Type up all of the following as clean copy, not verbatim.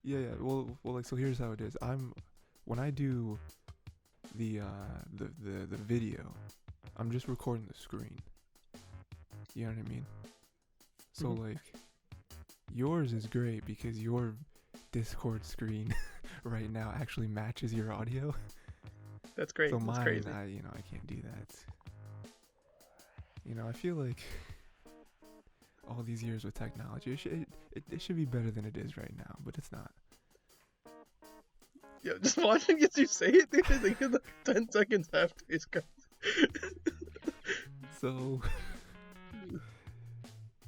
Yeah. Well, like, so here's how it is. When I do the video, I'm just recording the screen. You know what I mean? So Mhm. like, yours is great because your Discord screen right now actually matches your audio. That's great. So That's mine, crazy. I can't do that. I feel like all these years with technology, it should be better than it is right now, but it's not. Yeah, just watching as you say it, dude, I think it's like 10 seconds after it's cut. So,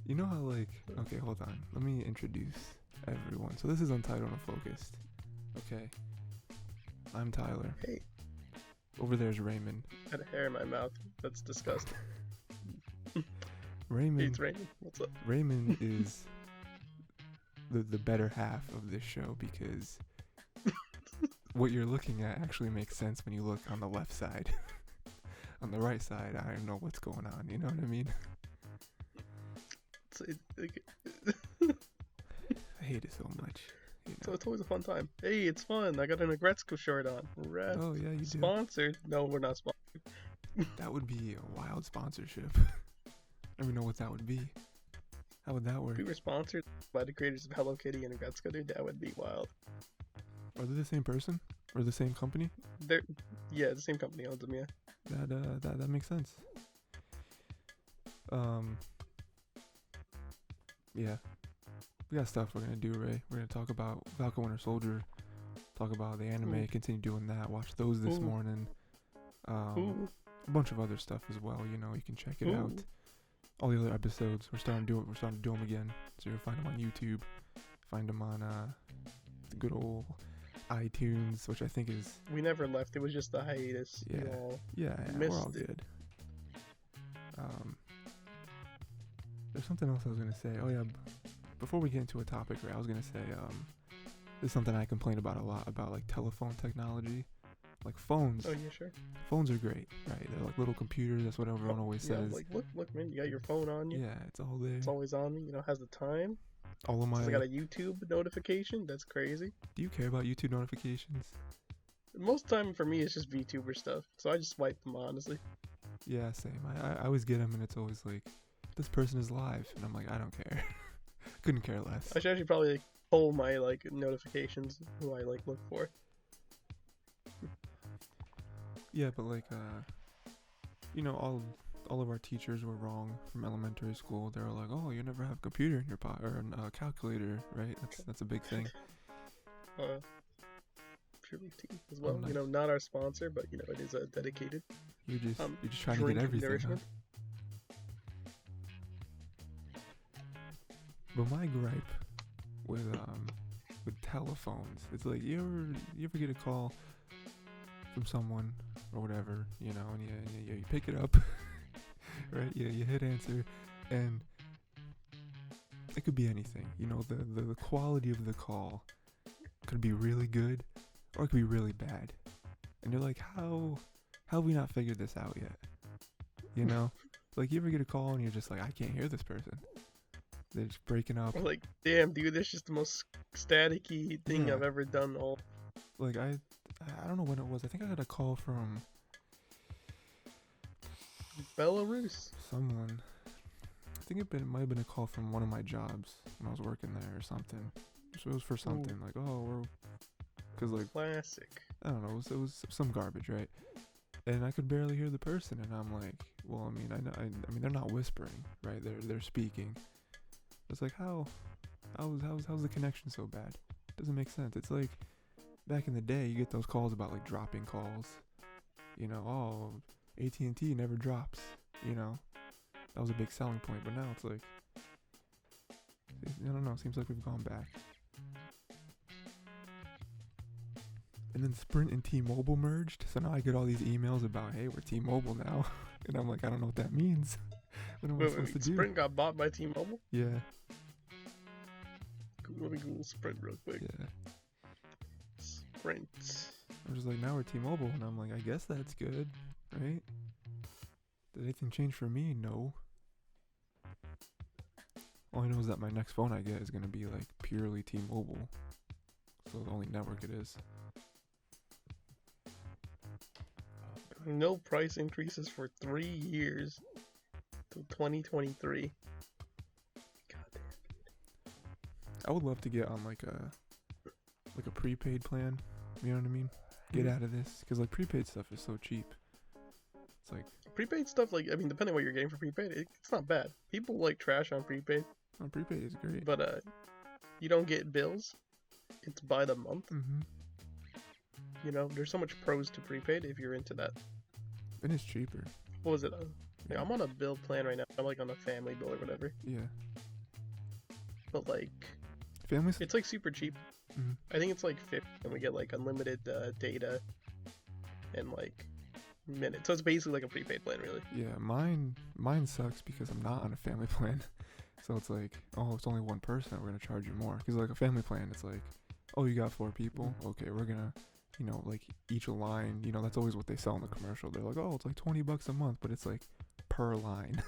you know how, like, okay, hold on. Let me introduce everyone. So this is Untitled, Unfocused. Okay. I'm Tyler. Hey, Over there's Rayman. I had a hair in my mouth. That's disgusting. Hey, Rayman it's raining. What's up? Rayman is the better half of this show because what you're looking at actually makes sense when you look on the left side. On the right side, I don't know what's going on. You know what I mean? I hate it so much. So it's always a fun time. Hey, it's fun. I got an Agretzko shirt on. Oh yeah, you do. Sponsored? No, we're not sponsored. That would be a wild sponsorship. I don't even know what that would be. How would that If work? we were sponsored by the creators of Hello Kitty and Agretzko, dude, that would be wild. Are they the same person or the same company? Yeah, the same company owns them. Yeah. That makes sense. Yeah. We got stuff we're gonna do, Ray. We're gonna talk about Falcon Winter Soldier, talk about the anime, Ooh. continue doing that, watch those this Ooh. morning. Ooh. A bunch of other stuff as well, you can check it Ooh. out. All the other episodes, we're starting to do them again. So you'll find them on YouTube, find them on the good old iTunes, which I think is We never left. It was just a hiatus. yeah, You all yeah, we're missed all it. good. There's something else I was gonna say. Oh yeah, before we get into a topic, Ray, I was gonna say this is something I complain about a lot about, like telephone technology, like phones. Oh yeah, sure. Phones are great, right? They're like little computers. That's what everyone always Yeah, says. like look, man. You got your phone on you. Yeah, it's all there. It's always on me. Has the time. All of my. I got a YouTube notification. That's crazy. Do you care about YouTube notifications? Most time for me, it's just VTuber stuff. So I just swipe them, honestly. Yeah, same. I always get them, and it's always like, this person is live, and I'm like, I don't care. Couldn't care less. I should actually probably pull my notifications who I look for. Yeah, but like all of our teachers were wrong from elementary school. They were like, oh, you never have a computer in your pocket or a calculator, right? That's a big thing. Pure tea as well. Oh, nice. Not our sponsor, but it is dedicated. You're just trying to get everything. Huh? But my gripe with telephones, it's like you ever get a call from someone or whatever, and you pick it up, right? You hit answer, and it could be anything. The quality of the call could be really good, or it could be really bad, and you're like, how have we not figured this out yet? Like, you ever get a call and you're just like, I can't hear this person. They're just breaking up. Or like, damn, dude, that's just the most staticky thing Yeah. I've ever done. Like, I don't know when it was. I think I got a call from Belarus. someone. I think it might have been a call from one of my jobs when I was working there or something. So it was for something like, because like, Classic. I don't know, it was some garbage, right? And I could barely hear the person, and I'm like, well, I mean, I mean, they're not whispering, right? They're speaking. It's like, how's the connection so bad? Doesn't make sense. It's like back in the day, you get those calls about like dropping calls. Oh, AT&T never drops. That was a big selling point. But now it's like, I don't know. Seems like we've gone back. And then Sprint and T-Mobile merged, so now I get all these emails about, hey, we're T-Mobile now, and I'm like, I don't know what that means. What am I supposed to do? Sprint got bought by T-Mobile? Yeah. Let me Google Sprint real quick. Yeah. Sprint. I'm just like, now we're T-Mobile, and I'm like, I guess that's good, right? Did anything change for me? No. All I know is that my next phone I get is gonna be like purely T-Mobile. the only network it is. No price increases for 3 years till 2023. God damn. I would love to get on like a prepaid plan. You know what I mean? Get out of this, because like prepaid stuff is so cheap. It's like Prepaid stuff, like, I mean, depending on what you're getting for prepaid, it's not bad. People like trash on prepaid, prepaid is great. but you don't get bills. It's by the month. Mm-hmm. You know, there's so much pros to prepaid if you're into that. And it's cheaper. What was it? Yeah, I'm on a bill plan right now. I'm like on a family bill or whatever. Yeah. But like, Families. it's like super cheap. Mm-hmm. I think it's like 50, and we get like unlimited data and like minutes. So it's basically like a prepaid plan, really. Yeah, mine sucks because I'm not on a family plan. So it's like, oh, it's only one person, we're gonna charge you more. Because like a family plan, it's like, oh, you got 4 people, okay, we're gonna, you know, like each line, you know, that's always what they sell in the commercial. They're like, oh, it's like $20 a month, but it's like per line.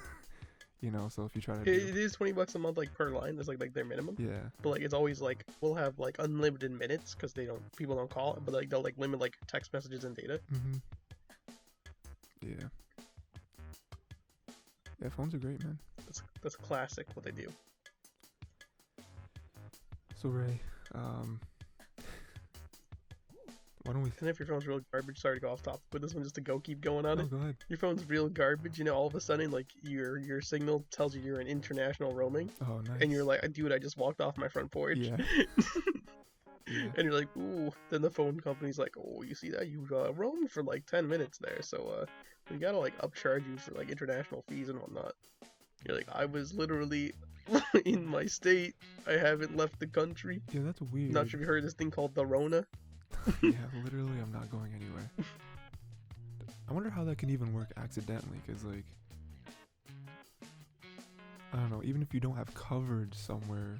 You know, so if you try to it is $20 a month, like per line. That's like their minimum. Yeah. But like it's always like we'll have like unlimited minutes because people don't call it, but like they'll like limit like text messages and data. Mm-hmm. Yeah. Yeah, phones are great, man. That's classic what they do. So Ray, why don't we? And if your phone's real garbage, sorry to go off topic, but this one just to keep going on Oh, it. go ahead. Your phone's real garbage, you know, all of a sudden like your signal tells you you're in international roaming, Oh, nice. and you're like, dude, I just walked off my front porch. Yeah. Yeah. And you're like, ooh. Then the phone company's like, oh, you see that? You roamed for like 10 minutes there, so we gotta like upcharge you for like international fees and whatnot. You're like, I was literally in my state. I haven't left the country. Yeah, that's weird. Not sure if you heard this thing called the Rona. Yeah, literally, I'm not going anywhere. I wonder how that can even work accidentally, because like, I don't know, even if you don't have coverage somewhere,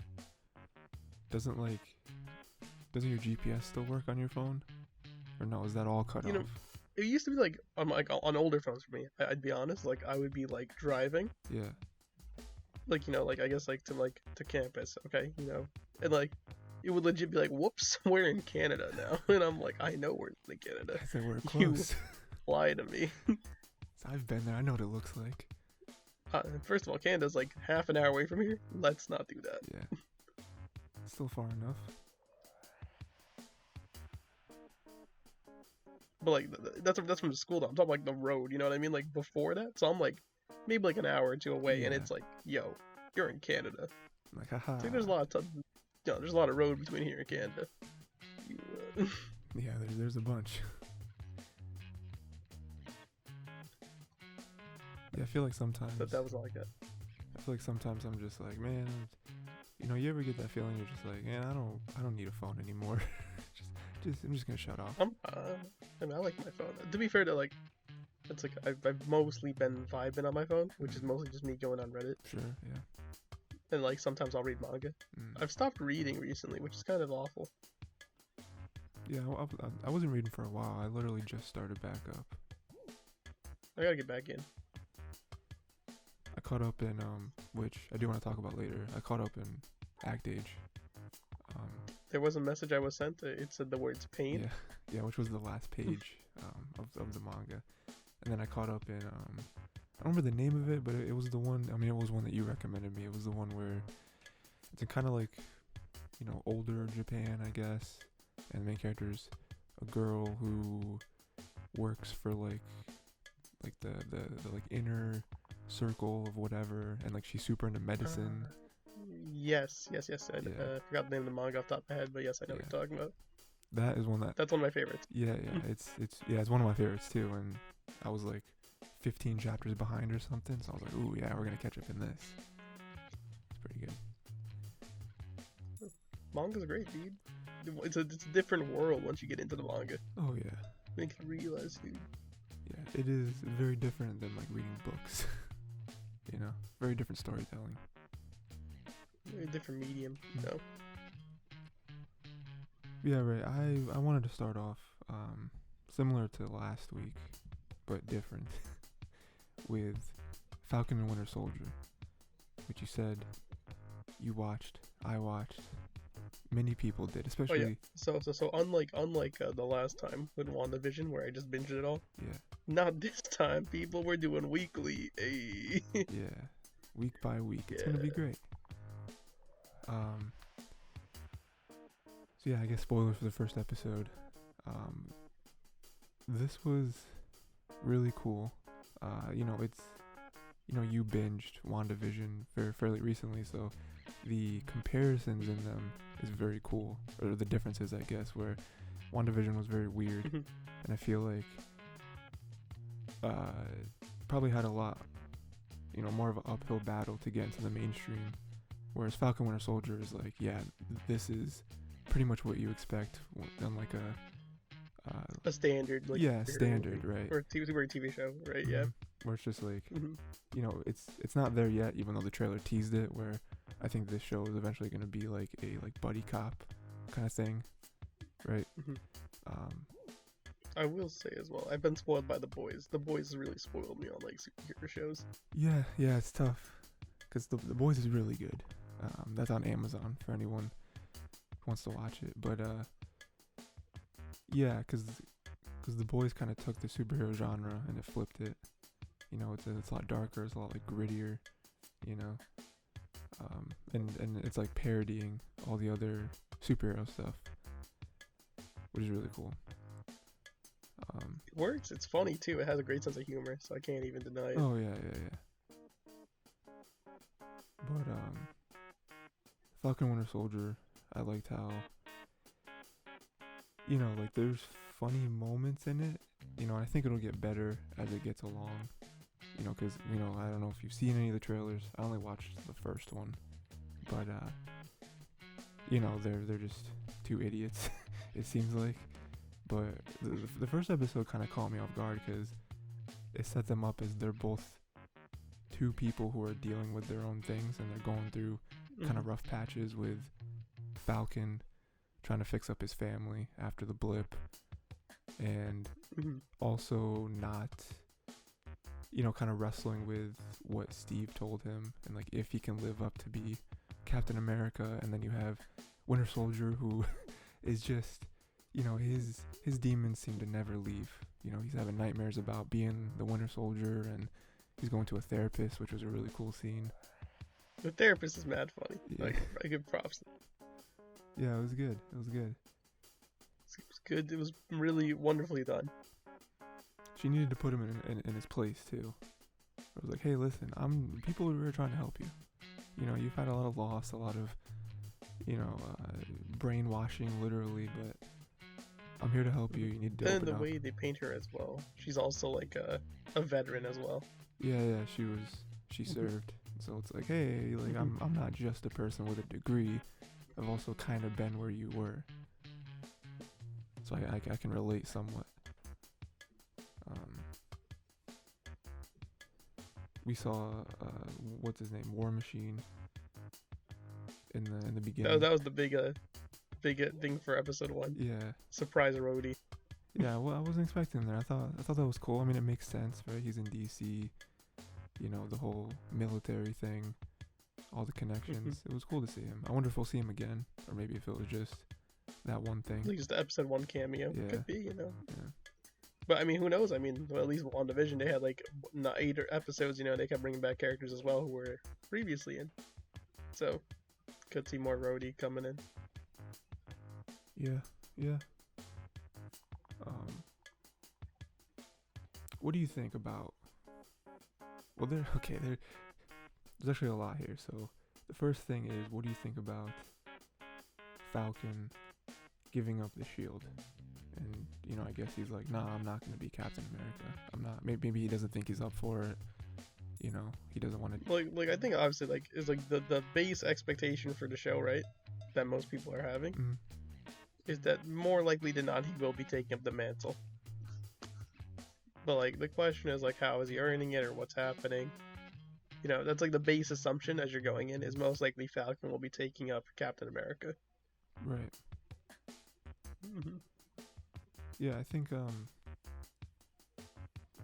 doesn't your GPS still work on your phone? Or no, is that all cut You know, off? It used to be like on older phones for me. I'd be honest, like I would be like driving, Yeah. like, you know, like I guess like to campus, okay, you know, and like it would legit be like, whoops, we're in Canada now, and I'm like, I know we're in Canada. I said we're You close. lie to me. I've been there, I know what it looks like. First of all, Canada's like half an hour away from here. Let's not do that. Yeah. Still far enough. But like that's from the school though. I'm talking like the road, you know what I mean? Like before that, so I'm like maybe like an hour or two away, and Yeah. it's like, yo, you're in Canada. Like, haha. It's like there's a lot of there's a lot of road between here and Canada. You, Yeah, there's a bunch. Yeah, I feel like sometimes. that was all I got. I feel like sometimes I'm just like, man, you know, you ever get that feeling you're just like, man, I don't need a phone anymore. I'm just gonna shut off. I mean, I like my phone. To be fair to like, it's like I've mostly been vibing on my phone, which is mostly just me going on Reddit, Sure, yeah. and like sometimes I'll read manga. Mm. I've stopped reading recently, which is kind of awful. Yeah, I wasn't reading for a while. I literally just started back up. I gotta get back in. I caught up in which I do want to talk about later. I caught up in Act Age. There was a message I was sent. It said the words pain. Yeah, which was the last page of the manga, and then I caught up in I don't remember the name of it, but it was the one. I mean, it was one that you recommended me. It was the one where it's kind of like, you know, older Japan, I guess, and the main character's a girl who works for like the like inner circle of whatever, and like she's super into medicine. Yes. I Yeah. forgot the name of the manga off the top of my head, but yes, I know what you're talking about. That is one That's one of my favorites. yeah, it's one of my favorites too, and I was like 15 chapters behind or something, so I was like, ooh, yeah, we're gonna catch up in this. It's pretty good. Manga's great, dude. It's a different world once you get into the manga. Oh yeah, Make you realize, dude. yeah, it is very different than like reading books. You know, very different storytelling. Very different medium, you know. Yeah, right. I wanted to start off similar to last week, but different, with Falcon and Winter Soldier, which you said you watched, I watched, many people did, Oh yeah. especially. So unlike the last time with WandaVision where I just binged it all. Yeah, Not this time. People were doing weekly. Ayy. yeah, week by week. It's gonna be Yeah. great. So yeah, I guess spoilers for the first episode. This was really cool. You binged WandaVision fairly recently, so the comparisons in them is very cool, or the differences, I guess, where WandaVision was very weird, Mhm. and I feel like probably had a lot, more of an uphill battle to get into the mainstream, whereas Falcon Winter Soldier is like, yeah, this is pretty much what you expect on like A standard like superhero standard, movie. right? Or TV show, right? Yeah. Where it's just like, Mhm. it's not there yet, even though the trailer teased it, where I think this show is eventually going to be like a buddy cop kind of thing, right? Mhm. Um, I will say as well, I've been spoiled by The Boys. The Boys really spoiled me on like superhero shows. yeah, it's tough, because the Boys is really good. That's on Amazon for anyone who wants to watch it, but yeah, because the Boys kind of took the superhero genre and it flipped it. It's a lot darker, it's a lot like grittier, and it's like parodying all the other superhero stuff, which is really cool. It works. It's funny too. It has a great sense of humor, so I can't even deny it. Oh yeah. But Falcon Winter Soldier, I liked how like there's funny moments in it. I think it'll get better as it gets along. Because I don't know if you've seen any of the trailers. I only watched the first one, but they're just two idiots. It seems like. But the first episode kind of caught me off guard because it set them up as they're both two people who are dealing with their own things, and they're going through kind of rough patches, with Falcon trying to fix up his family after the blip, and also not, kind of wrestling with what Steve told him, and like if he can live up to be Captain America. And then you have Winter Soldier, who is just, his demons seem to never leave. He's having nightmares about being the Winter Soldier, and he's going to a therapist, which was a really cool scene. The therapist is mad funny. Yeah. I give props. Yeah, it was good. It was good. It was really wonderfully done. She needed to put him in his place too. It was like, hey, listen, people are really trying to help you. You've had a lot of loss, a lot of, brainwashing, literally, but I'm here to help you. You need to. And the way they paint her as well. She's also like a veteran as well. Yeah. She served. So it's like, hey, like I'm not just a person with a degree. I've also kind of been where you were. So I can relate somewhat. We saw what's his name, War Machine, in the beginning. That was the big thing for episode 1. Yeah. Surprise Rhodey. Yeah, well, I wasn't expecting him there. I thought that was cool. I mean, it makes sense, right? He's in DC. The whole military thing, all the connections. It was cool to see him. I wonder if we'll see him again, or maybe if it was just that one thing. Like just the episode 1 cameo. Yeah. Could be, Yeah. But I mean, who knows? I mean, well, at least WandaVision, they had like 8 episodes. They kept bringing back characters as well who were previously in. So, could see more Rhodey coming in. Yeah. What do you think about? Well, there's actually a lot here. So, the first thing is, what do you think about Falcon giving up the shield? And I guess he's like, nah, I'm not gonna be Captain America. I'm not. Maybe he doesn't think he's up for it. He doesn't want to. Like I think obviously like is like the base expectation for the show, right? That most people are having is that more likely than not he will be taking up the mantle. But like the question is like, how is he earning it, or what's happening? That's like the base assumption as you're going in is most likely Falcon will be taking up Captain America. Right. Yeah, I think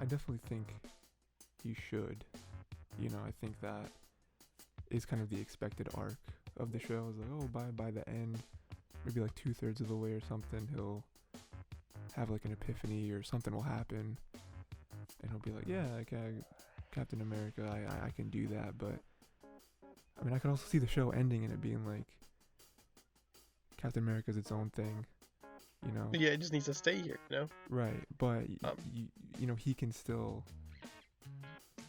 I definitely think he should. I think that is kind of the expected arc of the show. Is like, oh, by the end, maybe like 2/3 of the way or something, he'll have like an epiphany or something will happen, and he'll be like, yeah, okay, Captain America, I can do that. But I mean, I could also see the show ending and it being like Captain America's its own thing, you know? Yeah, it just needs to stay here, you know? Right, but Um, you know, he can still,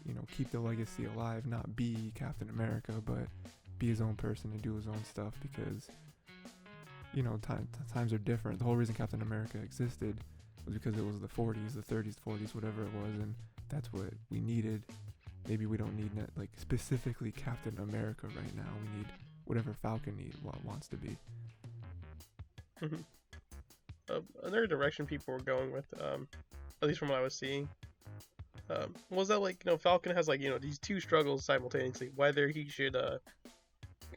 you know, keep the legacy alive, not be Captain America, but be his own person and do his own stuff, because, you know, times are different. The whole reason Captain America existed was because it was the 40s, the 30s, 40s, whatever it was, and that's what we needed. Maybe we don't need like specifically Captain America right now. We need whatever Falcon wants to be. Another direction people were going with, at least from what I was seeing, was that, like, you know, Falcon has, like, you know, these two struggles simultaneously, whether he should,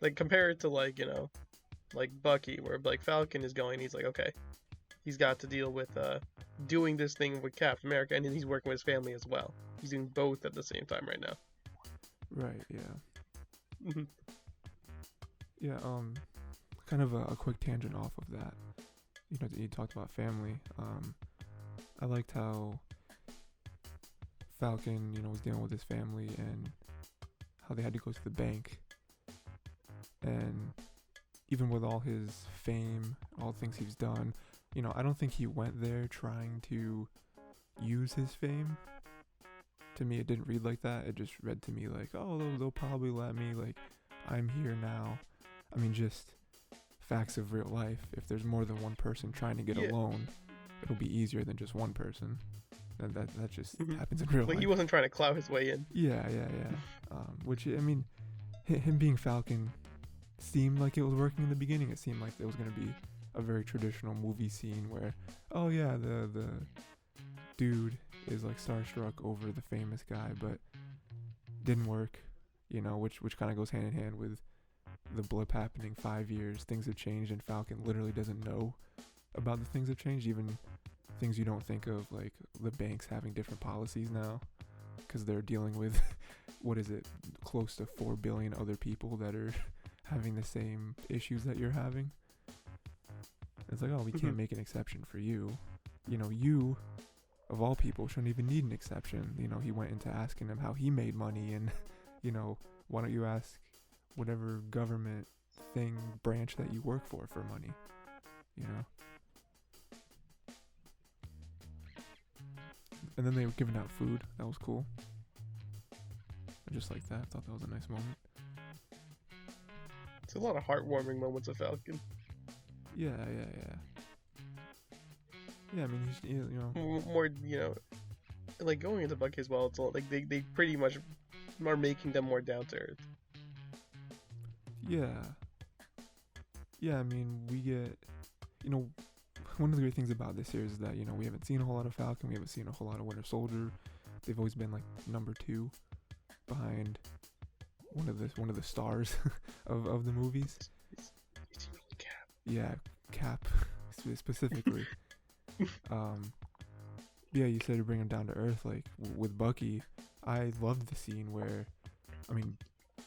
like, compare it to, like, you know, like Bucky, where, like, Falcon is going, he's like, okay, he's got to deal with, doing this thing with Captain America, and then he's working with his family as well. He's doing both at the same time right now. Right, yeah. Yeah, kind of a quick tangent off of that. You know, you talked about family. I liked how Falcon, you know, was dealing with his family and how they had to go to the bank. And even with all his fame, all the things he's done, you know, I don't think he went there trying to use his fame. To me, it didn't read like that. It just read to me like, oh, they'll probably let me, like, I'm here now. I mean, just facts of real life. If there's more than one person trying to get a loan, it'll be easier than just one person. That just happens in real life. He wasn't trying to clout his way in. Yeah. Which, I mean, him being Falcon seemed like it was working in the beginning. It seemed like it was going to be a very traditional movie scene where, oh yeah, the dude is like starstruck over the famous guy, but didn't work, you know, which kind of goes hand in hand with the blip happening 5 years. Things have changed and Falcon literally doesn't know about the things have changed, even things you don't think of, like the banks having different policies now because they're dealing with what is it, close to 4 billion other people that are having the same issues that you're having. It's like, oh, we can't make an exception for you. You know, you of all people shouldn't even need an exception. You know, he went into asking him how he made money, and, you know, why don't you ask whatever government thing, branch that you work for money, you know? And then they were giving out food. That was cool. I just like that. I thought that was a nice moment. It's a lot of heartwarming moments of Falcon. Yeah. Yeah, I mean, he's, you know, more, you know, like going into Bucky as well. It's all, like they pretty much are making them more down to earth. Yeah, I mean, we get, you know, one of the great things about this series is that, you know, we haven't seen a whole lot of Falcon, we haven't seen a whole lot of Winter Soldier. They've always been like number 2 behind one of the stars of the movies. It's really Cap. Yeah, Cap specifically. Yeah, you said to bring him down to earth. Like with Bucky, I loved the scene where, I mean,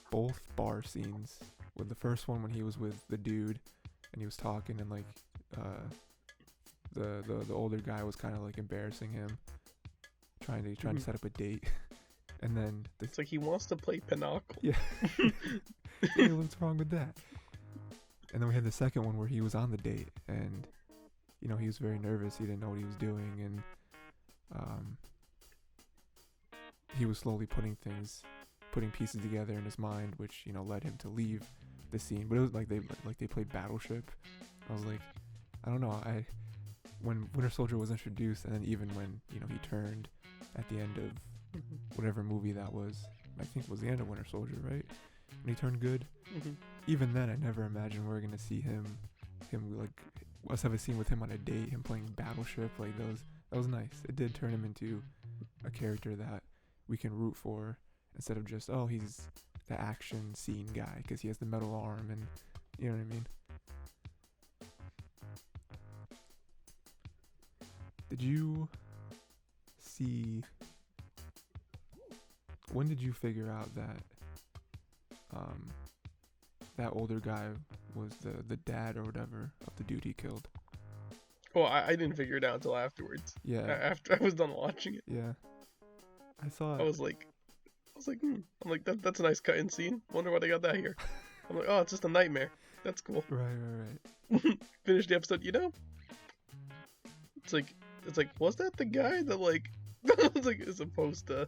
both bar scenes. With the first one when he was with the dude and he was talking and like the older guy was kind of like embarrassing him, trying to set up a date, and then it's like he wants to play Pinochle. Yeah. Yeah, what's wrong with that? And then we had the second one where he was on the date and, you know, he was very nervous. He didn't know what he was doing, and he was slowly putting pieces together in his mind, which, you know, led him to leave the scene. But it was like they played Battleship. I was like, I don't know. When Winter Soldier was introduced, and then even when, you know, he turned at the end of whatever movie that was, I think it was the end of Winter Soldier, right? When he turned good. Even then, I never imagined we were gonna see him like us have a scene with him on a date, him playing Battleship. Like that was nice. It did turn him into a character that we can root for, instead of just, oh, he's the action scene guy because he has the metal arm, and you know what I mean. Did you see, when did you figure out that that older guy was the dad or whatever of the dude he killed. Well, I didn't figure it out until afterwards. Yeah. After I was done watching it. Yeah. I thought. I was like, I'm like, that's a nice cut-in scene. Wonder why they got that here. I'm like, oh, it's just a nightmare. That's cool. Right. Finish the episode, you know? It's like, was that the guy that like, it's like, as opposed to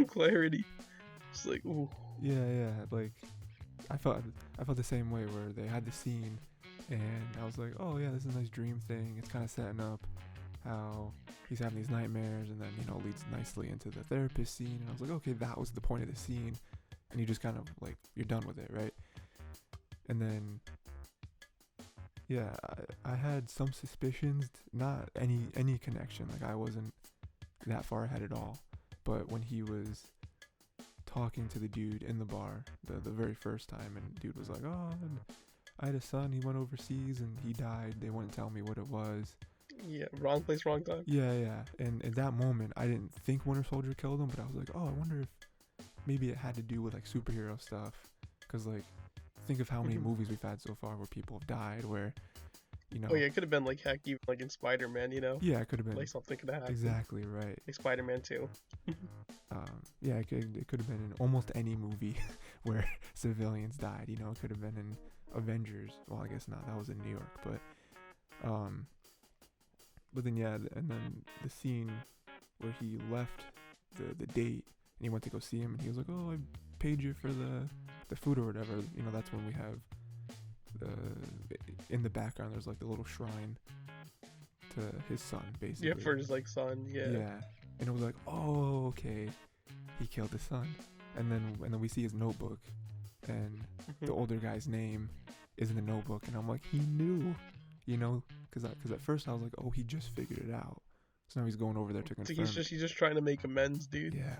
clarity. It's like, ooh. Yeah. Like, I felt the same way where they had the scene, and I was like, oh yeah, this is a nice dream thing. It's kind of setting up how he's having these nightmares, and then leads nicely into the therapist scene. And I was like, okay, that was the point of the scene, and you just kind of like, you're done with it, right? And then, yeah, I had some suspicions, not any connection. Like, I wasn't that far ahead at all. But when he was talking to the dude in the bar the very first time, and dude was like, oh, and I had a son, he went overseas and he died, they wouldn't tell me what it was. Yeah, wrong place, wrong time. Yeah. And at that moment, I didn't think Winter Soldier killed him, but I was like, oh, I wonder if maybe it had to do with like superhero stuff. Because like, think of how many movies we've had so far where people have died, where Oh yeah, it could have been like, heck, even like in Spider-Man, Yeah, it could have been. Like something could have happened. Exactly right. Like Spider-Man 2. Yeah, it could have been in almost any movie where civilians died. It could have been in Avengers. Well, I guess not. That was in New York, but then yeah, and then the scene where he left the date and he went to go see him, and he was like, "Oh, I paid you for the food or whatever." That's when we have in the background. There's like the little shrine to his son, basically. Yeah, for his like son. Yeah. Yeah, and it was like, oh, okay, he killed his son, and then we see his notebook, and the older guy's name is in the notebook, and I'm like, he knew, because at first I was like, oh, he just figured it out, so now he's going over there to confirm. He's just trying to make amends, dude. Yeah,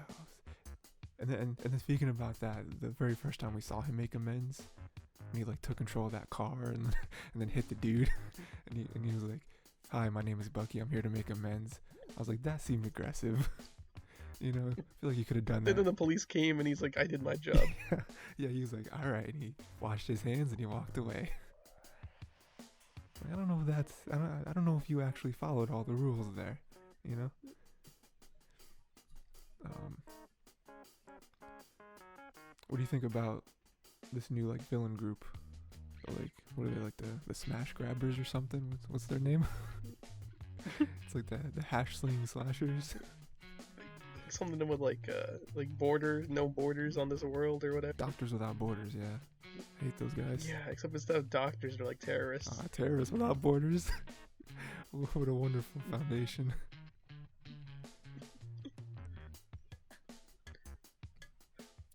and then speaking about that, the very first time we saw him make amends, and he like took control of that car and then hit the dude, and he was like, "Hi, my name is Bucky. I'm here to make amends." I was like, that seemed aggressive. I feel like he could have done that. And then the police came, and he's like, "I did my job." Yeah, he was like, "All right." And he washed his hands and he walked away. I don't know if that's. I don't know if you actually followed all the rules there. What do you think about this new like villain group? Like, what are they, like the Smash Grabbers or something? What's their name? It's like the hash sling slashers. Something with like borders, no borders on this world or whatever. Doctors Without Borders, yeah. Hate those guys. Yeah, except instead of doctors, they're like terrorists. Terrorists Without Borders. What a wonderful foundation.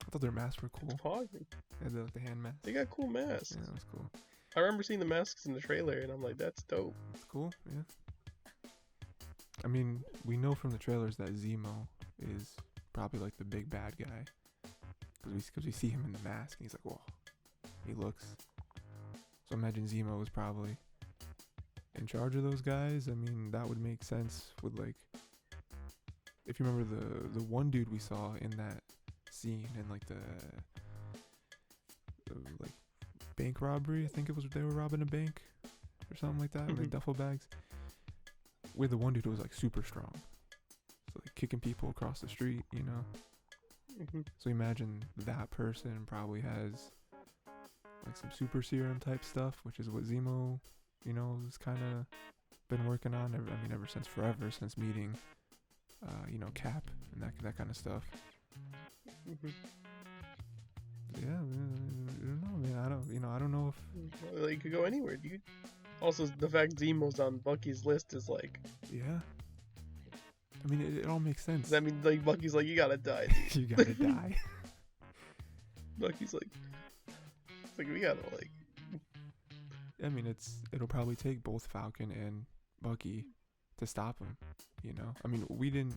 I thought their masks were cool. Yeah, the hand masks. They got cool masks. Yeah, that was cool. I remember seeing the masks in the trailer, and I'm like, that's dope. It's cool, yeah. I mean, we know from the trailers that Zemo is probably like the big bad guy, because we see him in the mask, and he's like, whoa, he looks. So imagine Zemo is probably in charge of those guys. I mean, that would make sense with like, if you remember the one dude we saw in that scene in like the like bank robbery, I think it was, they were robbing a bank or something like that, in like duffel bags, with the one dude who was like super strong, so like kicking people across the street, So imagine that person probably has like some super serum type stuff, which is what Zemo, has kind of been working on. Ever since forever, since meeting, Cap and that kind of stuff. Yeah, I don't know, man. I don't know if you could go anywhere, dude. Also, the fact Zemo's on Bucky's list is like, yeah. I mean, it all makes sense. I mean, like Bucky's like, you gotta die, dude. You gotta die. Bucky's like, we gotta like. I mean, it'll probably take both Falcon and Bucky to stop him. I mean, we didn't.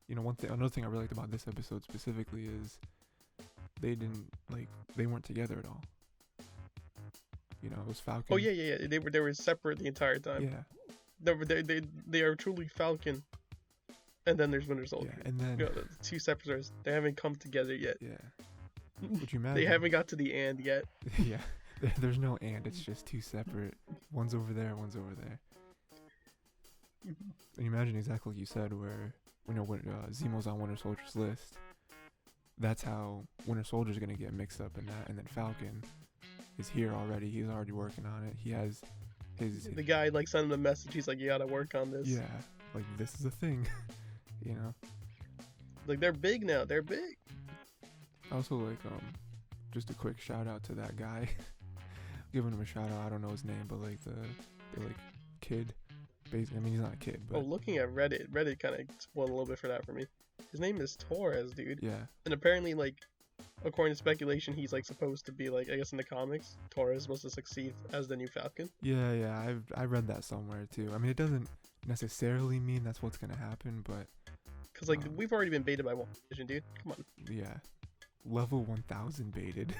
Another thing I really liked about this episode specifically is they weren't together at all. It was Falcon. Oh yeah. They were separate the entire time. Yeah. They are truly Falcon, and then there's Winter Soldier. Yeah, and then the two separate stories. They haven't come together yet. Yeah. Would you imagine? They haven't got to the end yet. Yeah. There's no and. It's just two separate. One's over there. One's over there. And you imagine exactly like you said, where when Zemo's on Winter Soldier's list. That's how Winter Soldier's gonna get mixed up in that, and then Falcon is here already. He's already working on it. He has the guy like sent him a message. He's like, you gotta work on this. Yeah, like this is a thing, you know. Like they're big now. They're big. Also, like just a quick shout out to that guy. Giving him a shout out. I don't know his name, but like the like kid. Basically, I mean he's not a kid, but looking at Reddit kind of spoiled a little bit for that for me. His name is Torres, dude. Yeah. And apparently, like, according to speculation, he's like supposed to be like, I guess in the comics, Torres is supposed to succeed as the new Falcon. Yeah. I read that somewhere too. I mean, it doesn't necessarily mean that's what's gonna happen, but because like we've already been baited by WandaVision, dude. Come on. Yeah. Level 1000 baited.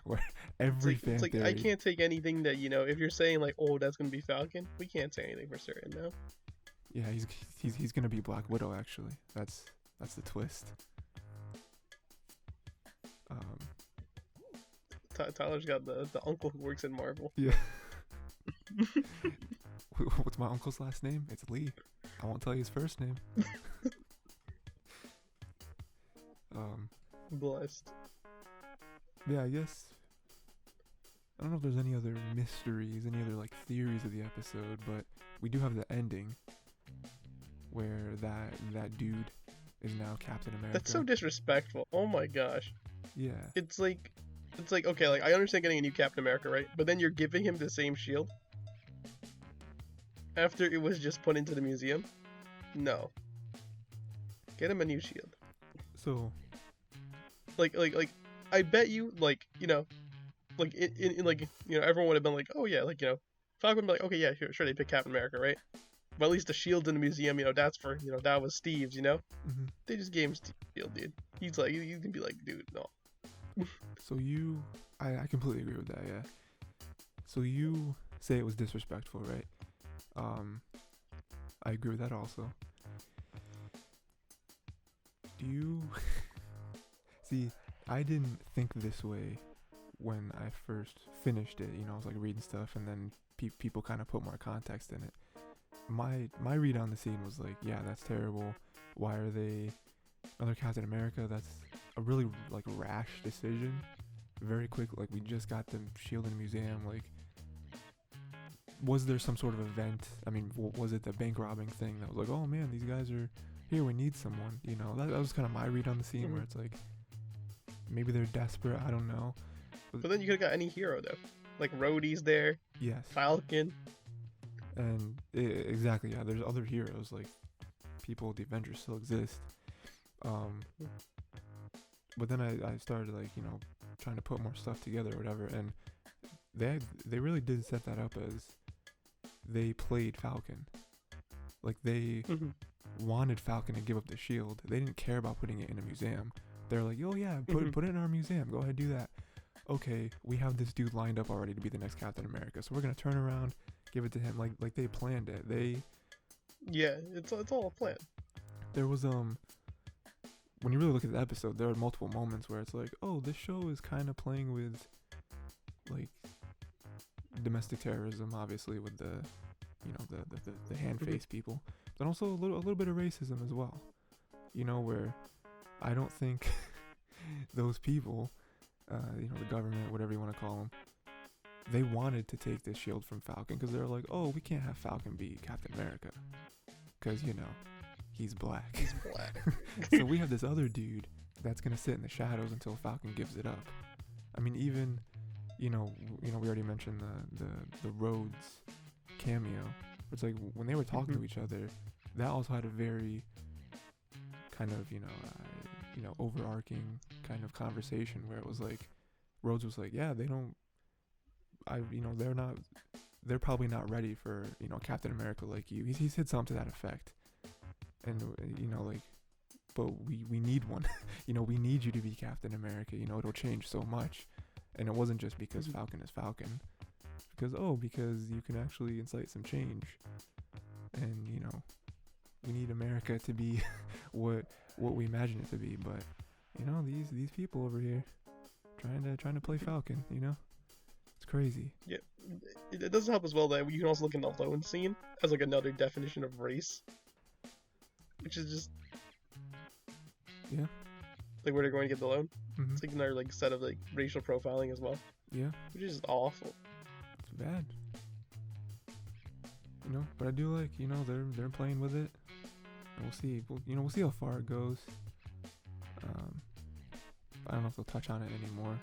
Where every fan it's like theory... I can't take anything that, you know, if you're saying like, oh, that's gonna be Falcon, we can't say anything for certain now. Yeah, he's gonna be Black Widow actually. That's the twist. Tyler's got the uncle who works in Marvel. Yeah. What's my uncle's last name? It's Lee. I won't tell you his first name. Blessed. Yeah, I guess. I don't know if there's any other mysteries, any other like theories of the episode, but we do have the ending where that dude is now Captain America. That's so disrespectful. Oh my gosh. Yeah. It's like okay, like I understand getting a new Captain America, right? But then you're giving him the same shield after it was just put into the museum. No. Get him a new shield. So. Like I bet you, like, you know, like in like, you know, everyone would have been like, oh yeah, like, you know, Falcon would be like, okay, yeah, sure, they pick Captain America, right? But at least the shield's in the museum, you know, that's for, you know, that was Steve's, you know? Mm-hmm. They just gave him Steve's shield, dude. He's like, you can be like, dude, no. So I completely agree with that, yeah. So you say it was disrespectful, right? I agree with that also. Do you... See, I didn't think this way when I first finished it. You know, I was like reading stuff, and then people kind of put more context in it. My read on the scene was like, yeah, that's terrible. Why are they another Captain America? That's a really like rash decision. Very quick, like we just got the shield in the museum. Like, was there some sort of event? I mean, was it the bank robbing thing that was like, oh man, these guys are here, we need someone. You know, that was kind of my read on the scene, where it's like, maybe they're desperate, I don't know. But then you could have got any hero though. Like Rhodey's there. Yes. Falcon. And exactly, yeah, there's other heroes, like people, the Avengers still exist. But then I started like, you know, trying to put more stuff together or whatever, and they really did set that up as they played Falcon. Like they wanted Falcon to give up the shield. They didn't care about putting it in a museum. They're like, oh yeah, put it in our museum. Go ahead, do that. Okay, we have this dude lined up already to be the next Captain America, so we're gonna turn around, give it to him. Like they planned it. Yeah, it's all a plan. There was when you really look at the episode, there are multiple moments where it's like, oh, this show is kind of playing with like domestic terrorism, obviously with the, you know, the hand face people, but also a little bit of racism as well. You know, where I don't think those people, you know, the government, whatever you want to call them, they wanted to take this shield from Falcon because they're like, oh, we can't have Falcon be Captain America because, you know, he's black. He's black. So we have this other dude that's gonna sit in the shadows until Falcon gives it up. I mean, even, you know, we already mentioned the Rhodes cameo. It's like when they were talking to each other, that also had a very kind of, you know, overarching kind of conversation where it was like, Rhodes was like, yeah, they're probably not ready for, you know, Captain America like you. He said something to that effect. And, you know, like, but we need one. You know, we need you to be Captain America. You know, it'll change so much. And it wasn't just because Falcon is Falcon. Because you can actually incite some change. And, you know, we need America to be what we imagine it to be. But, you know, these people over here trying to play Falcon, you know? It's crazy. Yeah, it doesn't help as well that you can also look in the loan scene as like another definition of race, which is just Yeah. like where they're going to get the loan. Hmm. It's like another like set of like racial profiling as well, Yeah. which is awful. It's bad. You know, but I do like, you know, they're playing with it. And we'll see. We'll see how far it goes. I don't know if they'll touch on it anymore.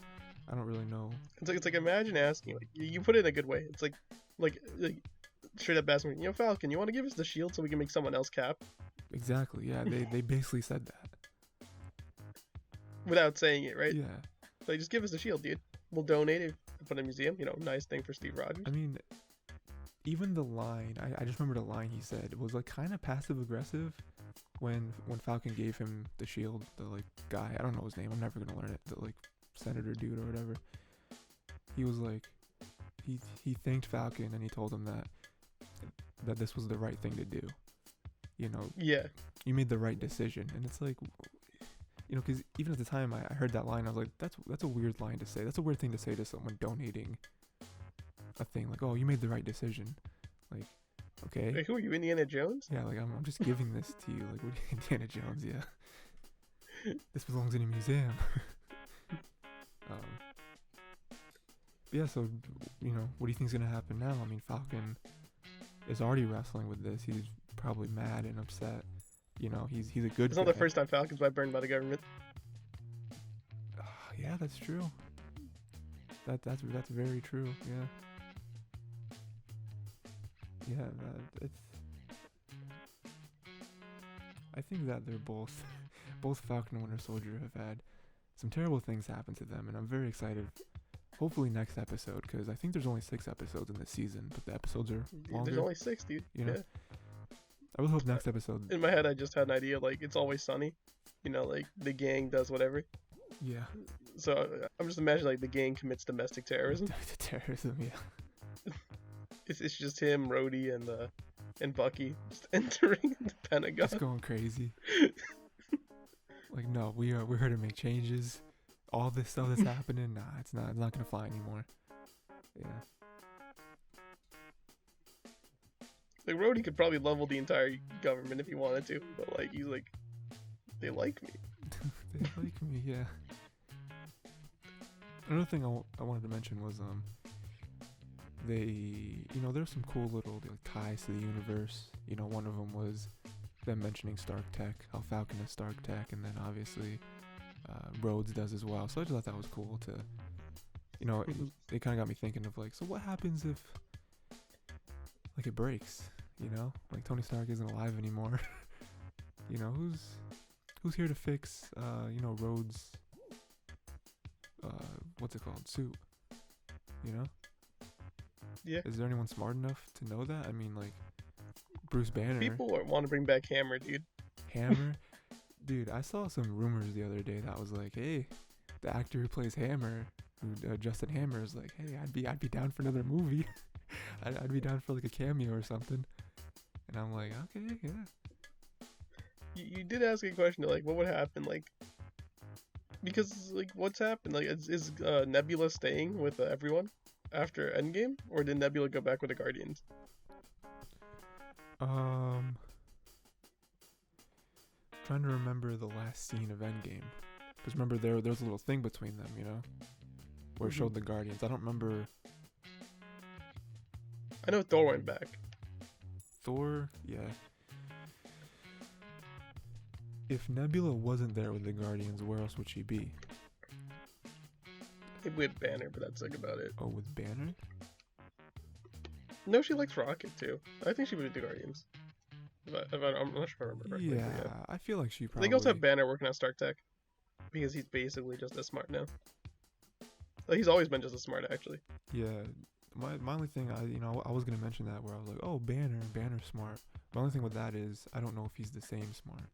I don't really know. It's like imagine asking like you put it in a good way. It's like straight up asking, you know, Falcon, you want to give us the shield so we can make someone else Cap Exactly. Yeah, they basically said that. without saying it, right? Yeah. Like just give us the shield, dude. We'll donate it, put it in a museum. You know, nice thing for Steve Rogers. I mean, even the line, I just remember the line he said was like kind of passive aggressive when Falcon gave him the shield, the like guy, I don't know his name, I'm never gonna learn it, the like senator dude or whatever. He was like, he thanked Falcon and he told him that this was the right thing to do. You know, Yeah. you made the right decision, and it's like, you know, because even at the time I heard that line, I was like, that's a weird line to say. That's a weird thing to say to someone donating a thing. Like, oh, you made the right decision. Like, okay. Wait, who are you, Indiana Jones? Yeah, like I'm just giving this to you. Like, what are you, Indiana Jones? Yeah. This belongs in a museum. Yeah, so, you know, what do you think's gonna happen now? I mean, Falcon is already wrestling with this. He's probably mad and upset. You know, he's a good It's guy. not the first time Falcon's been burned by the government. Yeah, that's true. That's very true. Yeah. Yeah, it's. I think that they're both Falcon and Winter Soldier have had some terrible things happen to them, and I'm very excited. Hopefully next episode, because I think there's only 6 episodes in this season, but the episodes are longer. There's only 6, dude. You know? Yeah. I really hope next episode. In my head, I just had an idea, like, it's always sunny. You know, like, the gang does whatever. Yeah. So, I'm just imagining, like, the gang commits domestic terrorism. Terrorism, yeah. It's just him, Rhodey, and Bucky just entering the Pentagon. It's going crazy. Like, no, we're here to make changes. All this stuff that's happening, nah, it's not gonna fly anymore. Yeah. Like, Rhodey could probably level the entire government if he wanted to, but, like, he's like, they like me. They like me, yeah. Another thing I wanted to mention was, there's some cool little like, ties to the universe. You know, one of them was them mentioning Stark Tech, how Falcon is Stark Tech, and then obviously Rhodes does as well. So I just thought that was cool to, you know, it kind of got me thinking of like, so what happens if like it breaks, you know, like Tony Stark isn't alive anymore. You know, who's here to fix, you know, Rhodes, what's it called, suit, you know? Yeah. Is there anyone smart enough to know that? I mean, like, Bruce Banner. People want to bring back Hammer, dude. Hammer? Dude, I saw some rumors the other day that was like, hey, the actor who plays Hammer, Justin Hammer, is like, hey, I'd be down for another movie. I'd be down for like a cameo or something. And I'm like, okay, yeah. You did ask a question, like, what would happen, like, because, like, what's happened? Like, is Nebula staying with everyone after Endgame, or did Nebula go back with the Guardians? Trying to remember the last scene of Endgame, because remember there's a little thing between them, you know, where it showed the Guardians. I don't remember. I know Thor went back. Thor, yeah. If Nebula wasn't there with the Guardians, where else would she be? With Banner, but that's like about it. Oh, with Banner? No, she likes Rocket too. I think she would be the Guardians. I'm not sure if I remember correctly. Yeah, I feel like she probably. They also have Banner working on Stark Tech, because he's basically just as smart now. Like, he's always been just as smart, actually. Yeah, my only thing, I was gonna mention that where I was like, oh, Banner's smart. My only thing with that is I don't know if he's the same smart.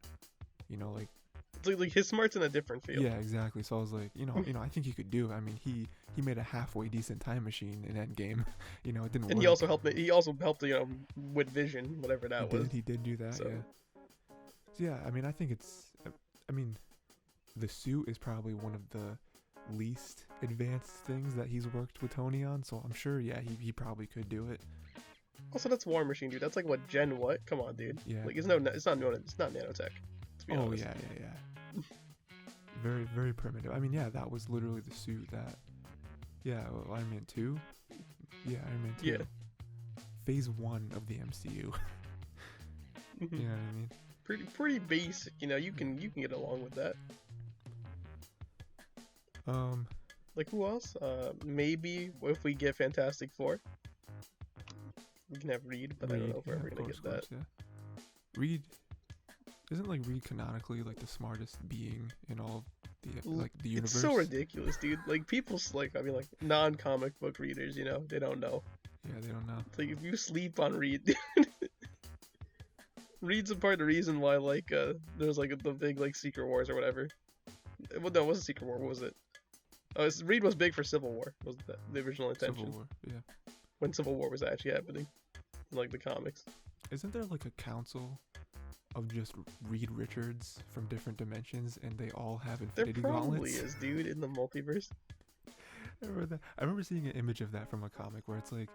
You know, like. It's like his smart's in a different field. Yeah, exactly. So I was like, you know, I think he could do it. I mean, he made a halfway decent time machine in Endgame. You know, it didn't work. And he also helped. He also helped, you know, with Vision, whatever that was. He did do that. So. Yeah. So yeah, I mean, I think it's. I mean, the suit is probably one of the least advanced things that he's worked with Tony on. So I'm sure, yeah, he probably could do it. Also, that's War Machine, dude. That's like what Gen what? Come on, dude. Yeah. Like it's not nanotech. To be honest. Yeah. Very, very primitive. I mean, yeah, that was literally the suit that. Yeah, well, Iron Man 2. Yeah, Iron Man 2. Yeah. Phase 1 of the MCU. You know what I mean? Pretty basic. You know, you can get along with that. Like who else? Maybe if we get Fantastic Four, we can have Reed, but I don't know if we're ever gonna get that. Yeah. Reed isn't like Reed canonically like the smartest being in all of the universe. It's so ridiculous, dude. Like people's like non-comic book readers, you know, they don't know. Yeah, they don't know. It's like if you sleep on Reed, dude, Reed's a part of the reason why there's like the big like Secret Wars or whatever. Well, no, it wasn't Secret War. What was it? Oh, Reed was big for Civil War. Was the original intention? Civil War, yeah. When Civil War was actually happening, in, like the comics. Isn't there like a council of just Reed Richards from different dimensions, and they all have Infinity There probably Gauntlets? is, dude, in the multiverse. I remember that. I remember seeing an image of that from a comic where it's like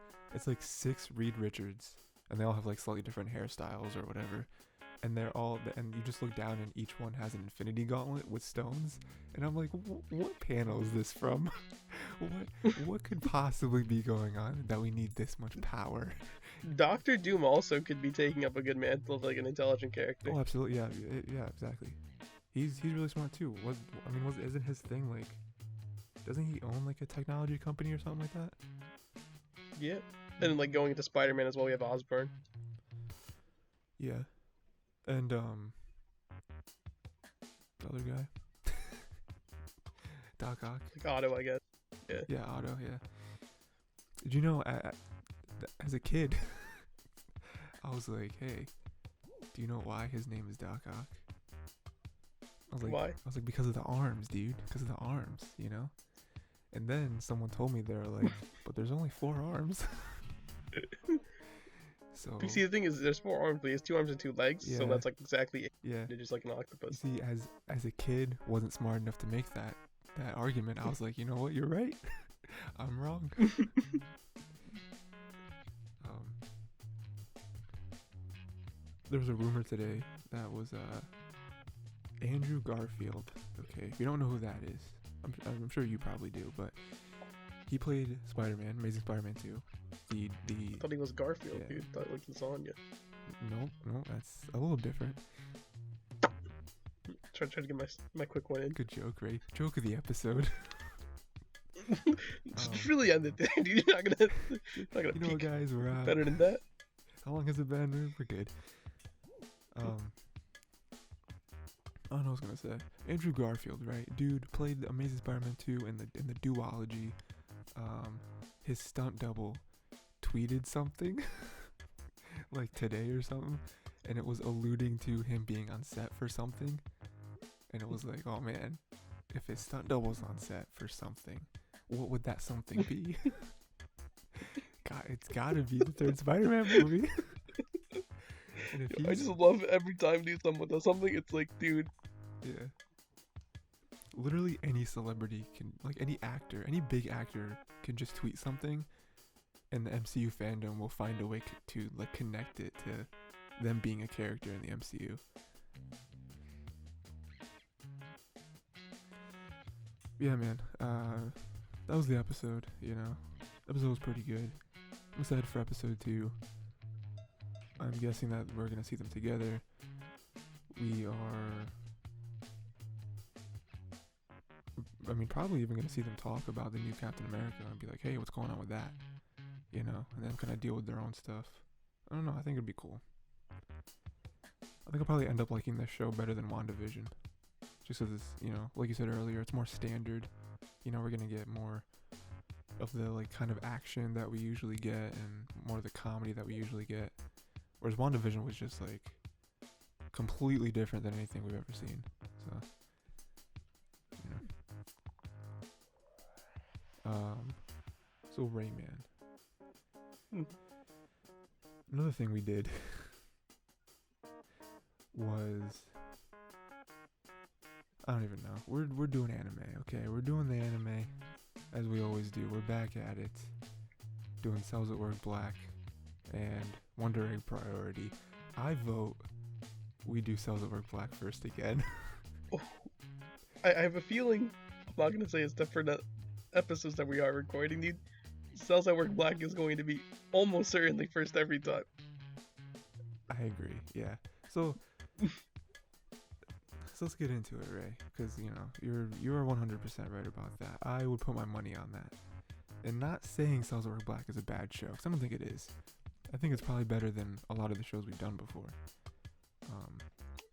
6 Reed Richards, and they all have like slightly different hairstyles or whatever, and and you just look down and each one has an Infinity Gauntlet with stones, and I'm like, what panel is this from? what could possibly be going on that we need this much power? Doctor Doom also could be taking up a good mantle of like an intelligent character. Oh, absolutely, yeah, exactly. He's really smart too. Isn't his thing like? Doesn't he own like a technology company or something like that? Yeah, and then like going into Spider-Man as well, we have Osborn. Yeah, and the other guy, Doc Ock. Like Otto, I guess. Yeah. Yeah, Otto. Yeah. Did you know? As a kid, I was like, "Hey, do you know why his name is Doc Ock?" I was like, "Why?" I was like, "Because of the arms, dude. Because of the arms, you know." And then someone told me they're like, "But there's only 4 arms." So. See, the thing is, there's 4 arms, but he has 2 arms and 2 legs, Yeah. so that's like exactly it. Yeah. They're just like an octopus. You see, as a kid, wasn't smart enough to make that argument. I was like, you know what? You're right. I'm wrong. There was a rumor today that was Andrew Garfield. Okay, if you don't know who that is, I'm sure you probably do, but he played Spider-Man, Amazing Spider-Man 2. I thought he was Garfield, yeah. dude. I thought like lasagna. No, that's a little different. Try to get my quick one in. Good joke, right? Joke of the episode. Just really end it there, dude. You're not gonna you know what, guys, we're better than that. How long has it been? We're good. I don't know what I was gonna say. Andrew Garfield, right? Dude played the Amazing Spider-Man 2 in the duology. His stunt double tweeted something like today or something, and it was alluding to him being on set for something, and it was like, oh man, if his stunt double's on set for something, what would that something be? God, it's gotta be the 3rd Spider-Man movie. And if I just love every time dude someone does something, it's like, dude. Yeah. Literally any celebrity can, like any actor, any big actor can just tweet something, and the MCU fandom will find a way to like connect it to them being a character in the MCU. Yeah, man. That was the episode. You know, episode was pretty good. I'm excited for episode 2. I'm guessing that we're gonna see them together. We are. I mean, probably even gonna see them talk about the new Captain America and be like, "Hey, what's going on with that?" You know, and then kind of deal with their own stuff. I don't know. I think it'd be cool. I think I'll probably end up liking this show better than WandaVision, just because it's, you know, like you said earlier, it's more standard. You know, we're gonna get more of the like kind of action that we usually get, and more of the comedy that we usually get. Whereas WandaVision was just like completely different than anything we've ever seen. So, you know. So Rayman. Another thing we did was I don't even know. We're doing anime, okay? We're doing the anime as we always do. We're back at it. Doing Cells at Work Black and Wonder Egg Priority. I vote we do Cells at Work Black first again. I have a feeling, I'm not gonna say it's different episodes that we are recording, dude. Cells at Work Black is going to be almost certainly first every time. I agree, yeah. So let's get into it, Ray, because you are 100% right about that. I would put my money on that. And not saying Cells at Work Black is a bad show, because I don't think it is. I think it's probably better than a lot of the shows we've done before.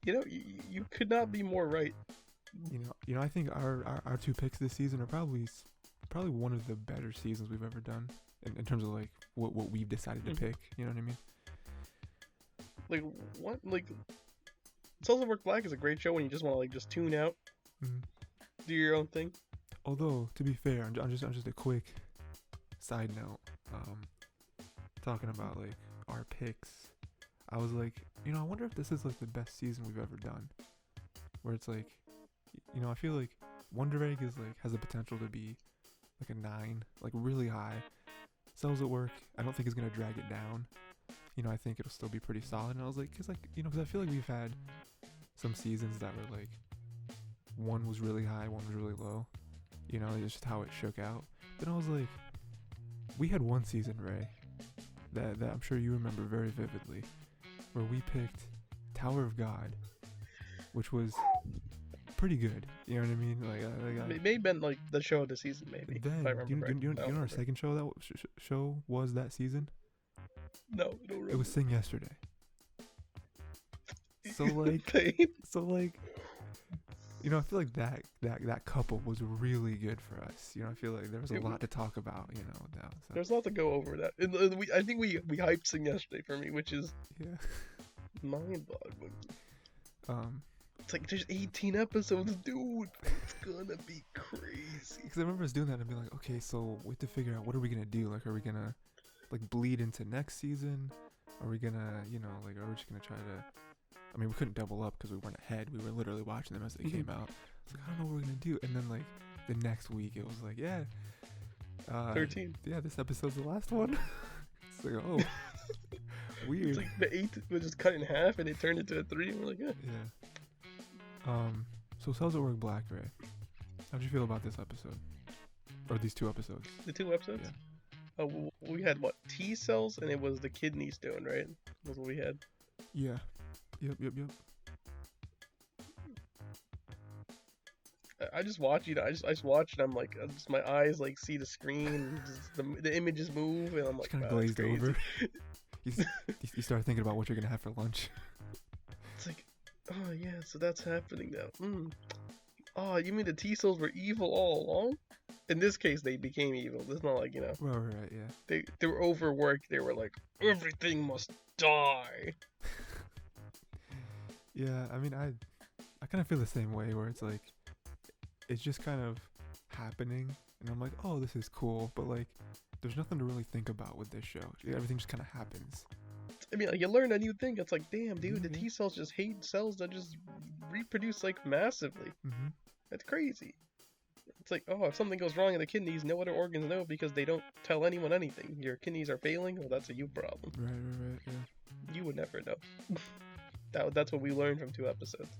You could not be more right. I think our two picks this season are probably one of the better seasons we've ever done in terms of like what we've decided to pick. You know what I mean? Like what? Like Cells at Work Black is a great show when you just want to like just tune out, do your own thing. Although to be fair, I'm just a quick side note. Talking about like our picks, I was like, I wonder if this is like the best season we've ever done. Where it's like, I feel like Wonder Egg is like has the potential to be like a 9, like really high. Cells at Work, I don't think is gonna drag it down. I think it'll still be pretty solid. And I was like, because I feel like we've had some seasons that were like, one was really high, one was really low. It's just how it shook out. Then I was like, we had one season, Ray, that I'm sure you remember very vividly, where we picked Tower of God, which was pretty good. You know what I mean? Like, it may have been like the show of the season, maybe. Then, if I remember you know our second show show was that season? No, I don't remember. It was Sing Yesterday. So like, I feel like that couple was really good for us. I feel like there was a lot to talk about. Now. So. There's a lot to go over that. And I think we hyped Sing Yesterday for me, which is mind-boggling. It's like there's 18 episodes, dude. It's gonna be crazy. Because I remember us doing that and being like, okay, so we have to figure out what are we gonna do. Like, are we gonna like bleed into next season? Are we gonna, are we just gonna try to? I mean, we couldn't double up because we weren't ahead. We were literally watching them as they came out. It's like, I don't know what we're gonna do. And then like the next week, it was like, 13. Yeah, this episode's the last one. It's like, oh, weird. It's like the 8 was just cut in half and it turned into a 3. And we're like, yeah. So Cells at Work Black, Ray. How'd you feel about this episode? Or these 2 episodes? The 2 episodes? Yeah. We had what? T cells and it was the kidney stone, right? Was what we had. Yeah. Yep. I just watch, I just watch and I'm like, my eyes like see the screen, just the images move, and I'm like, kind of glazed over. You start thinking about what you're gonna have for lunch. It's like, oh yeah, so that's happening now. Oh, you mean the T cells were evil all along? In this case, they became evil. It's not like Right, yeah. They were overworked. They were like, everything must die. Yeah, I mean, I kind of feel the same way where it's like, it's just kind of happening, and I'm like, oh, this is cool, but like, there's nothing to really think about with this show. Everything just kind of happens. I mean, like, you learn a new thing. It's like, damn, dude, the T cells just hate cells that just reproduce like massively. That's crazy. It's like, oh, if something goes wrong in the kidneys, no other organs know because they don't tell anyone anything. Your kidneys are failing, well, that's a you problem. Right, yeah. You would never know. That's what we learned from 2 episodes.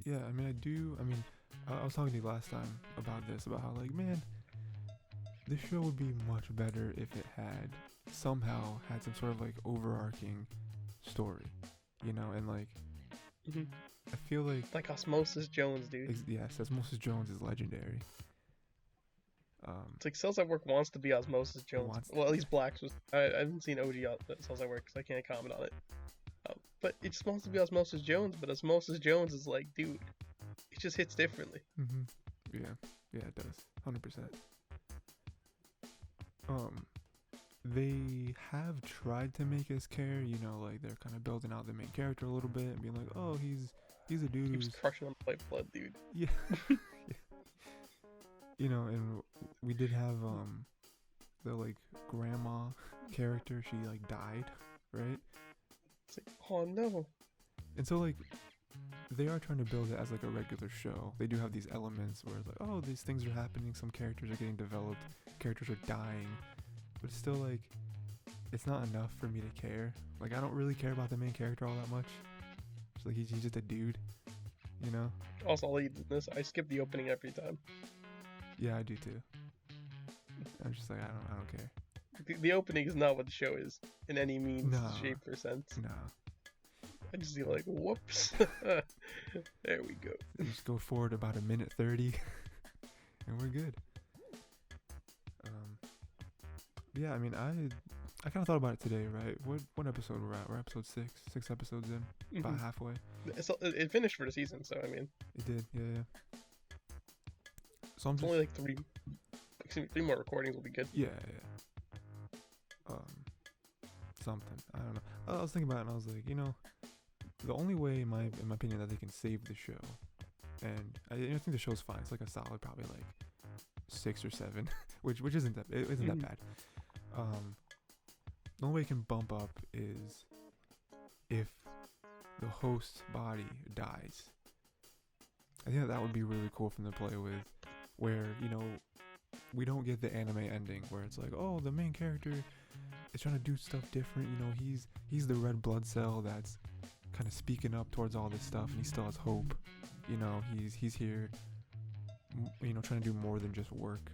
Yeah, I mean, I was talking to you last time about this, about how, like, man, this show would be much better if it had somehow had some sort of, like, overarching story, and, like, I feel like... Like Osmosis Jones, dude. Yes, Osmosis Jones is legendary. It's like Cells at Work wants to be Osmosis Jones. Well, at least Black's was... I haven't seen OG Cells at Work, because I can't comment on it. But it just wants to be Osmosis Jones, but Osmosis Jones is like, dude, it just hits differently. Yeah, it does. 100%. They have tried to make us care, like they're kind of building out the main character a little bit and being like, oh, he's a dude who's crushing on the blood, dude. Yeah. And we did have the like grandma character, she like died, right? It's like, oh no. And so like they are trying to build it as like a regular show. They do have these elements where it's like, oh, these things are happening, some characters are getting developed, characters are dying, but it's still like, it's not enough for me to care. Like, I don't really care about the main character all that much. It's like he's just a dude, you know? Also, I'll eat this. I skip the opening every time. Yeah, I do too. I'm just like, I don't care. The opening is not what the show is in any means, No. shape, or sense. No. I just feel like, whoops. There we go. Just go forward about a minute 30 and we're good. Yeah, I mean, I kind of thought about it today, right? What episode we're at? We're episode 6 episodes in, about halfway. So it finished for the season, so I mean, It did, yeah. So I'm it's just, only like three more recordings will be good. yeah. Something, I don't know. I was thinking about it and I was like, you know, the only way, in my opinion, that they can save the show, and I think the show's fine. It's like a solid, probably like 6 or 7, which isn't that that bad. The only way it can bump up is if the host's body dies. I think that would be really cool for them to play with, where, you know, we don't get the anime ending where it's like, oh, the main character is trying to do stuff different. You know, he's the red blood cell that's kind of speaking up towards all this stuff, and he still has hope. You know, he's here, you know, trying to do more than just work.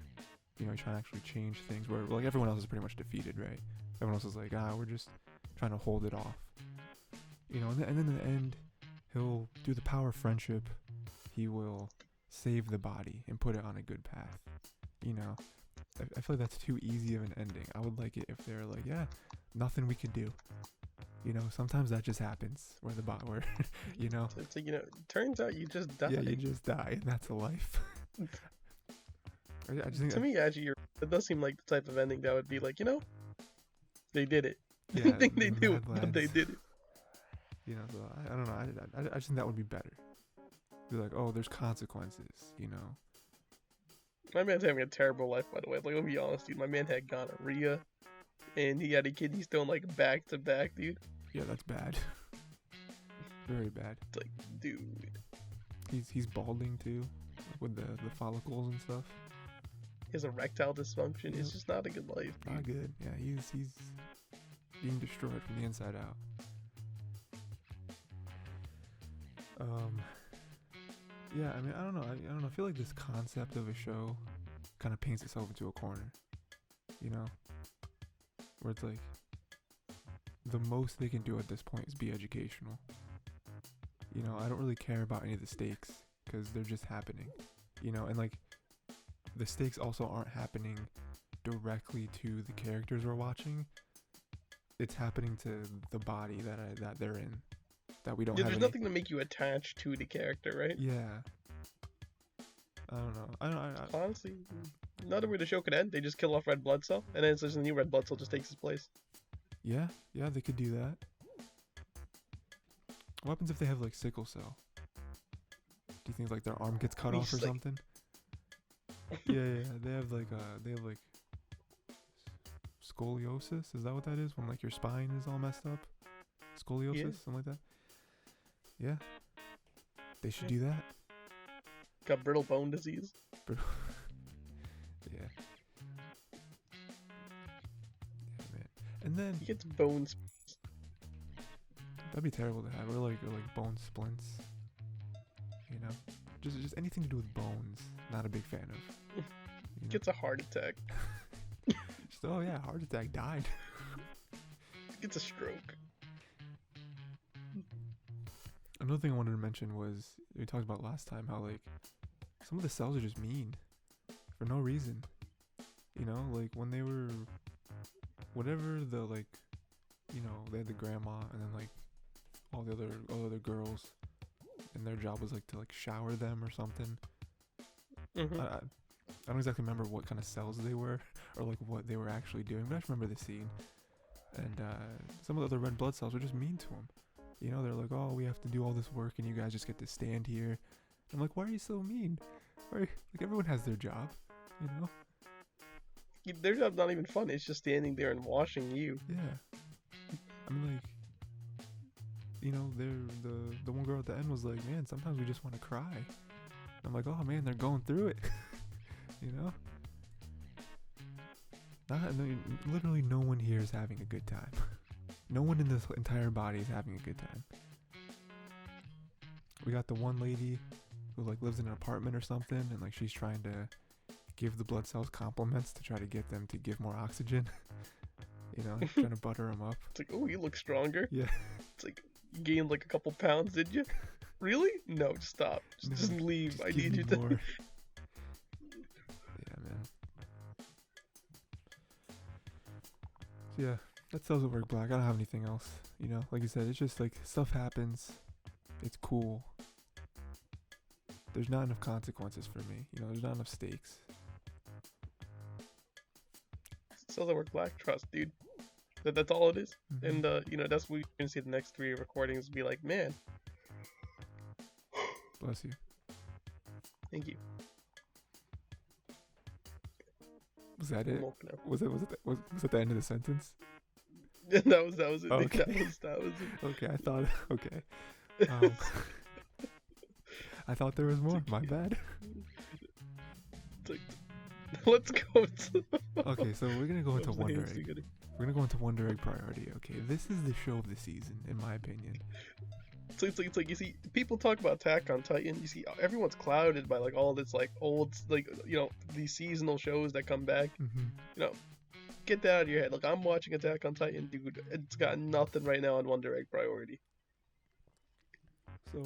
You know, he's trying to actually change things, where like everyone else is pretty much defeated, right? Everyone else is like, we're just trying to hold it off. You know, and then in the end, he'll do the power of friendship. He will save the body and put it on a good path. You know, I feel like that's too easy of an ending. I would like it if they're like, yeah, nothing we could do. You know, sometimes that just happens where where, you know. It's like, you know, turns out you just died. Yeah, you just die, and that's a life. I just think to me, actually, it does seem like the type of ending that would be like, you know, they did it. Yeah, I think they do, Mad but they Lads. did it. You know, so I don't know. I just think that would be better. Be like, oh, there's consequences, you know. My man's having a terrible life, by the way. Like, I'll be honest, dude. My man had gonorrhea, and he had a kidney stone like back to back, dude. Yeah, that's bad. Very bad. It's like, dude. He's balding too, with the follicles and stuff. He has erectile dysfunction. Yep. It's just not a good life, dude. Not good. Yeah, he's being destroyed from the inside out. Yeah, I mean, I don't know. I feel like this concept of a show kind of paints itself into a corner, you know, where it's like the most they can do at this point is be educational. You know, I don't really care about any of the stakes because they're just happening, you know, and like the stakes also aren't happening directly to the characters we're watching. It's happening to the body that they're in. That we don't Yeah, have there's any... nothing to make you attached to the character, right? Yeah. I don't know. Honestly, another way the show could end, they just kill off Red Blood Cell, and then it's just a new Red Blood Cell just takes his place. Yeah, they could do that. What happens if they have like sickle cell? Do you think like their arm gets cut off or like... something? yeah, they have like scoliosis. Is that what that is? When like your spine is all messed up? Scoliosis, Yeah. something like that. Yeah, they should do that. Got brittle bone disease. Yeah. Yeah, man. And then He gets bones. that'd be terrible to have, or like bone splints. You know, just anything to do with bones. Not a big fan of. You know? Gets a heart attack. Just, oh yeah, heart attack, died. Gets a stroke. Another thing I wanted to mention was we talked about last time how like some of the cells are just mean for no reason. You know, like when they were whatever the like, you know, they had the grandma and then like all the other girls, and their job was like to like shower them or something. Mm-hmm. I don't exactly remember what kind of cells they were or like what they were actually doing, but I just remember the scene. And some of the other red blood cells were just mean to him. You know, they're like, oh, we have to do all this work and you guys just get to stand here. I'm like, why are you so mean? Like, everyone has their job, you know? Their job's not even fun. It's just standing there and watching you. Yeah. I mean, like, the one girl at the end was like, man, sometimes we just want to cry. And I'm like, oh man, they're going through it. Literally no one here is having a good time. No one in this entire body is having a good time. We got the one lady who like lives in an apartment or something, and like she's trying to give the blood cells compliments to try to get them to give more oxygen. Trying to butter them up. It's like, oh, you look stronger. Yeah. It's like, you gained like a couple pounds, did you? Really? No, stop. Just leave. Just I give need me you to. more. Yeah, man. So yeah, that doesn't work, Black. I don't have anything else. Like you said, it's just like stuff happens. It's cool. There's not enough consequences for me. There's not enough stakes. Still doesn't work, Black. Trust, dude. That's all it is. Mm-hmm. And that's what you're gonna see the next 3 recordings be like, man. Bless you. Thank you. Was that it? I'm woke now. Was that the end of the sentence? that was it. Okay. That was it. Okay, I thought. Okay. I thought there was more. My bad. It's like, let's go. Okay, so we're gonna go into Wonder Egg. We're gonna go into Wonder Egg priority. Okay, this is the show of the season, in my opinion. So it's like you see people talk about Attack on Titan. You see everyone's clouded by like all this like old these seasonal shows that come back. Mm-hmm. Get that out of your head. Like, I'm watching Attack on Titan, dude. It's got nothing right now on Wonder Egg priority. So,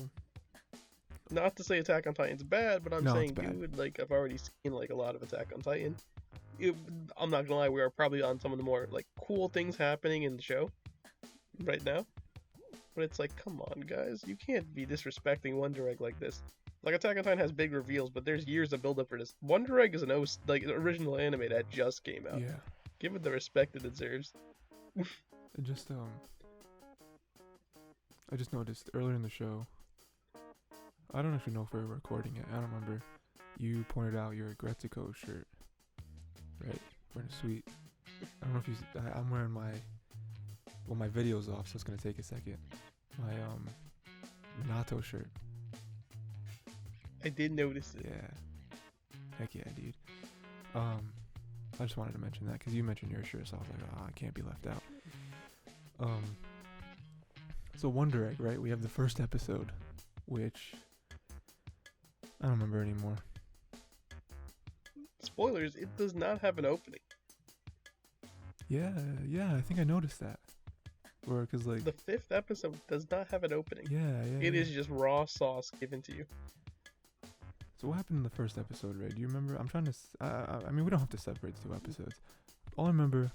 not to say Attack on Titan's bad, but I'm No, saying, it's bad. dude, like, I've already seen like a lot of Attack on Titan. I'm not gonna lie, we are probably on some of the more like cool things happening in the show right now. But it's like, come on, guys, you can't be disrespecting Wonder Egg like this. Like, Attack on Titan has big reveals, but there's years of build up for this. Wonder Egg is an original anime that just came out. yeah. Give it the respect it deserves. I just noticed earlier in the show. I don't actually know if we were recording it. I don't remember. You pointed out your Gretzko shirt, right? Wearing a suite. I don't know if you. I'm wearing my video's off, so it's gonna take a second. My Minato shirt. I did notice it. Yeah. Heck yeah, dude. I just wanted to mention that because you mentioned your shirt, so I was like, I can't be left out. So Wonder Egg, right? We have the first episode, which I don't remember anymore. Spoilers, it does not have an opening. Yeah, I think I noticed that. Or because like The 5th episode does not have an opening. yeah. It is just raw sauce given to you. So what happened in the first episode, Ray? Do you remember? I'm trying to. I mean, we don't have to separate the 2 episodes. All I remember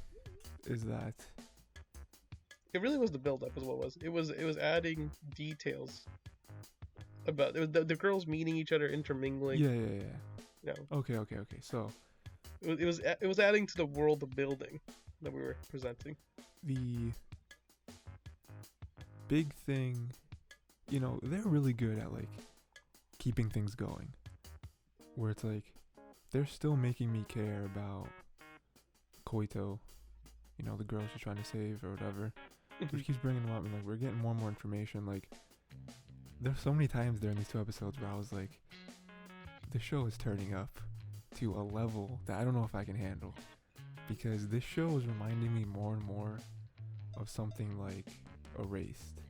is that It really was the build up, is what it was. It was adding details about the girls meeting each other, intermingling. yeah. You know, Okay. So it was adding to the world of building that we were presenting. the big thing, they're really good at like keeping things going. Where it's like they're still making me care about Koito, the girl she's trying to save or whatever. So she keeps bringing them up, and like we're getting more and more information. Like there's so many times during these 2 episodes where I was like, the show is turning up to a level that I don't know if I can handle, because this show is reminding me more and more of something like Erased.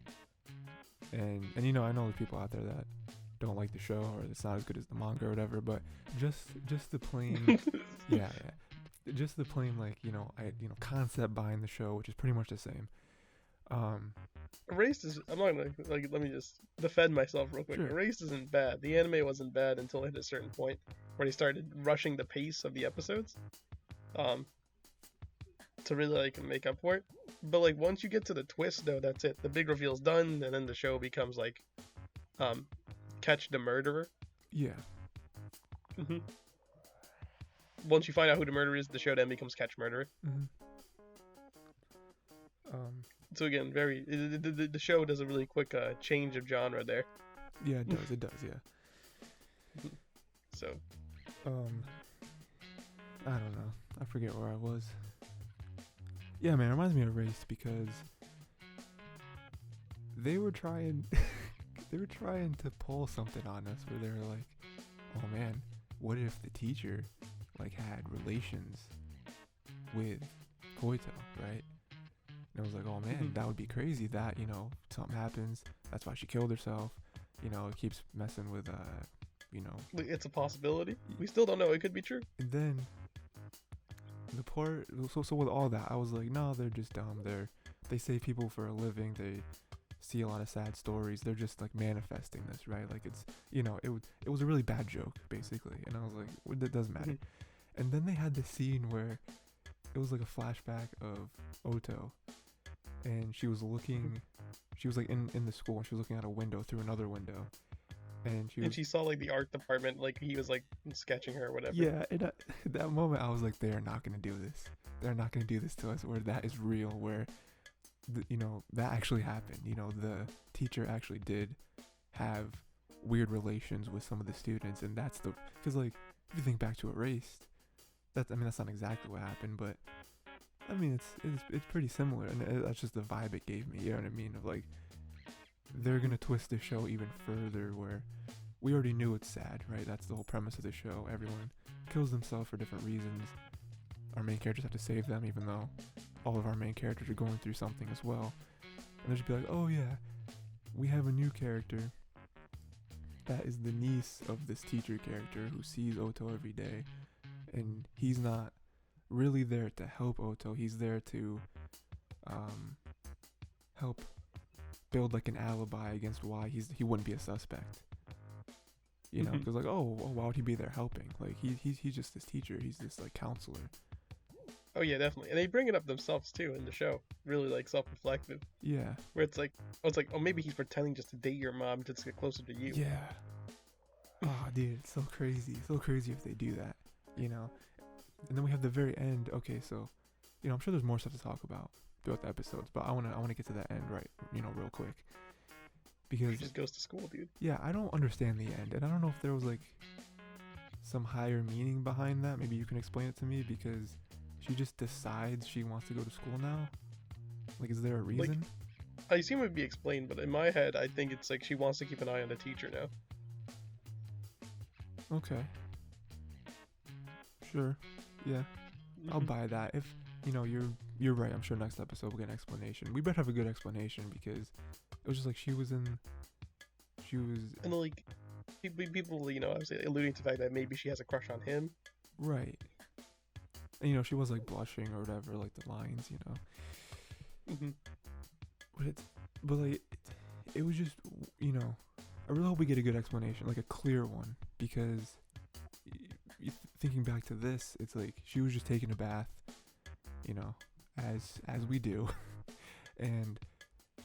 And I know there's people out there that don't like the show, or it's not as good as the manga or whatever, but just the plain just the plain like concept behind the show, which is pretty much the same. Erased is. I'm not gonna like. Let me just defend myself real quick. Sure. Erased isn't bad. The anime wasn't bad until it hit a certain point where they started rushing the pace of the episodes, to really like make up for it. But like once you get to the twist, though, that's it. The big reveal's done, and then the show becomes like, catch the murderer. Yeah. Mm-hmm. Once you find out who the murderer is, the show then becomes catch murderer. Mm-hmm. So again, the show does a really quick change of genre there. Yeah, it does. Yeah. So. I don't know. I forget where I was. Yeah, man, it reminds me of Erased because they were trying they were trying to pull something on us where they were like, oh man, what if the teacher like had relations with Koito, right? And I was like, oh man, that would be crazy. That, you know, something happens. That's why she killed herself. You know, it keeps messing with, you know. It's a possibility. We still don't know. It could be true. And then the part, so with all that, I was like, no, they're just dumb. They save people for a living. They see a lot of sad stories. They're just like manifesting this, right? Like it's, you know, it was a really bad joke, basically. And I was like, well, it doesn't matter. And then they had this scene where it was like a flashback of Oto, and she was looking, she was like in the school, and she was looking out a window through another window, and she saw like the art department, like he was like sketching her or whatever. Yeah, and at that moment I was like, they are not gonna do this. They're not gonna do this to us. Where that is real. Where, you know, that actually happened. You know, the teacher actually did have weird relations with some of the students, and that's because like if you think back to Erased, that's not exactly what happened, but I mean it's pretty similar, and that's just the vibe it gave me. You know what I mean? Of like, they're gonna twist the show even further, where we already knew it's sad, right? That's the whole premise of the show. Everyone kills themselves for different reasons. Our main characters have to save them, even though all of our main characters are going through something as well. And they'll just be like, oh yeah, we have a new character that is the niece of this teacher character who sees Oto every day, and he's not really there to help Oto. He's there to help build like an alibi against why he wouldn't be a suspect. You know, because like, oh, why would he be there helping? Like he's just this teacher. He's this like counselor. Oh yeah, definitely. And they bring it up themselves too in the show. Really like self-reflective. Yeah. Where it's like, oh maybe he's pretending just to date your mom just to get closer to you. Yeah. Oh, dude, it's so crazy. So crazy if they do that. You know. And then we have the very end. Okay, so, you know, I'm sure there's more stuff to talk about throughout the episodes, but I wanna get to that end right, you know, real quick. Because he just goes to school, dude. Yeah, I don't understand the end, and I don't know if there was like some higher meaning behind that. Maybe you can explain it to me, because she just decides she wants to go to school now. Like, is there a reason? Like, I assume it would be explained, but in my head, I think it's like she wants to keep an eye on the teacher now. Okay. Sure. Yeah. I'll buy that. If, you know, you're right. I'm sure next episode we'll get an explanation. We better have a good explanation, because it was just like she was. And like, people, you know, obviously alluding to the fact that maybe she has a crush on him. Right. And, you know, she was like blushing or whatever, like the lines, you know. But it was just, you know, I really hope we get a good explanation, like a clear one, because thinking back to this, it's like she was just taking a bath, you know, as we do, and,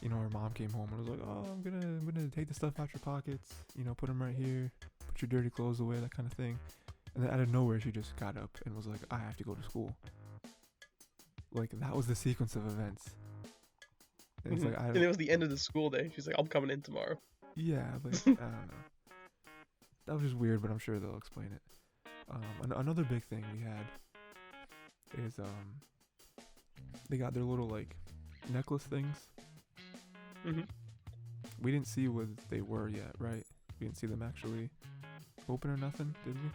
you know, her mom came home and was like, oh, I'm gonna take the stuff out your pockets, you know, put them right here, put your dirty clothes away, that kind of thing. And then out of nowhere, she just got up and was like, I have to go to school. Like, that was the sequence of events. And it's like, and it was the end of the school day. She's like, I'm coming in tomorrow. Yeah, like, I don't know. That was just weird, but I'm sure they'll explain it. Another big thing we had is, they got their little, like, necklace things. We didn't see what they were yet, right? We didn't see them actually open or nothing, did we?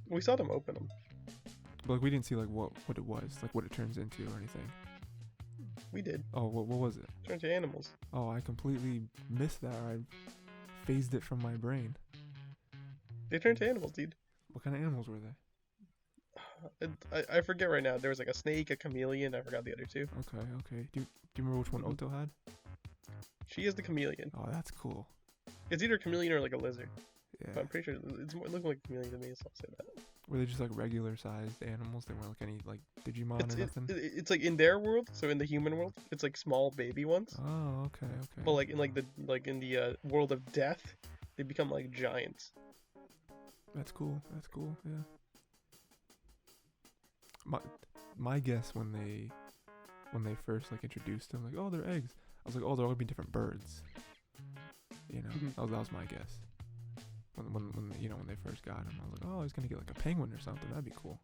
We saw them open them. But like, we didn't see like what it was, like what it turns into or anything. We did. Oh, what was it? Turn to animals. Oh, I completely missed that. I phased it from my brain. They turned to animals, dude. What kind of animals were they? I forget right now. There was like a snake, a chameleon. I forgot the other two. Okay. Do you remember which one Oto had? She is the chameleon. Oh, that's cool. It's either a chameleon or like a lizard. Yeah. But I'm pretty sure it looks like a chameleon to me, so I'll say that. Were they just like regular sized animals? They weren't like any like Digimon or nothing? It's like in their world, so in the human world, it's like small baby ones. Oh, okay. But like in the world of death, they become like giants. That's cool. Yeah. My guess when they first like introduced them, like, oh, they're eggs. I was like, oh, they're all gonna be different birds. You know, that was my guess. When you know, when they first got him, I was like, oh, he's gonna get like a penguin or something. That'd be cool.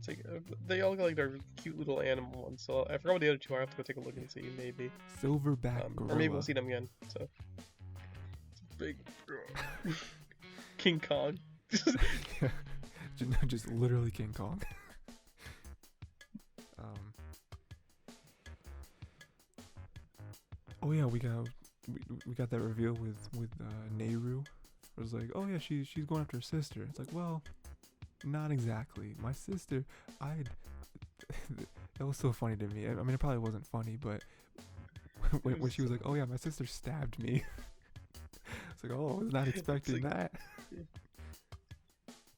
It's like they all got like their cute little animal ones. So I forgot what the other two are. I have to go take a look and see maybe. Silverback gorilla. Or maybe we'll see them again. So it's big King Kong. Yeah. Just literally King Kong. Oh yeah, we got that reveal with Nehru. It was like, oh yeah, she's going after her sister. It's like, well, not exactly. My sister, that was so funny to me. I mean, it probably wasn't funny, but when she was like, oh yeah, my sister stabbed me. It's like, oh, I was not expecting that.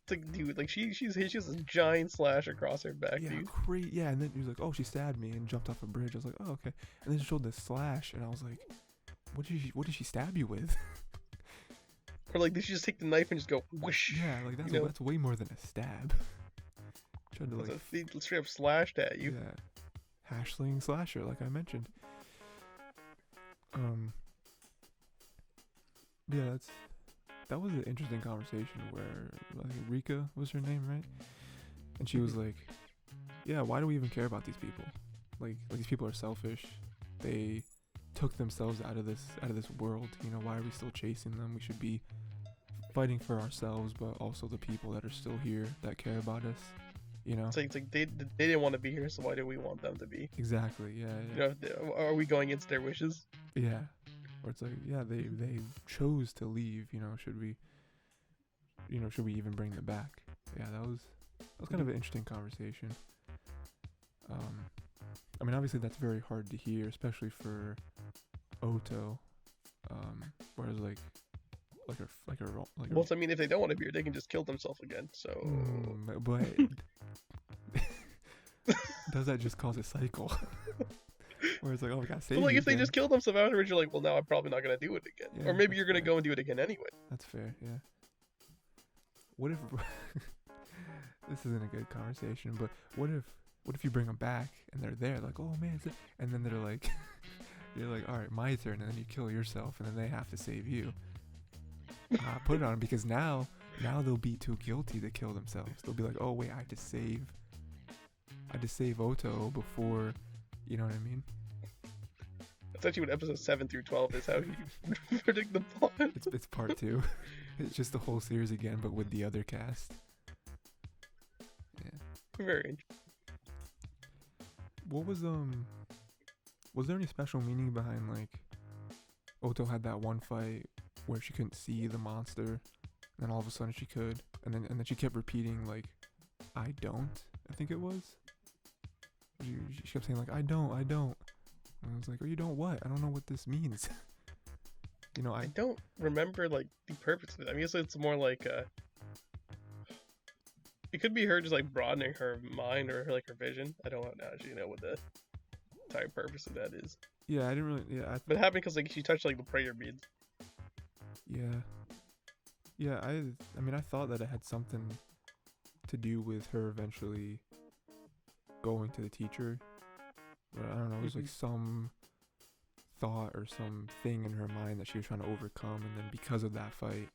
It's like, dude, like she has a giant slash across her back, Yeah, dude. great. Yeah, and then he was like, oh, she stabbed me and jumped off a bridge. I was like, oh, okay. And then she showed this slash, and I was like, what did she stab you with? Or like, did she just take the knife and just go whoosh? Yeah, like that's way more than a stab. Tried to like straight up slashed at you. Yeah, hashling slasher, like I mentioned. Yeah, that was an interesting conversation where like Rika was her name, right? And she was like, yeah, why do we even care about these people? Like these people are selfish. They took themselves out of this world. You know, why are we still chasing them? We should be fighting for ourselves, but also the people that are still here that care about us. You know, it's like they didn't want to be here, so why do we want them to be? Exactly. Yeah. You know, are we going against their wishes? Yeah. Or it's like, yeah, they chose to leave. You know, should we even bring them back? Yeah, that was kind of an interesting conversation. I mean, obviously that's very hard to hear, especially for Oto. Whereas well, I mean, if they don't want to be here, they can just kill themselves again. So, but does that just cause a cycle? Where it's like, oh, we gotta save. Well, like if again. they just kill themselves afterwards, you're like, well, now I'm probably not gonna do it again, Yeah, or maybe you're gonna go and do it again anyway. That's fair. Yeah. What if this isn't a good conversation? But what if you bring them back and they're there, like, oh man, and then they're like, you're like, all right, my turn, and then you kill yourself, and then they have to save you. Put it on, because now they'll be too guilty to kill themselves. They'll be like, oh wait, I had to save Oto before, you know what I mean? That's actually what episode 7 through 12 is, how you predict the plot. It's part 2. It's just the whole series again, but with the other cast. Yeah. Very interesting. What was there any special meaning behind, like, Oto had that one fight where she couldn't see the monster, and then all of a sudden she could, and then she kept repeating, like, I don't, I think it was? She kept saying, like, I don't. And I was like, oh, you don't what? I don't know what this means. You know, I don't remember, like, the purpose of it. I mean, it's more like, it could be her just, like, broadening her mind or, like, her vision. I don't actually know what the entire purpose of that is. Yeah, I didn't really, yeah. But it happened because, like, she touched, like, the prayer beads. Yeah. Yeah, I mean, I thought that it had something to do with her eventually going to the teacher. But I don't know, it was like some thought or some thing in her mind that she was trying to overcome, and then because of that fight,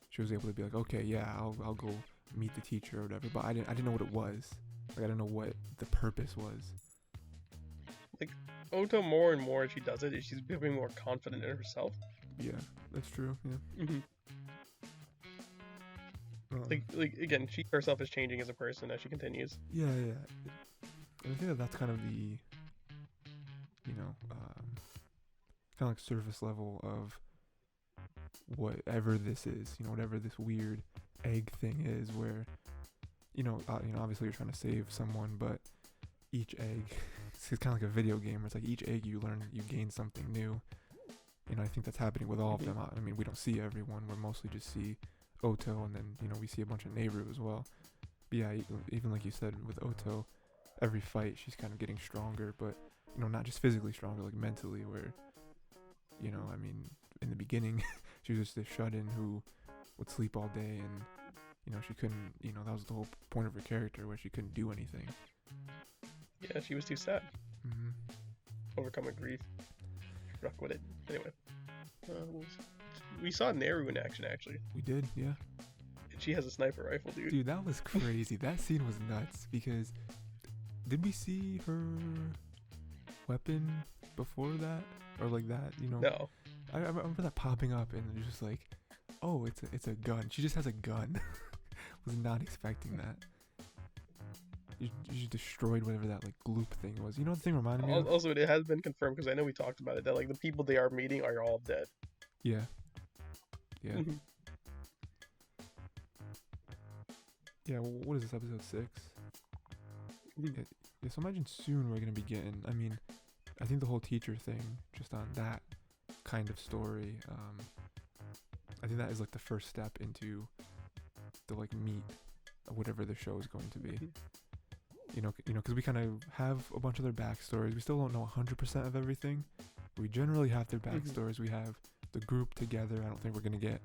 she was able to be like, okay, yeah, I'll go meet the teacher or whatever. But I didn't know what it was. Like, I didn't know what the purpose was. Like, Oto, more and more as she does it, she's becoming more confident in herself. Yeah, that's true. Yeah. Like again, she herself is changing as a person as she continues. Yeah. And I think that's kind of the, you know, kind of like surface level of whatever this is, you know, whatever this weird egg thing is, where, you know, obviously you're trying to save someone, but each egg, it's kind of like a video game where it's like each egg you gain something new. You know, I think that's happening with all of them. I mean, we don't see everyone. We mostly just see Oto, and then, you know, we see a bunch of Nehru as well. But yeah, even like you said with Oto, every fight she's kind of getting stronger, but, you know, not just physically stronger, like mentally, where, you know, I mean, in the beginning she was just this shut-in who would sleep all day, and, you know, she couldn't, you know, that was the whole point of her character, where she couldn't do anything. Yeah, she was too sad. Overcoming grief. Rock with it. Anyway, we saw Nehru in action, actually. We did, yeah. she has a sniper rifle, dude. Dude, that was crazy. That scene was nuts because did we see her weapon before that or like that? You know, No. I remember that popping up and it's just like, oh, it's a gun. She just has a gun. Was not expecting that. You just destroyed whatever that like gloop thing was. You know what the thing reminded me of? Also, it has been confirmed because I know we talked about it that like the people they are meeting are all dead. Yeah. Yeah. Mhm. Yeah. Well, what is this, episode 6? Mhm. Yeah, so imagine soon we're gonna be getting. I mean, I think the whole teacher thing, just on that kind of story. I think that is like the first step into the like meat of whatever the show is going to be. Mhm. You know, because we kind of have a bunch of their backstories. We still don't know 100% of everything. We generally have their backstories. We have the group together. I don't think we're gonna get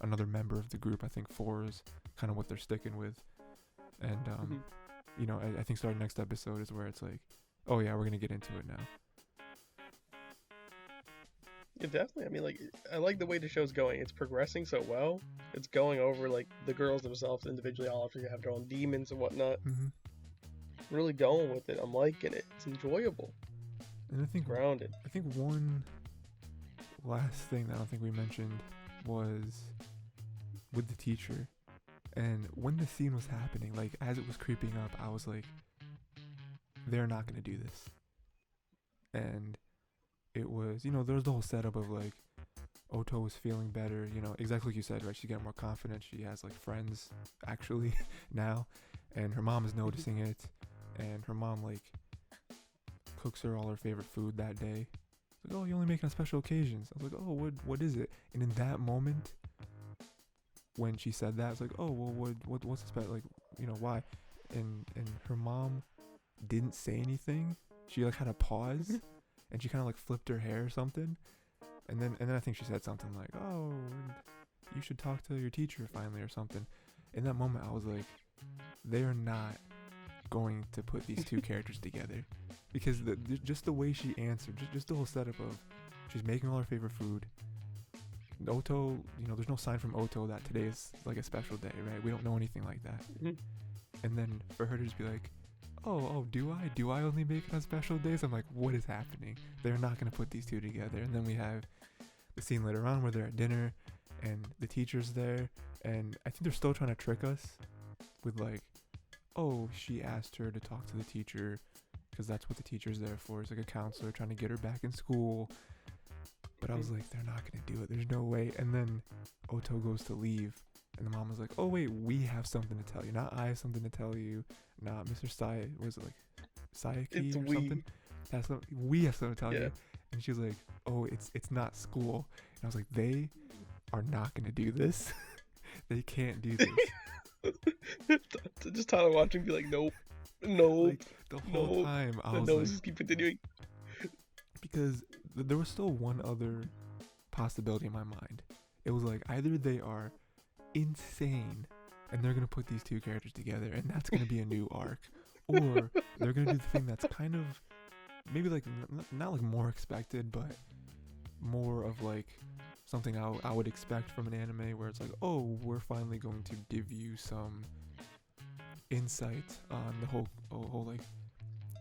another member of the group. I think 4 is kind of what they're sticking with. And you know, I think starting next episode is where it's like, oh yeah, we're gonna get into it now. Yeah, definitely. I mean, like, I like the way the show's going. It's progressing so well. It's going over like the girls themselves individually. All have their own demons and whatnot. Mm-hmm. Really going with it. I'm liking it. It's enjoyable. And I think Grounded. I think one last thing that I don't think we mentioned was with the teacher. And when the scene was happening, like as it was creeping up, I was like, they're not gonna do this. And it was, you know, there was the whole setup of like Oto was feeling better, you know, exactly like you said, right? She got more confident. She has like friends actually now, and her mom is noticing it, and her mom like cooks her all her favorite food that day. It's like, oh, you only make it on special occasions. I was like, oh, what is it? And in that moment, when she said that, it's like, oh, well, what's the like, you know, why? And her mom didn't say anything. She like had a pause, and she kind of like flipped her hair or something, and then I think she said something like, oh, you should talk to your teacher finally or something. In that moment, I was like, they're not going to put these two characters together, because just the way she answered, just the whole setup of she's making all her favorite food. Oto, you know, there's no sign from Oto that today is like a special day, right? We don't know anything like that. And then for her to just be like, oh, do I only make it on special days? I'm like, what is happening? They're not going to put these two together. And then we have the scene later on where they're at dinner and the teacher's there, and I think they're still trying to trick us with like, oh, she asked her to talk to the teacher because that's what the teacher's there for. It's like a counselor trying to get her back in school. But I was like, they're not going to do it. There's no way. And then Oto goes to leave, and the mom was like, oh, wait, we have something to tell you. Not I have something to tell you. Not Mr. Sai. Was it like Sayaki It's or we. something? That's what, we have something to tell Yeah. you. And she was like, oh, it's not school. And I was like, they are not going to do this. They can't do this. Just Tyler watching be like, nope. Like, the whole Nope. time, I The was noses like, keep continuing. because there was still one other possibility in my mind. It was like, either they are insane and they're going to put these two characters together and that's going to be a new arc, or they're going to do the thing that's kind of maybe like not like more expected, but more of like something I would expect from an anime, where it's like, oh, we're finally going to give you some insight on the whole like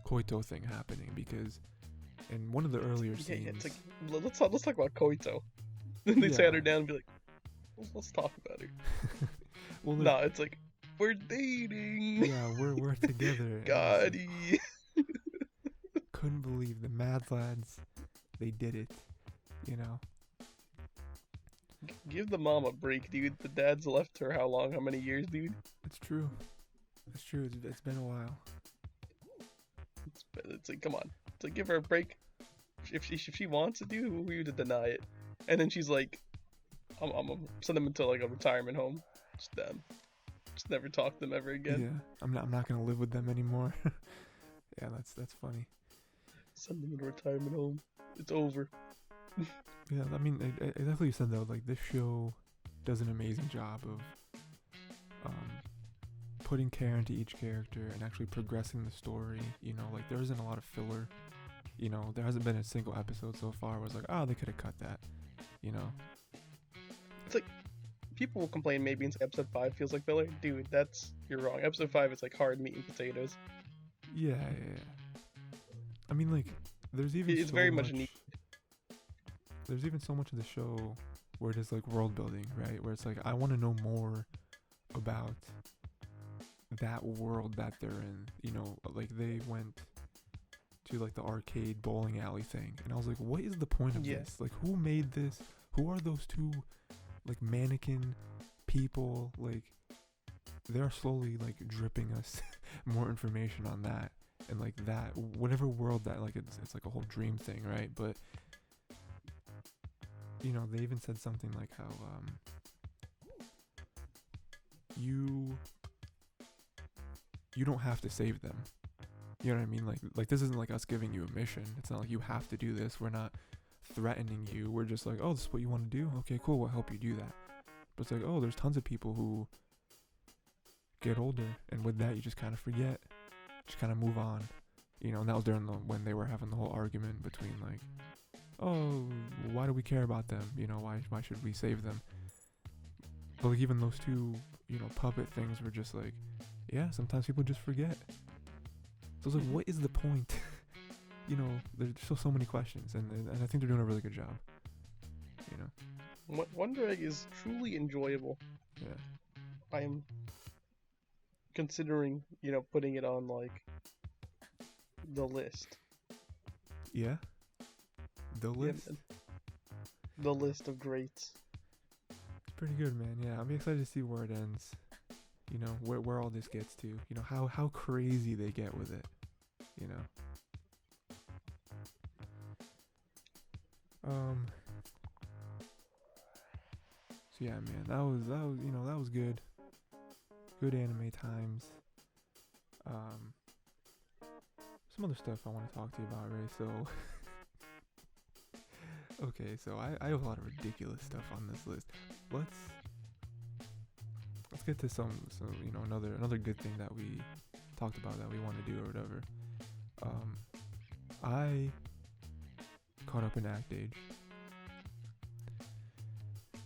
Koito thing happening, because in one of the earlier Yeah, scenes, it's like, let's talk about Koito. Then they sat her down and be like, let's talk about her. well, Nah, it's like, we're dating. yeah, we're together. Goddy. Couldn't believe the Mad Lads, they did it, you know. Give the mom a break, dude. The dad's left her how long? How many years, dude? It's true. It's true. It's been a while. It's like, come on. It's like, give her a break. If she wants to do, who are you to deny it? And then she's like, I'm gonna send them into like a retirement home. Just never talk to them ever again. Yeah, I'm not gonna live with them anymore. Yeah, that's funny. Send them into a retirement home. It's over. Yeah, I mean, exactly what you said though. Like, this show does an amazing job of putting care into each character and actually progressing the story. You know, like, there isn't a lot of filler. You know, there hasn't been a single episode so far where it's like, oh, they could have cut that. You know. It's like people will complain maybe into episode 5 feels like filler. Dude, you're wrong. Episode 5 is like hard meat and potatoes. Yeah. I mean, like, there's even It's so very much neat. There's even so much of the show where it is like world building, right? Where it's like, I want to know more about that world that they're in. You know, like they went to like the arcade bowling alley thing, and I was like, what is the point of this? Like, who made this? Who are those two like mannequin people? Like, they're slowly like dripping us more information on that, and like that whatever world that, like, it's like a whole dream thing, right? But you know, they even said something like how you don't have to save them. You know what I mean? Like this isn't like us giving you a mission. It's not like you have to do this. We're not threatening you. We're just like, oh, this is what you want to do? Okay, cool, we'll help you do that. But it's like, oh, there's tons of people who get older, and with that you just kind of forget. Just kind of move on. You know, and that was during when they were having the whole argument between like, oh, why do we care about them? You know, why should we save them? But like even those two, you know, puppet things were just like, yeah, sometimes people just forget. So it's like, what is the point? You know, there's still so many questions, and I think they're doing a really good job. You know, Wonder Egg is truly enjoyable. Yeah. I am considering, you know, putting it on like the list. Yeah. The list. Yeah, the list of greats. It's pretty good, man. Yeah, I'm excited to see where it ends. You know, where all this gets to. You know, how crazy they get with it. You know. So yeah, man, that was you know, that was good. Good anime times. Some other stuff I want to talk to you about, Ray. So okay, so I have a lot of ridiculous stuff on this list. Let's get to some you know, another good thing that we talked about that we want to do or whatever. I caught up in Act Age,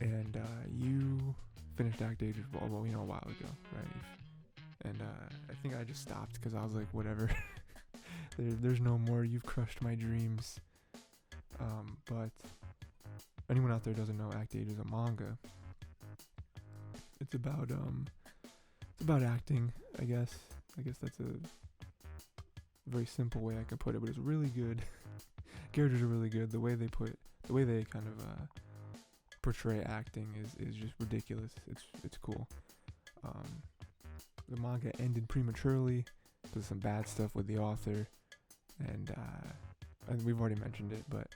and you finished Act Age well, you know, a while ago, right? And I think I just stopped because I was like, whatever. There's no more. You've crushed my dreams. But anyone out there doesn't know, Act Age is a manga. It's about acting, I guess. I guess that's a very simple way I can put it, but it's really good. Characters are really good. The way they kind of portray acting is just ridiculous. It's cool. The manga ended prematurely. There's some bad stuff with the author, and we've already mentioned it, but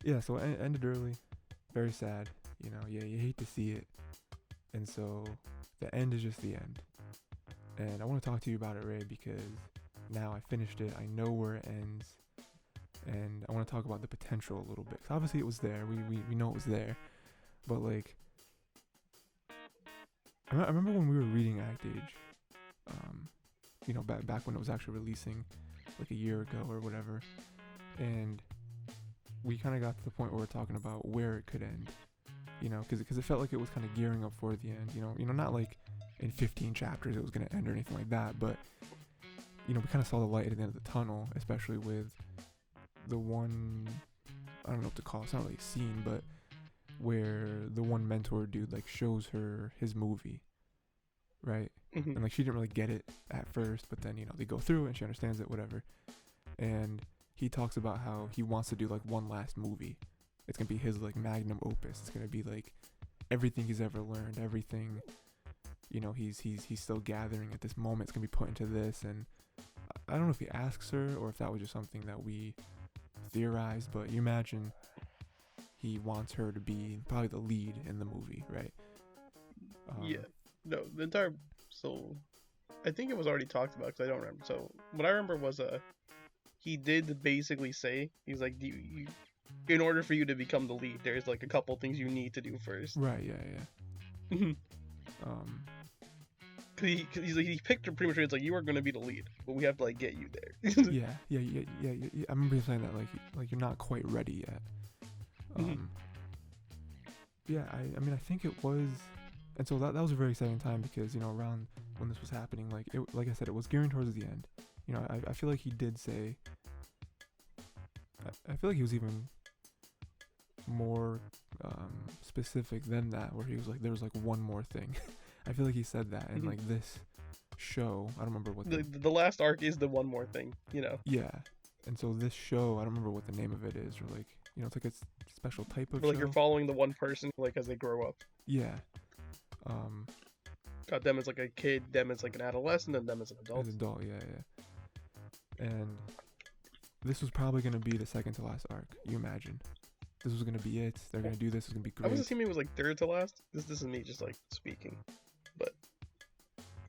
yeah, so it ended early. Very sad. You know, yeah, you hate to see it. And so the end is just the end. And I want to talk to you about it, Ray, because now I finished it. I know where it ends. And I want to talk about the potential a little bit. 'Cause obviously it was there. We know it was there. But like, I remember when we were reading Act Age, you know, back when it was actually releasing, like a year ago or whatever. And we kind of got to the point where we're talking about where it could end. You know, because it felt like it was kind of gearing up for the end. You know, not like in 15 chapters it was going to end or anything like that. But, you know, we kind of saw the light at the end of the tunnel, especially with the one, I don't know what to call it, it's not really a scene, but where the one mentor dude like shows her his movie, right? Mm-hmm. And like she didn't really get it at first, but then, you know, they go through it and she understands it, whatever. And he talks about how he wants to do like one last movie. It's gonna be his like magnum opus. It's gonna be like everything he's ever learned, everything, you know, he's still gathering at this moment. It's gonna be put into this. And I don't know if he asks her or if that was just something that we theorized, but you imagine he wants her to be probably the lead in the movie, right? Yeah. No, the entire. So, I think it was already talked about because I don't remember. So, what I remember was he did basically say, he's like, you in order for you to become the lead, there's like a couple things you need to do first. Right. Yeah. Cause he picked her pretty much. It's like, you are gonna be the lead, but we have to like get you there. yeah. I remember you saying that like you're not quite ready yet. Yeah. I mean I think it was And so that was a very exciting time because, you know, around when this was happening, like I said, it was gearing towards the end. You know, I feel like he did say, I feel like he was even more specific than that, where he was like, there was like one more thing. I feel like he said that in like this show. I don't remember what the last arc is the one more thing, you know. Yeah. And so this show, I don't remember what the name of it is, or like, you know, it's like a special type of Or like show. you're following the one person like as they grow up. Yeah. Got them as like a kid, them as like an adolescent, and them as an adult. As an adult, yeah. And this was probably gonna be the second to last arc. You imagine? This was gonna be it. They're gonna do this. It's gonna be great. I was assuming it was like third to last. This is me just like speaking, but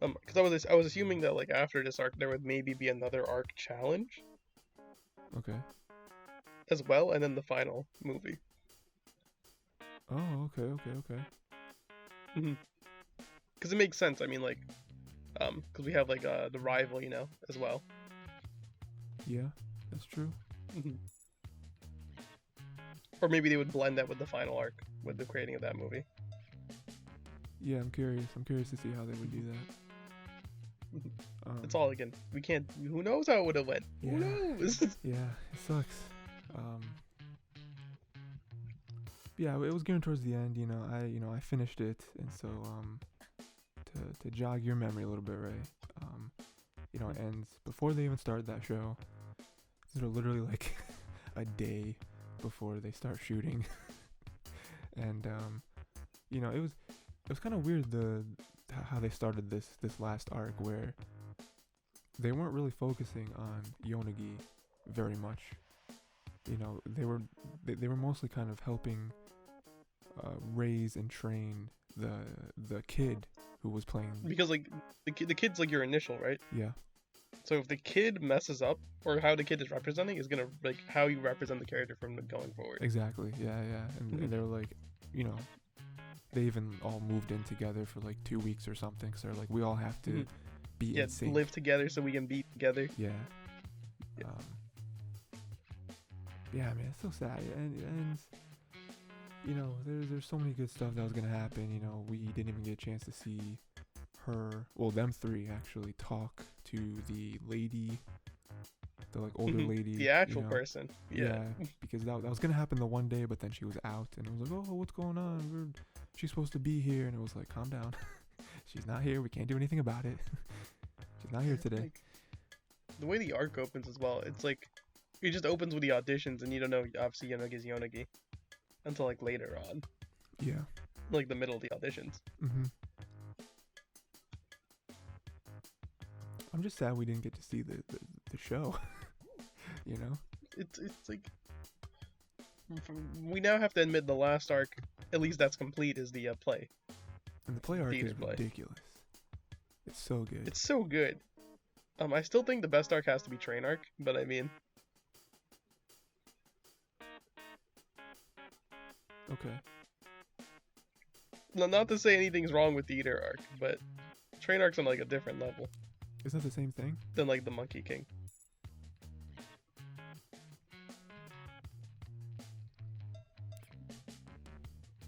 because I was assuming that like after this arc there would maybe be another arc challenge. Okay. As well, and then the final movie. Oh, okay. Because it makes sense. I mean, like, because we have like the rival, you know, as well. Yeah, that's true. Or maybe they would blend that with the final arc, with the creating of that movie. Yeah, I'm curious. I'm curious to see how they would do that. It's all again. We can't. Who knows how it would have went? Yeah. Who knows? Yeah, it sucks. Yeah, it was getting towards the end. You know, I finished it, and so to jog your memory a little bit, right? You know, it ends before they even start that show. They're literally like a day before they start shooting, and you know, it was kind of weird how they started this last arc, where they weren't really focusing on Yonagi very much. You know, they were mostly kind of helping raise and train the kid who was playing. Because like the kid's like your initial, right? Yeah. So if the kid messes up, or how the kid is representing, is gonna like how you represent the character from going forward. Exactly. Yeah. And they were like, you know, they even all moved in together for like 2 weeks or something. So they're like, we all have to be in sync. Live together so we can be together. Yeah. Yeah, man, it's so sad. And you know, there's so many good stuff that was gonna happen. You know, we didn't even get a chance to see them three actually talk to the lady, the like older lady, the actual person. Yeah. Because that was gonna happen the one day, but then she was out, and it was like, oh, what's going on? She's supposed to be here, and it was like, calm down. She's not here. We can't do anything about it. She's not here today. Like, the way the arc opens as well, it's like it just opens with the auditions, and you don't know obviously Yonagi's Yonagi until like later on. Yeah. Like the middle of the auditions. I'm just sad we didn't get to see the show. You know? It's like we now have to admit the last arc, at least that's complete, is the play. And the play arc is play. ridiculous. It's so good. It's so good. I still think the best arc has to be train arc, but I mean. Okay. Not to say anything's wrong with the Eater arc, but train arc's on like a different level. Isn't that the same thing? Than like the Monkey King.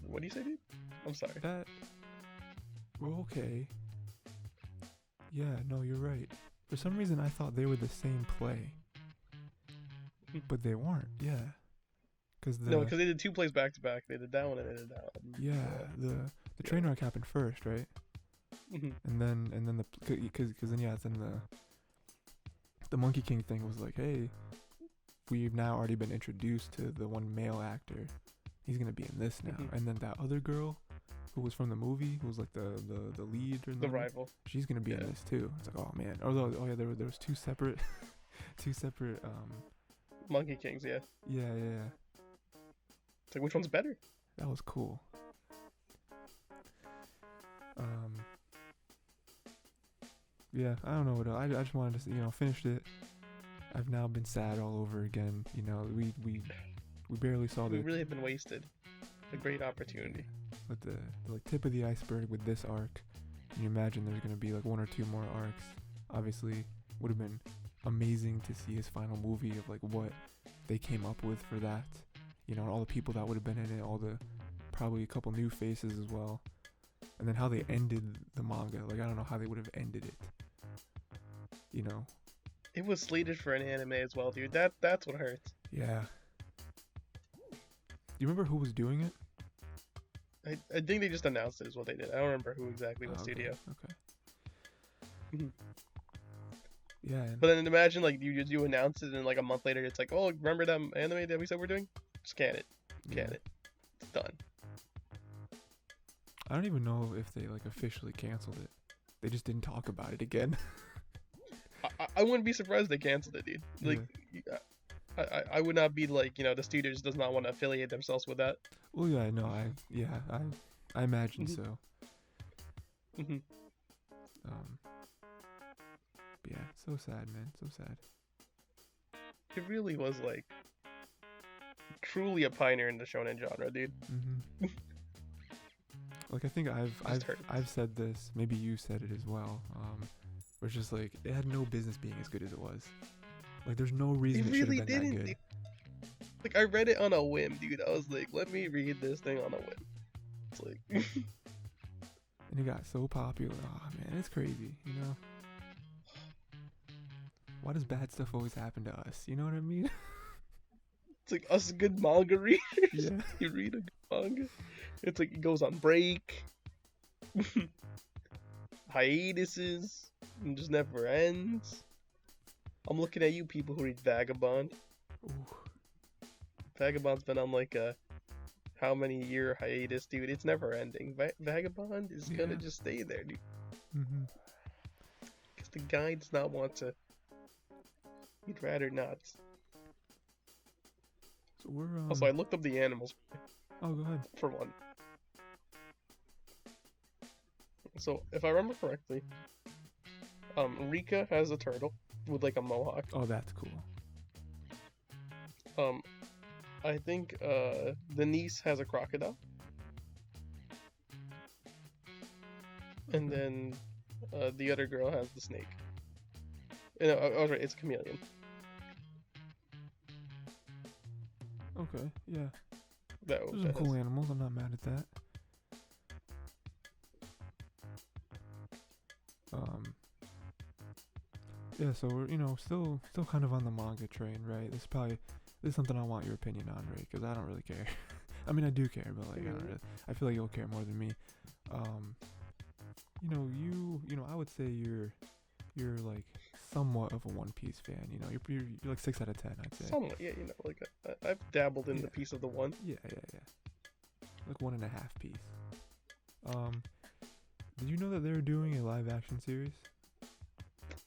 What do you say, dude? I'm sorry. Well, okay. Yeah, no, you're right. For some reason, I thought they were the same play. But they weren't, yeah. No, because they did 2 plays back to back. They did that one and they did that one. Yeah, the train arc happened first, right? And then the Monkey King thing was like, hey, we've now already been introduced to the one male actor. He's gonna be in this now. And then that other girl who was from the movie, who was like the lead or the rival, she's gonna be in this too. It's like, oh man. There was two separate Monkey Kings, yeah. Yeah. It's like, which one's better? That was cool. Yeah, I don't know what else. I just wanted to, finished it. I've now been sad all over again. You know, we barely saw We really have been wasted. A great opportunity. With the tip of the iceberg with this arc. Can you imagine there's gonna be like 1 or 2 more arcs? Obviously, would have been amazing to see his final movie of like what they came up with for that. You know, all the people that would have been in it, probably a couple new faces as well. And then how they ended the manga, like I don't know how they would have ended it. You know? It was slated for an anime as well, dude. That's what hurts. Yeah. Do you remember who was doing it? I think they just announced it is what they did. I don't remember who exactly, what studio. Okay. Mhm. Yeah. And But then imagine like you announce it and like a month later it's like, oh, remember that anime that we said we're doing? Scan it. Can it. It's done. I don't even know if they like officially canceled it. They just didn't talk about it again. I wouldn't be surprised they canceled it, dude. Like, I would not be like, the studio just does not want to affiliate themselves with that. Well, yeah, no, I imagine so. Mm-hmm. But yeah, so sad, man, so sad. It really was like truly a pioneer in the shonen genre, dude. Mm-hmm. Like I think I've said this, maybe you said it as well. Where it's just like it had no business being as good as it was. Like there's no reason it really should have been didn't. that good. Dude. Like I read it on a whim, dude. I was like, let me read this thing on a whim. It's like And it got so popular. Oh man, it's crazy, you know? Why does bad stuff always happen to us? You know what I mean? It's like us good manga readers. Yeah. You read a good manga. It's like it goes on break. Hiatuses. And just never ends. I'm looking at you people who read Vagabond. Ooh. Vagabond's been on like a how many year hiatus, dude. It's never ending. Vagabond is gonna just stay there, dude. Mm-hmm. Because the guy does not want to. He'd rather not. So we're Also, I looked up the animals. Oh, go ahead. For one. So, if I remember correctly, Rika has a turtle with like a mohawk. Oh, that's cool. I think the niece has a crocodile. And then the other girl has the snake. No, I was right, it's a chameleon. Okay, yeah. Those are some cool animals, I'm not mad at that. Yeah, so we're, still kind of on the manga train, right? This is something I want your opinion on, right? Because I don't really care. I mean, I do care, but like, I feel like you'll care more than me. I would say you're like somewhat of a One Piece fan. You're like 6 out of 10, I'd say. Somewhat, yeah. Like I've dabbled in the piece of the one. Yeah. Like 1.5 piece. Did you know that they're doing a live action series?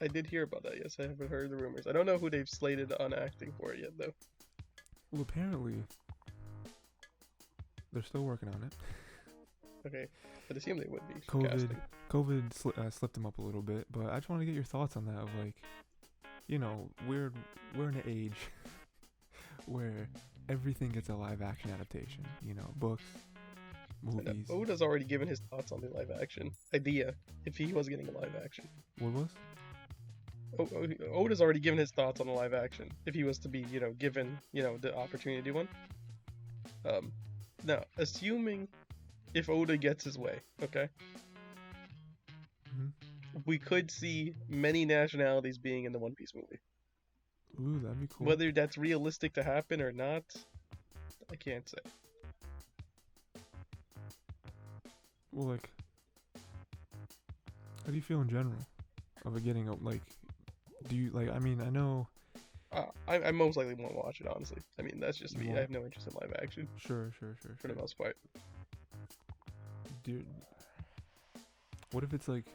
I did hear about that, yes. I haven't heard the rumors. I don't know who they've slated on acting for it yet, though. Well, apparently, they're still working on it. Okay, I'd assume they would be. COVID slipped them up a little bit, but I just want to get your thoughts on that. Of like, we're in an age where everything gets a live action adaptation. Books, movies. Oda's already given his thoughts on the live action idea. If he was getting a live action, what was? Oda's already given his thoughts on the live action. If he was to be, given, the opportunity to do one. Now, assuming if Oda gets his way, okay, we could see many nationalities being in the One Piece movie. Ooh, that'd be cool. Whether that's realistic to happen or not, I can't say. Well, like, how do you feel in general of it getting like? Do you like? I mean, I know. I most likely won't watch it, honestly. I mean, that's just me. I have no interest in live action. Sure. For the most part. Dude, what if it's like?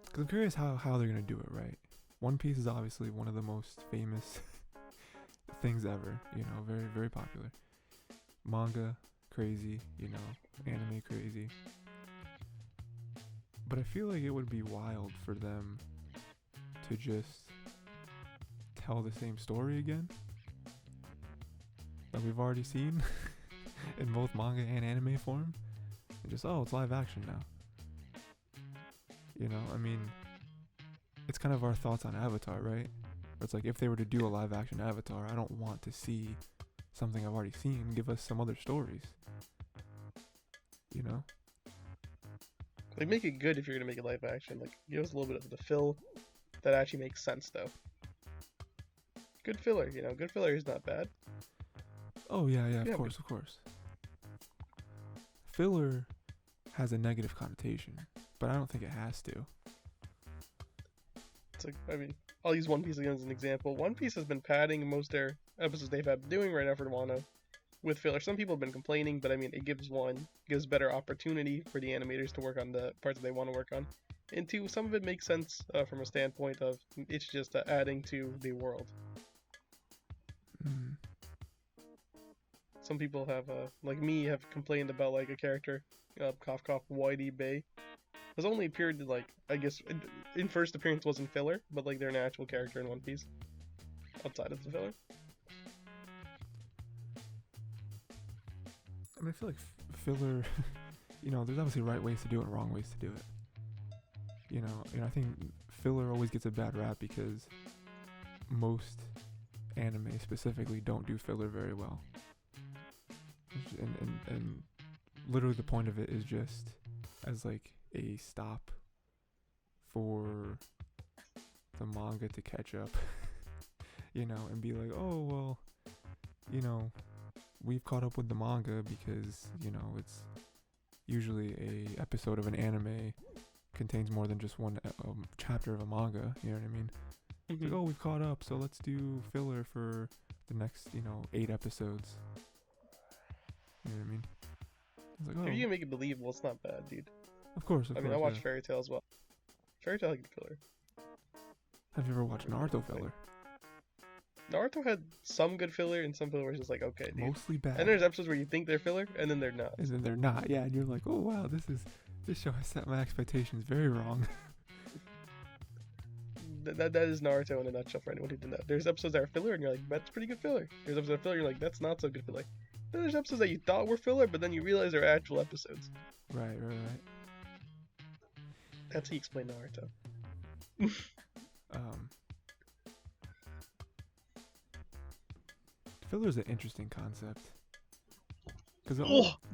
Because I'm curious how they're gonna do it, right? One Piece is obviously one of the most famous things ever. Very, very popular. Manga, crazy. Anime, crazy. But I feel like it would be wild for them to just tell the same story again that we've already seen in both manga and anime form. And just, it's live action now. I mean, it's kind of our thoughts on Avatar, right? It's like if they were to do a live action Avatar, I don't want to see something I've already seen. Give us some other stories. you know? Like, make it good if you're gonna make it live action. Like, give us a little bit of the fill that actually makes sense, though. Good filler, you know. Good filler is not bad. Oh, yeah, of course. Filler has a negative connotation, but I don't think it has to. It's like, I mean, I'll use One Piece again as an example. One Piece has been padding most their episodes they've had doing right now for Wano with filler. Some people have been complaining, but I mean, it gives better opportunity for the animators to work on the parts that they want to work on. And two, some of it makes sense from a standpoint of it's just adding to the world. Mm. Some people have, like me, have complained about like a character, Cough Cough Whitey Bay, has only appeared like I guess in first appearance wasn't filler, but like they're an actual character in One Piece outside of the filler. I mean, I feel like filler, you know, there's obviously right ways to do it and wrong ways to do it. You know, I think filler always gets a bad rap because most anime specifically don't do filler very well. And literally the point of it is just as like a stop for the manga to catch up, you know, and be like, oh, well, you know, we've caught up with the manga because, you know, it's usually a episode of an anime contains more than just one chapter of a manga, you know what I mean? It's like, oh, we've caught up, so let's do filler for the next, you know, 8 episodes. You know what I mean? It's like, oh. If you can make it believable, it's not bad, dude. Of course. I mean, I watched Fairy Tail as well. Fairy Tail had good filler. Have you ever watched Naruto filler? Naruto had some good filler, and some filler was just like, okay, dude. Mostly bad. And there's episodes where you think they're filler, and then they're not. And then they're not, yeah. And you're like, oh wow, this show has set my expectations very wrong. That is Naruto in a nutshell for anyone who didn't know. There's episodes that are filler, and you're like, that's pretty good filler. There's episodes that are filler, and you're like, that's not so good filler. Then there's episodes that you thought were filler, but then you realize they're actual episodes. Right. That's how you explain Naruto. Filler is an interesting concept.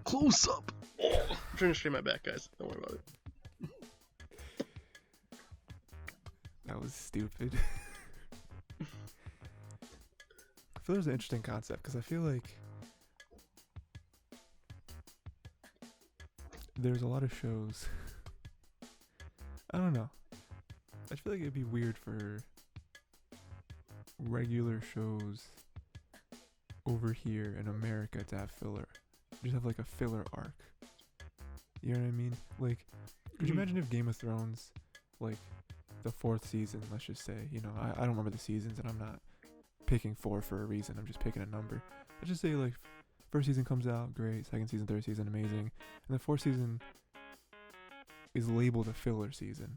Close up! Oh. I'm trying to straighten my back, guys. Don't worry about it. That was stupid. Filler is an interesting concept because I feel like there's a lot of shows. I don't know. I feel like it'd be weird for regular shows over here in America to have filler. Just have like a filler arc. You know what I mean? Like, could you imagine if Game of Thrones, like, the 4th season, let's just say, you know, I don't remember the seasons and I'm not picking 4 for a reason, I'm just picking a number. Let's just say, like, 1st season comes out, great, 2nd season, 3rd season, amazing, and the 4th season is labeled a filler season.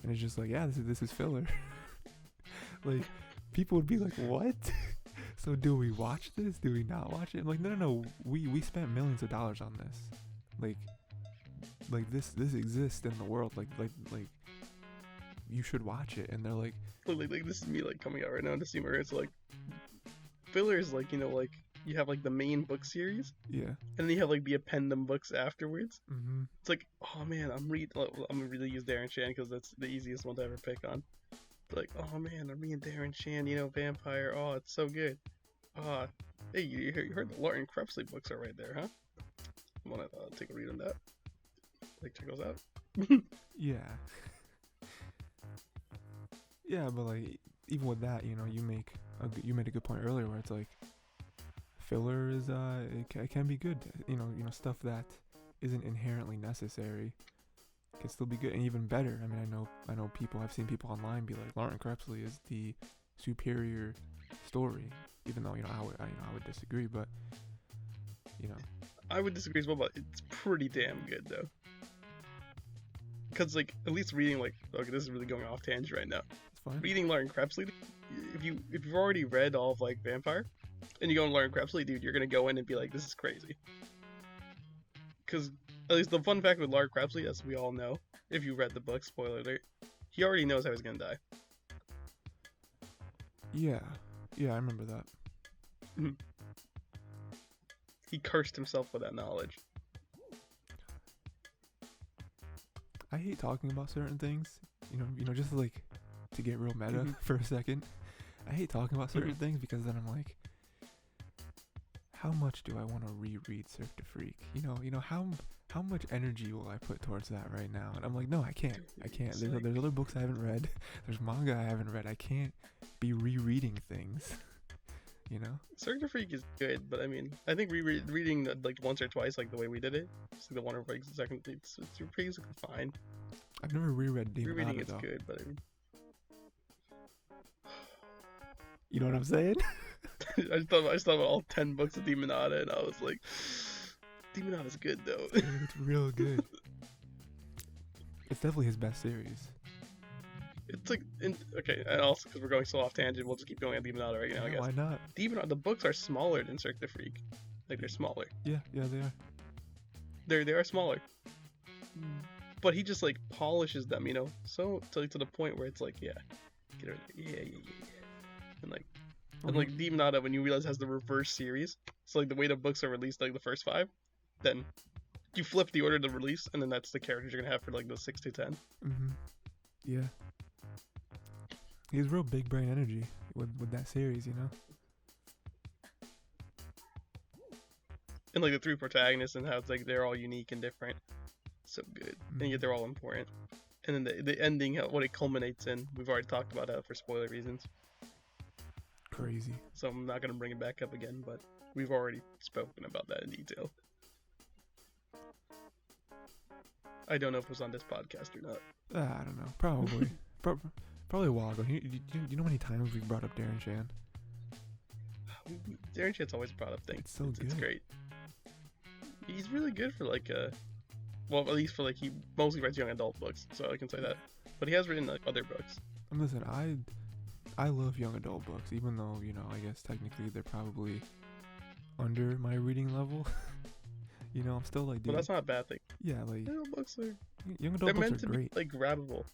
And it's just like, yeah, this is filler. Like, people would be like, what? So do we watch this? Do we not watch it? I'm like, no, we spent millions of dollars on this. Like this exists in the world. Like you should watch it. And they're like this is me like coming out right now to see where it's like filler is like, you know, like you have like the main book series. Yeah. And then you have like the appendum books afterwards. Mm-hmm. It's like, oh man, I'm gonna really use Darren Shan because that's the easiest one to ever pick on. But like, oh man, I'm reading Darren Shan, you know, vampire. Oh, it's so good. Hey, you heard the Lauren Crepsley books are right there, huh? I wanna take a read on that. Like, check those out. Yeah. Yeah, but like, even with that, you know, you made a good point earlier where it's like, filler is it can be good. You know, stuff that isn't inherently necessary can still be good and even better. I mean, I know people. I've seen people online be like, Lauren Crepsley is the superior story, even though I would disagree. But you know, I would disagree as well. But it's pretty damn good though. Because like, at least reading like, okay, this is really going off tangent right now. It's fine. Reading Lauren Crepsley, if you've already read all of like Vampire, and you go on Lauren Crepsley, dude, you're gonna go in and be like, this is crazy. Because at least the fun fact with Lauren Crepsley, as we all know, if you read the book, spoiler alert, he already knows how he's gonna die. Yeah, I remember that. He cursed himself with that knowledge. I hate talking about certain things. Just like to get real meta Mhm. for a second. I hate talking about certain things because then I'm like, how much do I want to reread Cirque du Freak? How much energy will I put towards that right now? And I'm like, no, I can't. It's There's like- there's other books I haven't read. There's manga I haven't read. I can't be rereading things. Cirque du Freak is good, but I mean, I think reading like once or twice, like the way we did it, just like the one or like the second, it's basically fine. I've never reread Demon Rereading Hunter, it's though. good, but I mean, You know what I'm saying? I just thought about all 10 books of Demonata, and I was like, Demonata's good though. Dude, it's real good. It's definitely his best series. It's like, okay, and also because we're going so off tangent, we'll just keep going on Demonata right now. I Yeah, guess why not? Demonata, the books are smaller than Cirque du Freak. Like they're smaller. Yeah, they are. They are smaller. But he just like polishes them, so to the point where it's like, yeah, get rid of it. Yeah. And like, Oh, and like Demonata, when you realize it has the reverse series, so like the way the books are released, like the first 5, then you flip the order of the release, and then that's the characters you're gonna have for like the 6 to 10. Mm-hmm. Yeah. He has real big brain energy with that series, And like the 3 protagonists and how it's like they're all unique and different, so good, and yet they're all important. And then the ending, what it culminates in, we've already talked about that for spoiler reasons, Crazy. so I'm not gonna bring it back up again. But we've already spoken about that in detail. I don't know if it was on this podcast or not. I don't know. Probably. Probably a while ago. You know how many times we brought up Darren Shan? Darren Chan's always brought up things. It's so It's good. great. He's really good for like well, at least for like he mostly writes young adult books, so I can say that. But he has written like other books. And listen, I love young adult books, even though I guess technically they're probably under my reading level. I'm still like, dude. But that's not a bad thing. Yeah, like Young adult books are young they're adult books meant are to great. be like grabbable.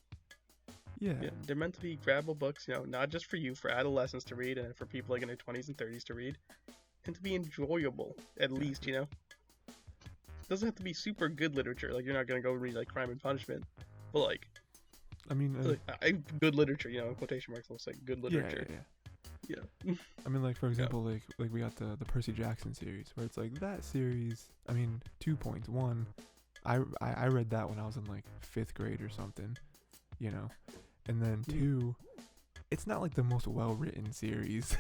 Yeah. Yeah, they're meant to be grabbable books, not just for you, for adolescents to read, and for people like in their 20s and 30s to read, and to be enjoyable at least. It doesn't have to be super good literature. Like you're not gonna go read like Crime and Punishment, but like I mean, good literature. In quotation marks, I'll say good yeah, literature. yeah. I mean, like for example, like we got the Percy Jackson series, where it's like that series. I mean, 2 points. One, I read that when I was in like 5th grade or something, and then 2, it's not like the most well written series,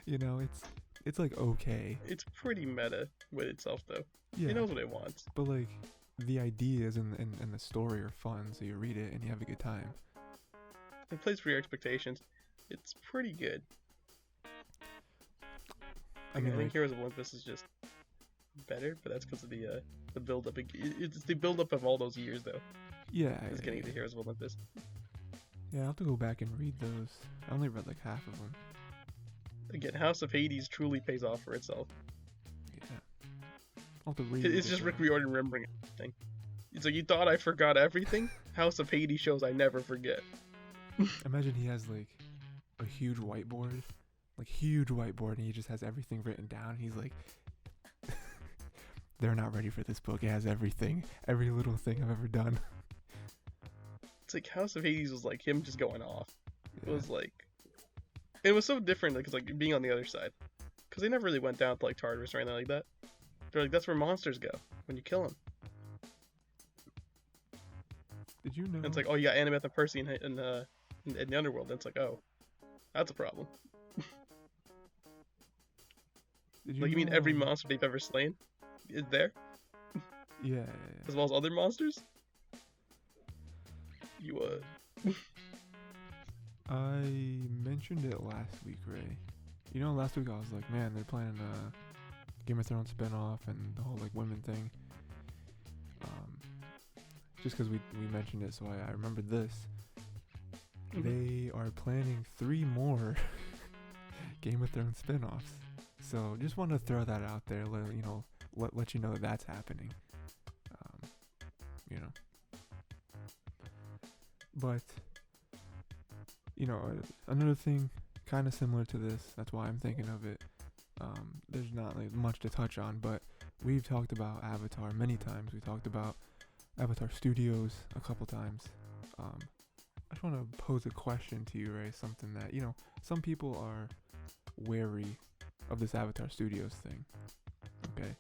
it's like okay. It's pretty meta with itself though. Yeah. It knows what it wants. But like the ideas and the story are fun, so you read it and you have a good time. It plays for your expectations. It's pretty good. I mean, I think like, Heroes of Olympus is just better, but that's because of the build up. It's the build up of all those years though. yeah, It's getting to Heroes of Olympus. yeah. I'll have to go back and read those. I only read like half of them. Again, House of Hades truly pays off for itself. Yeah. I'll have to read. It's just Rick Riordan remembering everything. It's like, you thought I forgot everything? House of Hades shows I never forget. Imagine he has like a huge whiteboard, and he just has everything written down. He's like, they're not ready for this book. It has everything, every little thing I've ever done. It's like House of Hades was like him just going off. It Yeah. was like, it was so different because like being on the other side, because they never really went down to like Tartarus or anything like that. They're like, that's where monsters go when you kill them. Did you know? And it's like, oh, you got Annabeth and Percy in the underworld. And it's like, oh, that's a problem. Did Like, you mean every know- monster they've ever slain is there, Yeah. as well as other monsters? You I mentioned it last week, Ray. Last week I was like, man, they're planning a Game of Thrones spinoff and the whole like women thing. Just because we mentioned it, so I remembered this. They are planning 3 more Game of Thrones spinoffs. So just want to throw that out there, let you know that that's happening. But another thing kind of similar to this, that's why I'm thinking of it. There's not like much to touch on, but we've talked about Avatar many times. We talked about Avatar Studios a couple times. I just want to pose a question to you, Ray. Something that, some people are wary of this Avatar Studios thing. Okay,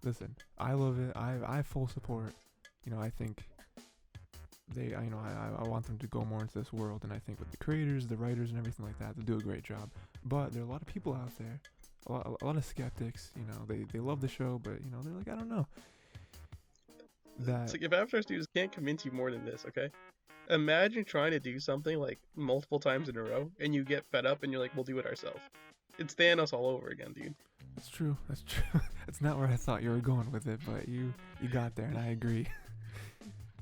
listen, I love it. I have full support. I think I want them to go more into this world, and I think with the creators, the writers, and everything like that, they'll do a great job. But there are a lot of people out there, a lot of skeptics. They love the show, but they're like, I don't know. It's like if Avatar Studios can't convince you more than this, okay? Imagine trying to do something like multiple times in a row, and you get fed up, and you're like, we'll do it ourselves. It's Thanos all over again, dude. That's true. It's not where I thought you were going with it, but you got there, and I agree.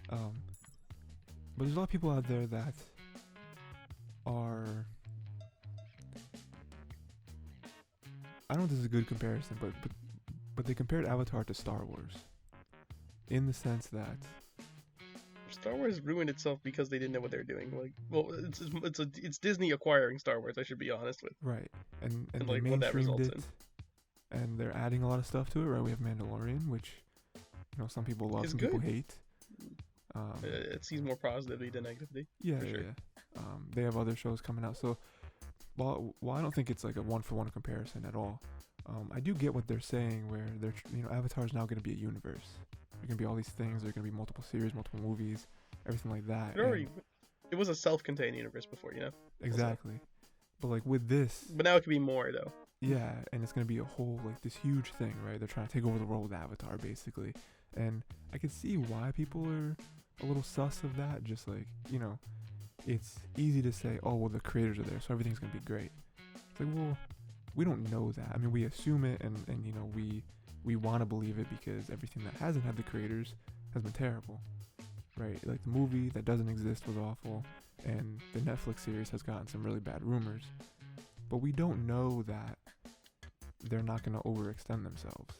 But there's a lot of people out there that are... I don't know if this is a good comparison, but they compared Avatar to Star Wars. In the sense that... Star Wars ruined itself because they didn't know what they were doing. It's Disney acquiring Star Wars, I should be honest with. Right. And they like what that results in. And they're adding a lot of stuff to it, right? We have Mandalorian, which, some people love, some people hate. It seems more positivity than negativity. Yeah, sure. yeah. They have other shows coming out. So, while I don't think it's like a one-for-one comparison at all, I do get what they're saying, where Avatar is now going to be a universe. There's going to be all these things. There's going to be multiple series, multiple movies, everything like that. It was a self-contained universe before, Exactly. But like with this... But now it could be more, though. Yeah, and it's going to be a whole, like, this huge thing, right? They're trying to take over the world with Avatar, basically. And I can see why people are a little sus of that. Just like, it's easy to say, oh, well, the creators are there, so everything's going to be great. It's like, well, we don't know that. I mean, we assume it, and we want to believe it because everything that hasn't had the creators has been terrible, right? Like the movie that doesn't exist was awful, and the Netflix series has gotten some really bad rumors. But we don't know that they're not going to overextend themselves,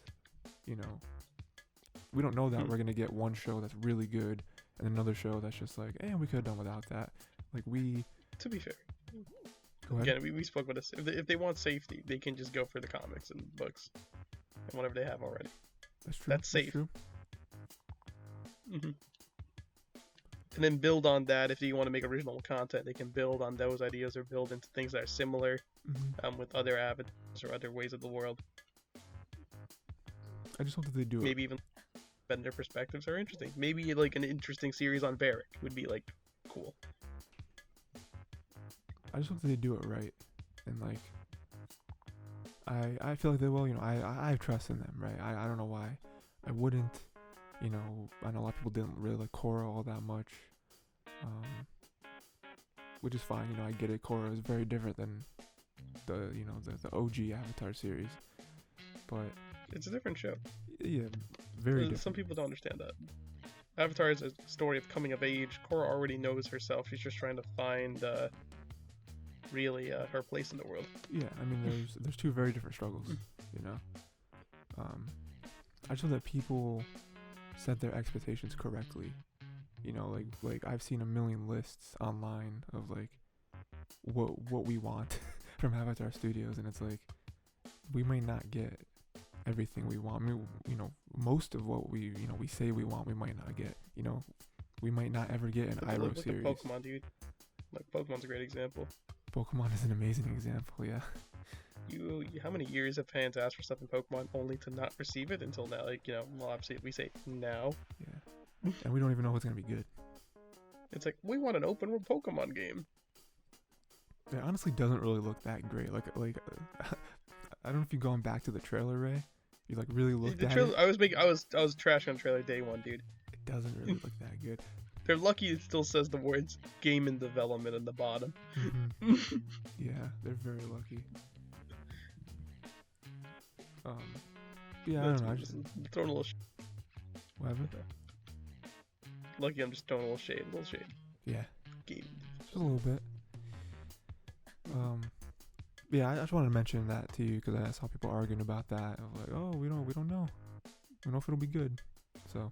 We don't know that we're going to get one show that's really good and another show that's just like, we could have done without that. Like To be fair. Go ahead. Again, we spoke about this. If they want safety, they can just go for the comics and books and whatever they have already. That's true. That's safe. True. Mm-hmm. And then build on that. If you want to make original content, they can build on those ideas or build into things that are similar with other avatars or other ways of the world. I just hope that they do Maybe even bend their perspectives are interesting. Maybe like an interesting series on Varric would be like cool. I just hope that they do it right. And like I feel like they will, I have trust in them, right? I don't know why I wouldn't, I know a lot of people didn't really like Korra all that much, which is fine, I get it. Korra is very different than the OG Avatar series, but it's a different show. Yeah, very different. Some people don't understand that. Avatar is a story of coming of age. Korra already knows herself. She's just trying to find really her place in the world. Yeah, I mean, there's two very different struggles, I just hope that people set their expectations correctly. Like I've seen a million lists online of like what we want from Avatar Studios, and it's like we might not get everything we want. I mean, most of what we say we want, we might not get. We might not ever get an Iroh series. Like Pokemon, dude. Like Pokemon's a great example. Pokemon is an amazing example, yeah. How many years have fans asked for stuff in Pokemon only to not receive it until now? Like, well, obviously we say now. Yeah. And we don't even know if it's gonna be good. It's like, we want an open world Pokemon game. It honestly doesn't really look that great. Like I don't know if you've gone back to the trailer, Ray. You like really looked at it. I was trashing on trailer day one, dude. It doesn't really look that good. They're lucky it still says the words game in development in the bottom. Mm-hmm. Yeah, they're very lucky. Yeah, I don't know. I just throwing a little whatever. Lucky I'm just throwing a little shade. Yeah. Game. Just a little bit. Yeah, I just wanted to mention that to you because I saw people arguing about that. Of like, oh, we don't know. We don't know if it'll be good. So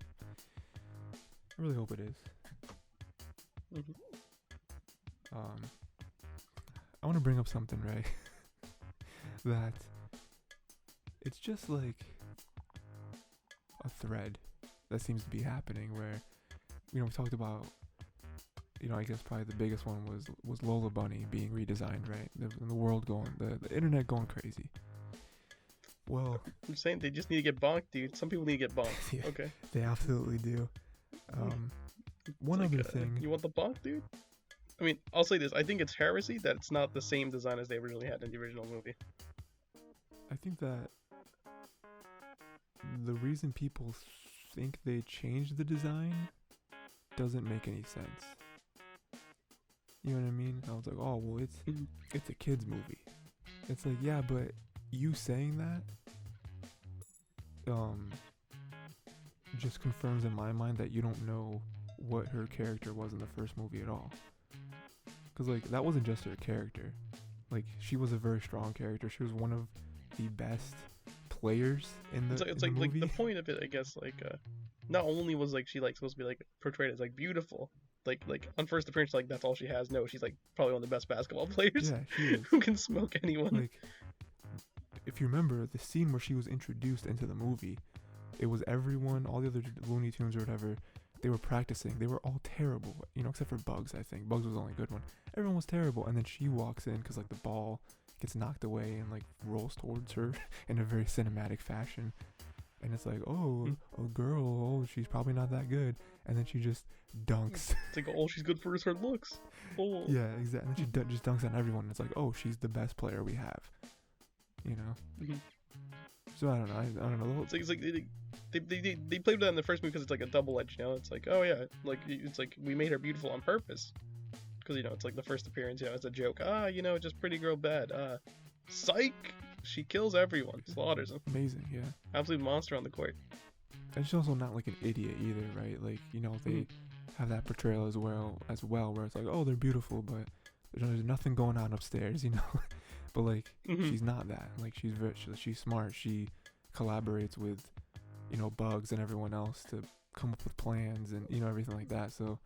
I really hope it is. I want to bring up something, Ray. That it's just like a thread that seems to be happening where we talked about, I guess probably the biggest one was Lola Bunny being redesigned, right? The world going, the internet going crazy. Well, I'm saying they just need to get bonked, dude. Some people need to get bonked. Yeah. Okay. They absolutely do. One Like, other thing. You want the bonk, dude? I mean, I'll say this. I think it's heresy that it's not the same design as they originally had in the original movie. I think that the reason people think they changed the design doesn't make any sense. You know what I mean? I was like, oh, well, it's a kid's movie. It's like, yeah, but you saying that just confirms in my mind that you don't know what her character was in the first movie at all. Because, like, that wasn't just her character. Like, she was a very strong character. She was one of the best players in the It's in like the movie. the point of it, I guess, like, not only was, like, she, like, supposed to be, like, portrayed as, like, beautiful. Like on first appearance, like, that's all she has. No, she's, like, probably one of the best basketball players. Yeah, she is. Who can smoke anyone. Like, if you remember, the scene where she was introduced into the movie, it was everyone, all the other Looney Tunes or whatever, they were practicing. They were all terrible, except for Bugs, I think. Bugs was the only good one. Everyone was terrible. And then she walks in because, like, the ball gets knocked away and, like, rolls towards her in a very cinematic fashion. And it's like, oh, a girl, oh, she's probably not that good. And then she just dunks. It's like, all she's good for is her looks. Oh. Yeah, exactly. And then she just dunks on everyone. It's like, oh, she's the best player we have. So I don't know. I don't know. It's like they played with that in the first movie because it's like a double edged. It's like, oh yeah, like it's like we made her beautiful on purpose because it's like the first appearance. It's a joke. Just pretty girl bad. Psych. She kills everyone, slaughters them. Amazing, yeah. Absolute monster on the court. And she's also not like an idiot either, right? Like they have that portrayal as well, where it's like, oh, they're beautiful, but there's nothing going on upstairs, But like she's not that. Like she's smart. She collaborates with Bugs and everyone else to come up with plans and everything like that. So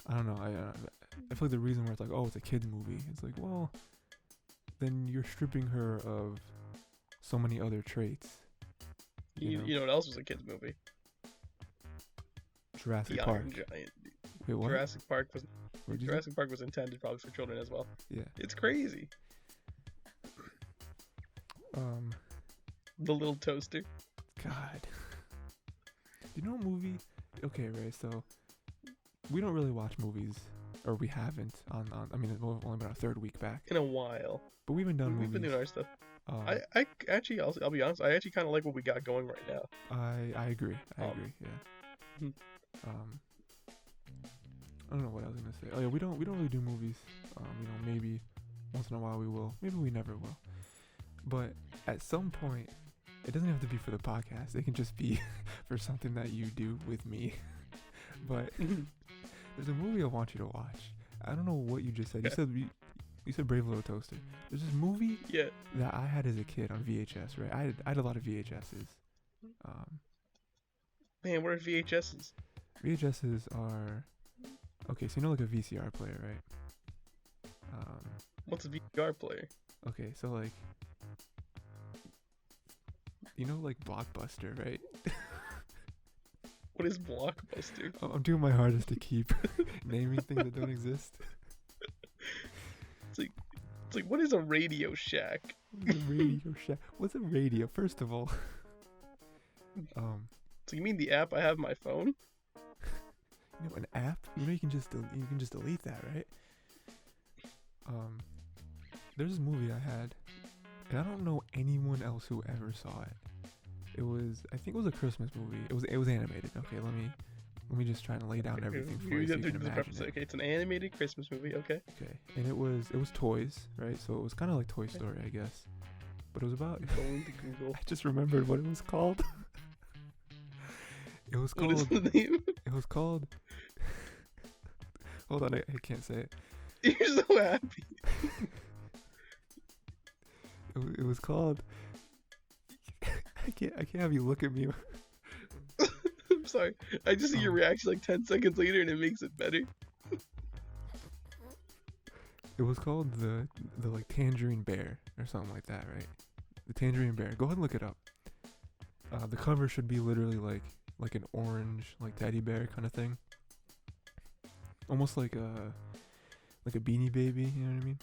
I don't know. I feel like the reason where it's like, oh, it's a kids movie. It's like, well, then you're stripping her of so many other traits. You know what else was a kids movie? Jurassic Park. Iron Giant. Wait, what? Jurassic Park was intended probably for children as well. Yeah. It's crazy. The little toaster. God. You know a movie? Okay, right, so we don't really watch movies, or we haven't I mean, it's only been our third week back. In a while. But we haven't done movies. We've been doing our stuff. I actually, I'll be honest, I actually kind of like what we got going right now. I agree. I agree, yeah. I don't know what I was going to say. Oh, yeah, we don't really do movies. Maybe once in a while we will. Maybe we never will. But at some point, it doesn't have to be for the podcast. It can just be for something that you do with me. But there's a movie I want you to watch. I don't know what you just said. You said Brave Little Toaster. There's this movie that I had as a kid on VHS, right? I had a lot of VHSs. Man, what are VHSs? VHSs are... Okay, so like a VCR player, right? What's a VCR player? Okay, so like... like Blockbuster, right? What is Blockbuster? I'm doing my hardest to keep naming things that don't exist. It's like, what is a Radio Shack? Radio Shack. What's a radio? First of all, So you mean the app I have on my phone? An app? You can just delete that, right? There's this movie I had, and I don't know anyone else who ever saw it. I think it was a Christmas movie. It was animated. Okay, let me just try and lay down everything for you so you can imagine it. Okay, it's an animated Christmas movie. Okay. Okay, and it was toys, right? So it was kind of like Toy Story, I guess. But it was about. Going to Google. I just remembered what it was called. It was called. What is the name? It was called. Hold on, I can't say it. You're so happy. It was called. I can't have you look at me. I'm sorry. I just see your reaction like 10 seconds later, and it makes it better. It was called the like Tangerine Bear or something like that, right? The Tangerine Bear. Go ahead and look it up. The cover should be literally like like an orange like teddy bear kind of thing, almost like a Beanie Baby. You know what I mean?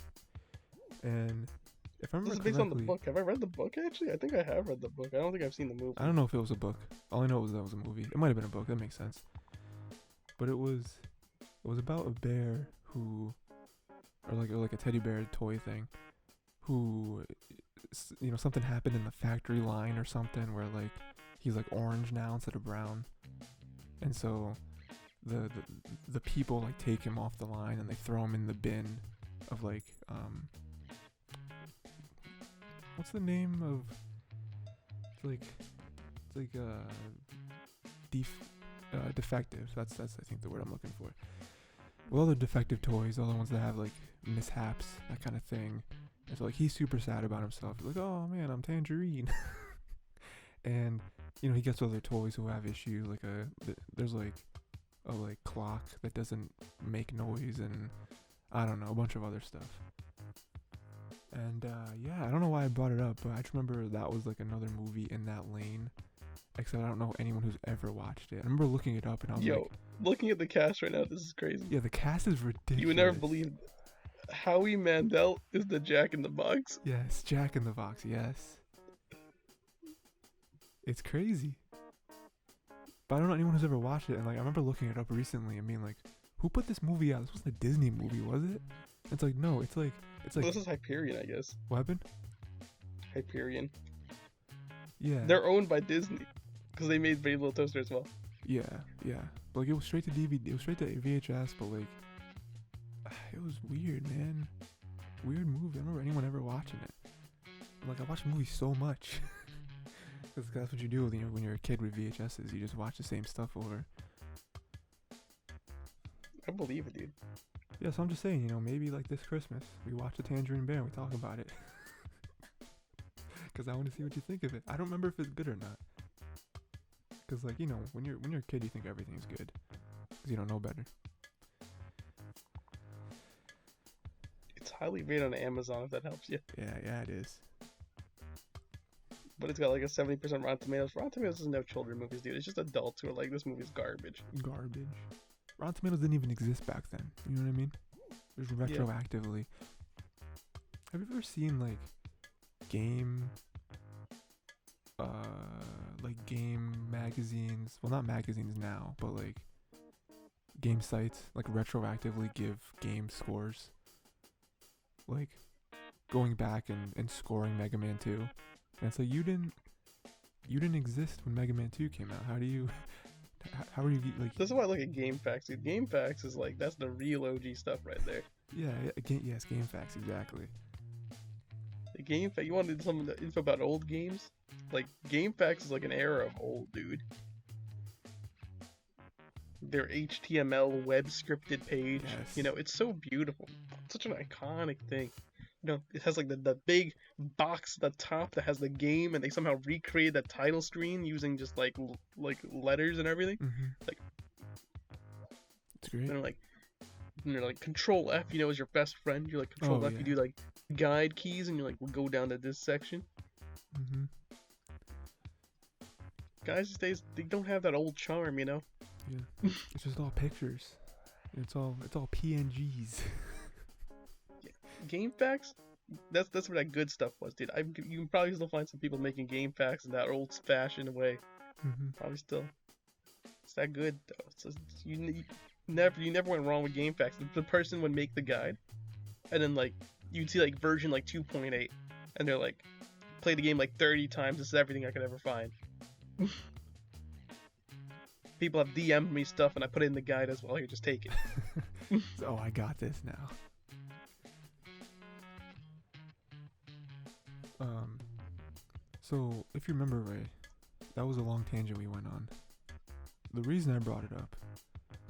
And if I This remember is based on the correctly, book. Have I read the book actually? I think I have read the book. I don't think I've seen the movie. I don't know if it was a book. All I know was that it was a movie. It might have been a book. That makes sense. But it was about a bear who, or like a teddy bear toy thing, who, something happened in the factory line or something where like he's like orange now instead of brown, and so the people like take him off the line and they throw him in the bin of like what's the name of defective. That's I think the word I'm looking for. Well, all the defective toys, all the ones that have like mishaps, that kind of thing. And so like he's super sad about himself. He's like, oh man, I'm Tangerine. And he gets other toys who have issue. Like there's like a like clock that doesn't make noise, and I don't know, a bunch of other stuff. And I don't know why I brought it up, but I just remember that was like another movie in that lane. Except I don't know anyone who's ever watched it. I remember looking it up and I was like, looking at the cast right now, this is crazy. Yeah, the cast is ridiculous. You would never believe Howie Mandel is the Jack in the Box. Yes, Jack in the Box, yes. It's crazy. But I don't know anyone who's ever watched it, and like I remember looking it up recently and being like, who put this movie out? This wasn't a Disney movie, was it? It's like, no, it's like well, this is Hyperion, I guess. What happened? Hyperion. Yeah. They're owned by Disney. Because they made Brave Little Toaster as well. Yeah. But like it was straight to DVD, it was straight to VHS, but like it was weird, man. Weird movie. I don't remember anyone ever watching it. Like I watch movies so much. Because that's what you do when you're a kid with VHSs. You just watch the same stuff over. I believe it, dude. Yeah, so I'm just saying, maybe like this Christmas, we watch The Tangerine Bear and we talk about it. Because I want to see what you think of it. I don't remember if it's good or not. Because like, when you're a kid, you think everything's good. Because you don't know better. It's highly rated on Amazon, if that helps you. Yeah, it is. But it's got like a 70% Rotten Tomatoes. Rotten Tomatoes doesn't have children movies, dude. It's just adults who are like, this movie's garbage. Rotten Tomatoes didn't even exist back then. You know what I mean? It was retroactively. Have you ever seen like game magazines? Well, not magazines now, but like game sites like retroactively give game scores. Like going back and scoring Mega Man 2. And it's like you didn't exist when Mega Man 2 came out. How are you like? This is why I look at GameFAQs, dude. GameFAQs is like, that's the real OG stuff right there. Yeah, yes, GameFAQs, exactly. The GameFAQ, you wanted some info about old games? Like, GameFAQs is like an era of old, dude. Their HTML web scripted page, yes. It's so beautiful. It's such an iconic thing. It has like the big box at the top that has the game, and they somehow recreate the title screen using just like letters and everything. Mm-hmm. Like, it's great. And you're like Control F, is your best friend. You're like Control F. Yeah. You do like guide keys, and you're like, we'll go down to this section. Mm-hmm. Guys these days, they don't have that old charm, Yeah, it's just all pictures. It's all PNGs. GameFAQs, that's where that good stuff was, dude. You can probably still find some people making GameFAQs in that old-fashioned way. Mm-hmm. Probably still. It's that good though. You never went wrong with GameFAQs. The person would make the guide, and then like you'd see like version like 2.8, and they're like, play the game like 30 times. This is everything I could ever find. People have DM'd me stuff, and I put it in the guide as well. Here, just take it. Oh, I got this now. So, if you remember right, that was a long tangent we went on. The reason I brought it up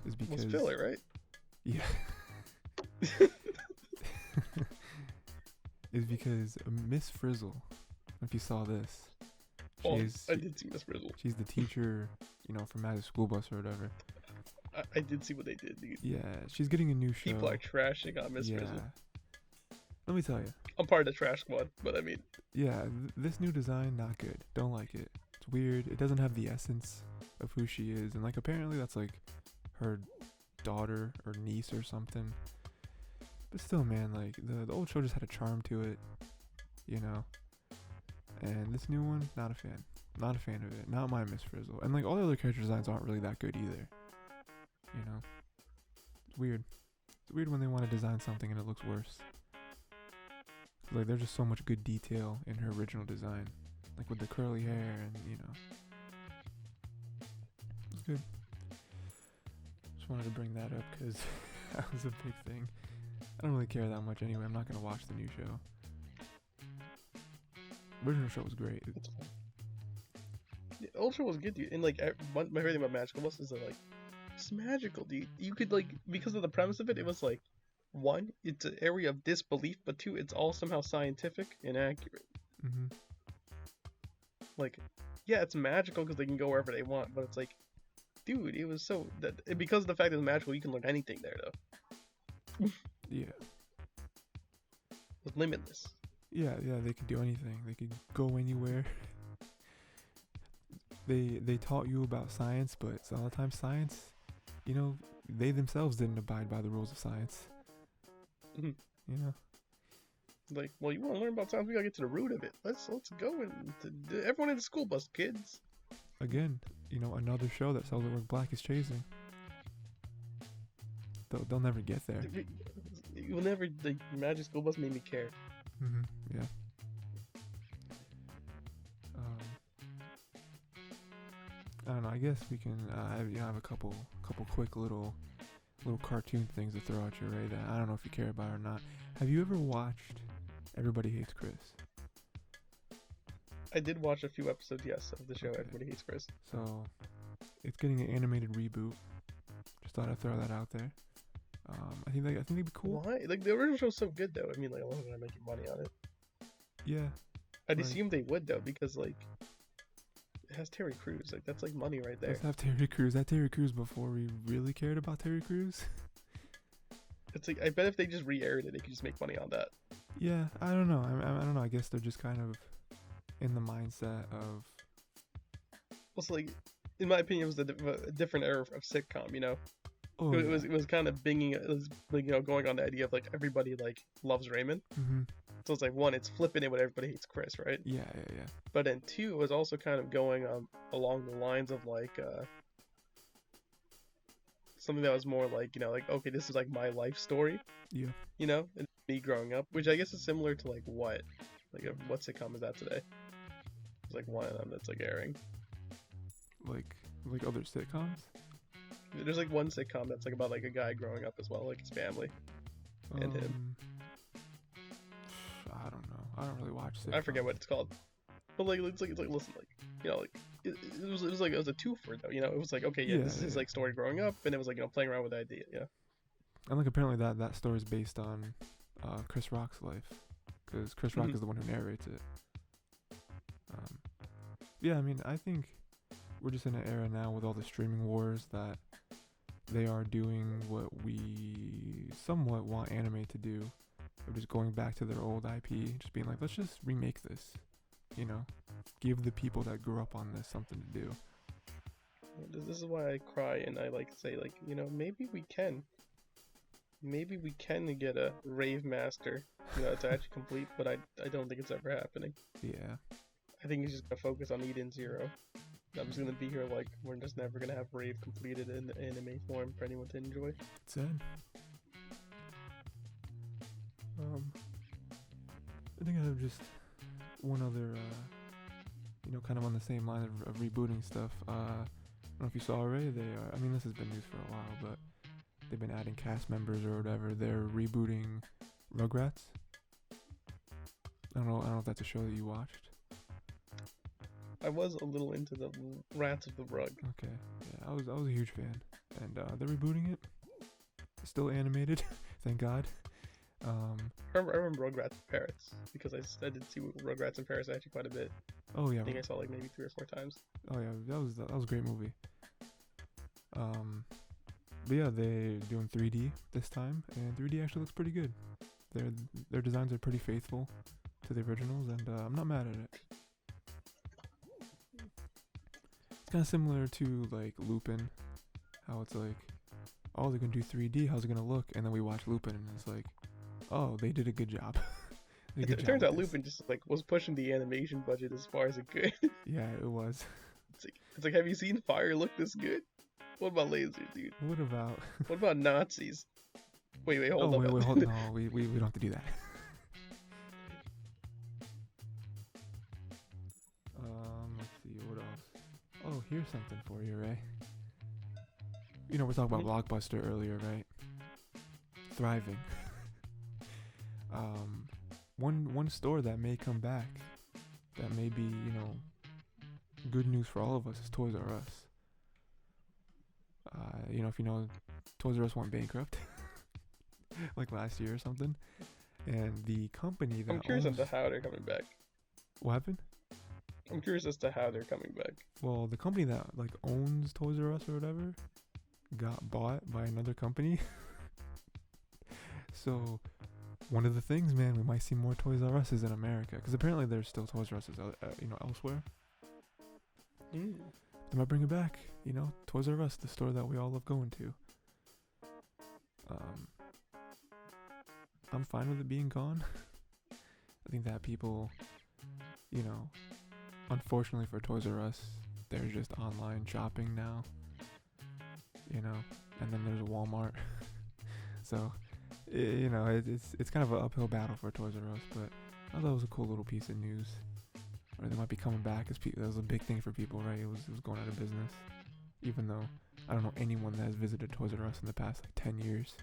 is because... It's filler, right? Yeah. Is because Miss Frizzle, if you saw this, I did see Miss Frizzle. She's the teacher, from Magic School Bus or whatever. I did see what they did, dude. Yeah, she's getting a new show. People are trashing on Miss Frizzle. Let me tell you. I'm part of the trash squad, but I mean... Yeah, this new design, not good. Don't like it. It's weird. It doesn't have the essence of who she is, and like apparently that's like her daughter or niece or something. But still, man, like the old show just had a charm to it, you know. And this new one, not a fan. Not a fan of it. Not my Miss Frizzle. And like all the other character designs aren't really that good either. You know, it's weird. It's weird when they want to design something and it looks worse. Like there's just so much good detail in her original design, like with the curly hair and you know. It's good. Just wanted to bring that up because that was a big thing. I don't really care that much anyway. I'm not gonna watch the new show. Original show was great. It's fun. The old show was good, dude. And like my favorite thing about Magical Bus is that like it's magical, dude. You could like because of the premise of it, it was like one, it's an area of disbelief, but two, it's all somehow scientific and accurate. Mm-hmm. Like, yeah, it's magical because they can go wherever they want, but it's like, dude, it was so that because of the fact that it's magical, you can learn anything there though. Yeah. It's limitless. Yeah, they could do anything. They could go anywhere. They taught you about science, but a lot of times science, you know, they themselves didn't abide by the rules of science. Mm-hmm. You know? Like, well, you want to learn about science, we gotta get to the root of it. Let's go and everyone in the school bus, kids. Again, you know, another show that sells it where Black is chasing. They'll never get there. You'll never. The Magic School Bus made me care. Mm-hmm. Yeah. I don't know. I guess we can have a couple quick little cartoon things to throw at you, right? That I don't know if you care about or not. Have you ever watched Everybody Hates Chris? I did watch a few episodes, yes, of the show Okay. Everybody Hates Chris. So it's getting an animated reboot. Just thought I'd throw that out there. I think it'd be cool. Why? Like the original show's so good though. I mean, like a lot of them are making money on it. Yeah. I'd Right. assume they would though, because like it has Terry Crews. Like that's like money right there. Let's have Terry Crews. That Terry Crews before we really cared about Terry Crews. It's like I bet if they just re-aired it, they could just make money on that. Yeah, I don't know. I don't know. I guess they're just kind of in the mindset of. Also, like in my opinion, it was a different era of sitcom. You know, Oh, it was kind of it was like, you know, going on the idea of like everybody like loves Rayman. Mm-hmm. So it's like one, it's flipping it with Everybody Hates Chris, right? Yeah. But then two, it was also kind of going along the lines of like something that was more like, you know, like okay, this is like my life story. Yeah. You know, and me growing up, which I guess is similar to like what sitcom is that today? It's like one of them that's like airing. Like other sitcoms. There's like one sitcom that's like about like a guy growing up as well, like his family and him. I don't know. I don't really watch sitcoms. I forget what it's called, but like it's like listen, like you know, like it was a twofer though. You know, it was like okay, yeah, this is his like story growing up, and it was like, you know, playing around with the idea. Yeah. And like apparently that story is based on Chris Rock's life, because Chris Rock is the one who narrates it. Yeah, I mean, I think we're just in an era now with all the streaming wars that they are doing what we somewhat want anime to do, of just going back to their old IP, just being like, let's just remake this, you know, give the people that grew up on this something to do. This is why I cry and I like say like, you know, maybe we can get a Rave Master, you know, it's actually complete, but I don't think it's ever happening. Yeah. I think he's just gonna focus on Eden Zero. I'm just gonna be here like we're just never gonna have Rave completed in the anime form for anyone to enjoy. It's sad. I think I have just one other, you know, kind of on the same line of rebooting stuff. I don't know if you saw already. I mean, this has been news for a while, but they've been adding cast members or whatever. They're rebooting Rugrats. I don't know if that's a show that you watched. I was a little into the Rats of the Rug. Okay, yeah, I was a huge fan, and they're rebooting it. It's still animated, thank God. I remember Rugrats in Paris because I did see Rugrats in Paris actually quite a bit. Oh yeah, I think I saw like maybe 3 or 4 times. Oh yeah, that was a great movie. But yeah, they're doing 3D this time, and 3D actually looks pretty good. Their designs are pretty faithful to the originals, and I'm not mad at it. It's kind of similar to like Lupin, how it's like, oh, they're gonna do 3D. How's it gonna look? And then we watch Lupin, and it's like, oh, they did a good job. It turns out Lupin just like was pushing the animation budget as far as it could. Yeah, it was. It's like, have you seen fire look this good? What about lasers, dude? What about? What about Nazis? Wait, hold oh, on. wait, hold. No, we don't have to do that. Let's see what else. Oh, here's something for you, Ray. You know, we're talking about Blockbuster earlier, right? Thriving. One store that may come back, that may be, you know, good news for all of us is Toys R Us. You know, if you know, Toys R Us went bankrupt, like last year or something, and the company that I'm curious as to how they're coming back. What happened? I'm curious as to how they're coming back. Well, the company that like owns Toys R Us or whatever got bought by another company. So one of the things, man, we might see more Toys R Us's in America, because apparently there's still Toys R Us's, you know, elsewhere. They might bring it back, you know, Toys R Us, the store that we all love going to. I'm fine with it being gone. I think that people, you know, unfortunately for Toys R Us, they're just online shopping now, you know, and then there's Walmart. So, you know, it's kind of an uphill battle for Toys R Us, but I thought it was a cool little piece of news. Or they might be coming back, as that was a big thing for people, right? It was going out of business, even though I don't know anyone that has visited Toys R Us in the past like 10 years.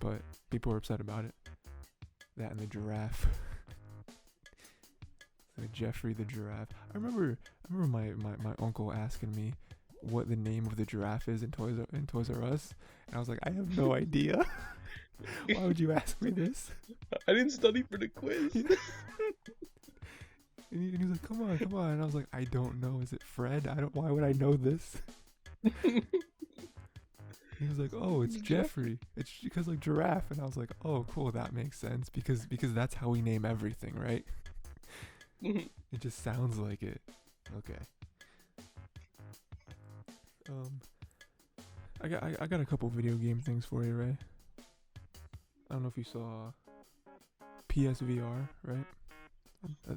But people were upset about it. That and the giraffe. So Jeffrey the giraffe. I remember my uncle asking me what the name of the giraffe is in Toys R Us, and I was like, I have no idea. Why would you ask me this? I didn't study for the quiz. And he was like, come on. And I was like, I don't know. Is it Fred? Why would I know this? He was like, oh, it's Jeffrey. It's because like giraffe. And I was like, oh, cool. That makes sense. Because that's how we name everything, right? It just sounds like it. Okay. I got a couple video game things for you, Ray. I don't know if you saw PSVR, right?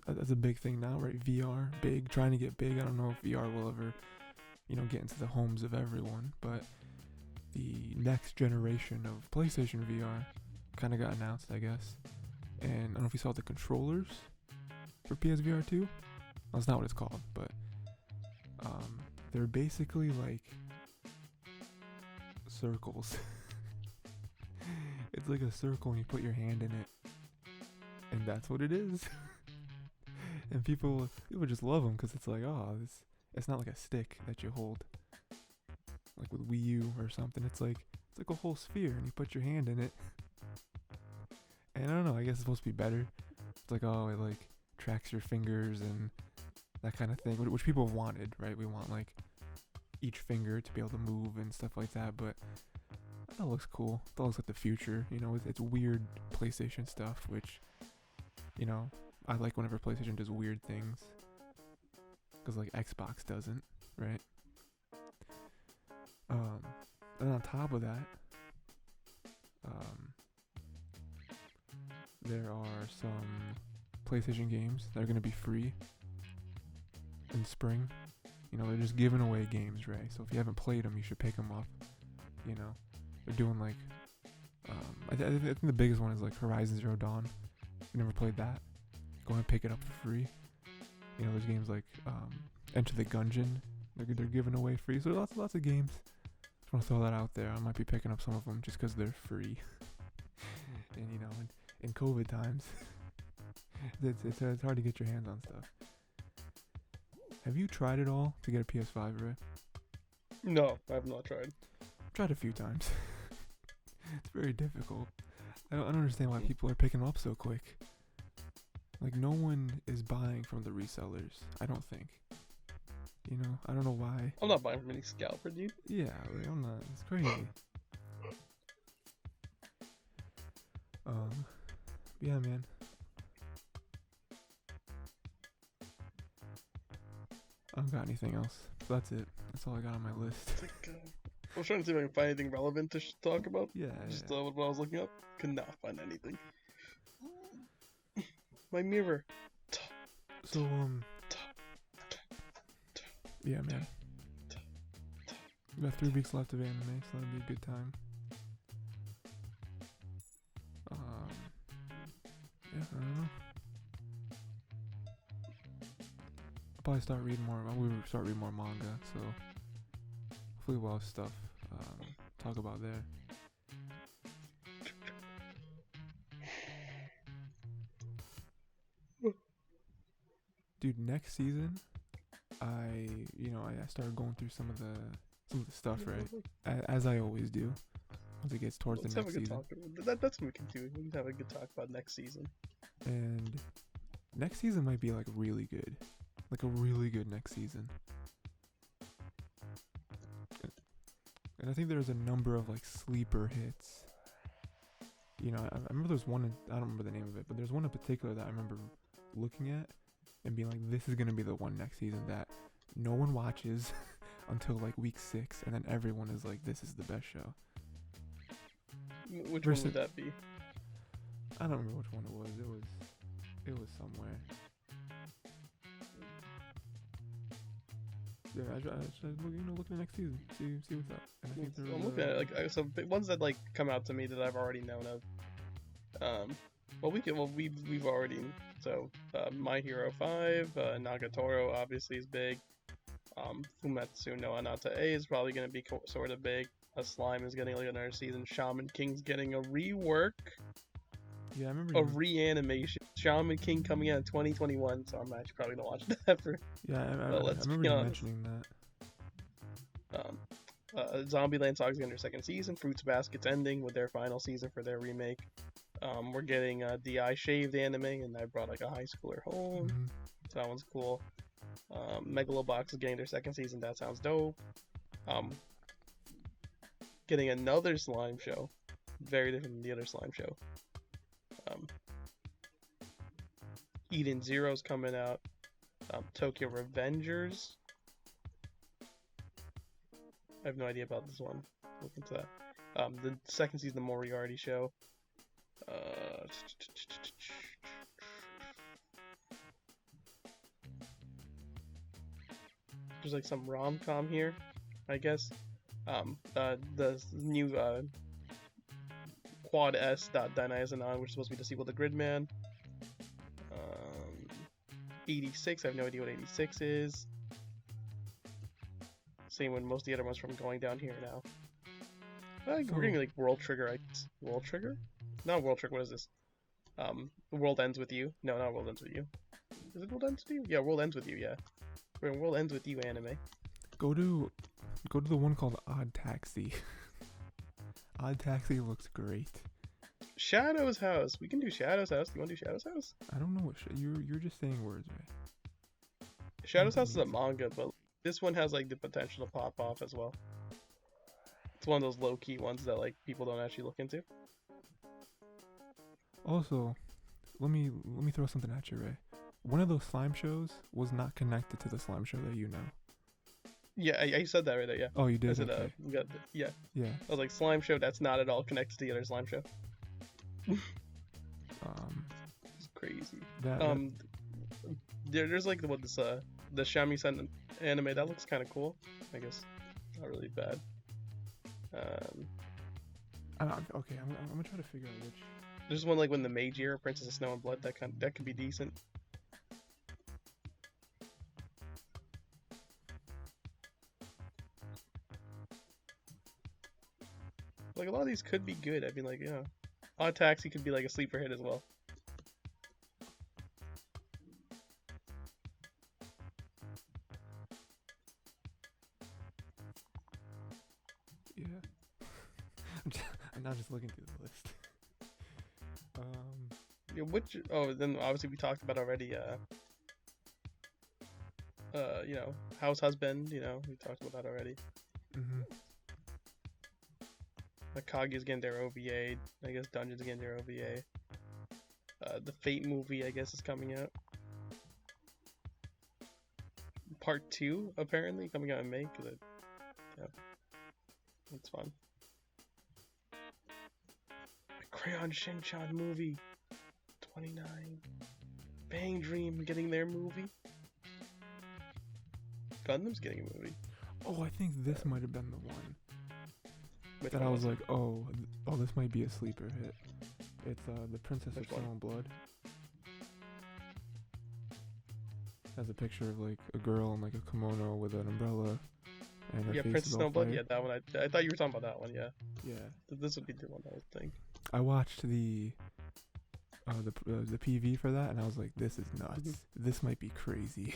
That's a big thing now, right? VR, big, trying to get big. I don't know if VR will ever, you know, get into the homes of everyone, but the next generation of PlayStation VR kind of got announced, I guess. And I don't know if you saw the controllers for PSVR 2. Well, that's not what it's called, but they're basically like circles. It's like a circle and you put your hand in it, and that's what it is. And people just love them because it's like, oh, it's not like a stick that you hold like with Wii U or something. It's like a whole sphere and you put your hand in it. And I don't know, I guess it's supposed to be better. It's like, oh, it like tracks your fingers and that kind of thing, which people have wanted, right? We want like each finger to be able to move and stuff like that, but that looks cool. That looks like the future, you know. It's weird PlayStation stuff, which, you know, I like whenever PlayStation does weird things, because like Xbox doesn't, right? And on top of that, there are some PlayStation games that are going to be free in spring. You know, they're just giving away games, right? So if you haven't played them, you should pick them up. You know, they're doing like, I think the biggest one is like Horizon Zero Dawn. If you never played that, go ahead and pick it up for free. You know, there's games like Enter the Gungeon. They're giving away free. So lots of games. Just want to throw that out there. I might be picking up some of them just because they're free. And you know, in COVID times, it's hard to get your hands on stuff. Have you tried it all to get a PS5, Ray? No, I have not tried. I've tried a few times. It's very difficult. I don't understand why people are picking them up so quick. Like, no one is buying from the resellers, I don't think. You know, I don't know why. I'm not buying from any scalper, dude. Yeah, like, I'm not. It's crazy. Yeah, man. I don't got anything else. That's it. That's all I got on my list. It's like, I was trying to see if I can find anything relevant to talk about. Yeah. Just what I was looking up. Could not find anything. My mirror. So yeah, man. We got 3 weeks left of anime, so that'll be a good time. Yeah, I don't know. I'll probably start reading more. We will start reading more manga, so hopefully we'll have stuff talk about there. Dude, next season, I started going through some of the stuff, right? As I always do. Once it gets towards the next season. That's what we can do. We can have a good talk about next season. And next season might be like really good. Like a really good next season. And I think there's a number of like sleeper hits. You know, I remember there's one, I don't remember the name of it, but there's one in particular that I remember looking at and being like, this is going to be the one next season that no one watches until like week 6, and then everyone is like, this is the best show. Which one would that be? I don't remember which one it was. It was somewhere. Yeah, I just look at the next season, see what's up. And I think I'm looking at it, like so ones that like come out to me that I've already known of. We've already My Hero 5, Nagatoro obviously is big. Fumetsu no Anata A is probably going to be sort of big. A Slime is getting like another season. Shaman King's getting a rework. Yeah, I remember. A reanimation. Shaman King coming out in 2021, so I'm actually probably gonna watch that for. Yeah, I remember you mentioning that. Zombieland Saga is getting their second season. Fruits Basket's ending with their final season for their remake. We're getting DI Shaved anime, and I brought like a high schooler home. Mm-hmm. So that one's cool. Megalobox is getting their second season. That sounds dope. Getting another slime show, very different than the other slime show. Eden Zero's coming out. Tokyo Revengers. I have no idea about this one. Look into that. The second season of the Moriarty show. There's like some rom-com here, I guess. The new Quad S. Dinazanon, which is supposed to be the sequel to Gridman. 86, I have no idea what 86 is. Same with most of the other ones from Going Down Here now. We're getting like World Trigger. World Trigger? Not World Trigger, what is this? The World Ends With You. No, not World Ends With You. Is it World Ends With You? Yeah, World Ends With You, yeah. We're in World Ends With You anime. Go to the one called Odd Taxi. Odd Taxi looks great. Shadow's House. We can do Shadow's House. Do you want to do Shadow's House? I don't know what you're just saying words, right? Shadow's House is a manga, but this one has like the potential to pop off as well. It's one of those low key ones that like people don't actually look into. Also, let me throw something at you, Ray. One of those slime shows was not connected to the slime show that you know. Yeah, I said that right there, yeah. Oh, you did? I said, okay. Yeah. Yeah. I was like, slime show, that's not at all connected to the other slime show. It's crazy. There's like the Shamisen anime, that looks kind of cool. I guess not really bad. Okay, I'm gonna try to figure out which. There's one like when the Mage Year, Princess of Snow and Blood, that could be decent. Like a lot of these could be good. I mean, like, yeah, Odd Taxi could be like a sleeper hit as well. Yeah, I'm not just looking through the list. Yeah, then obviously we talked about already. House Husband. We talked about that already. Mm-hmm. Kaguya's getting their OVA. I guess Dungeon's getting their OVA. The Fate movie, I guess, is coming out. part 2 apparently coming out in May. Yeah, it's fun. A Crayon Shinchan movie. 29. Bang Dream getting their movie. Gundam's getting a movie. Oh, I think this might have been the one Which that one I was it? like, oh, this might be a sleeper hit. It's the Princess Which of one? Stone and Blood. Has a picture of like a girl in like a kimono with an umbrella, and her Yeah, face Princess is all Snowblood. fire. Yeah, that one. I thought you were talking about that one. Yeah, Yeah. this would be the one I would think. I watched the PV for that, and I was like, this is nuts. Mhm. This might be crazy,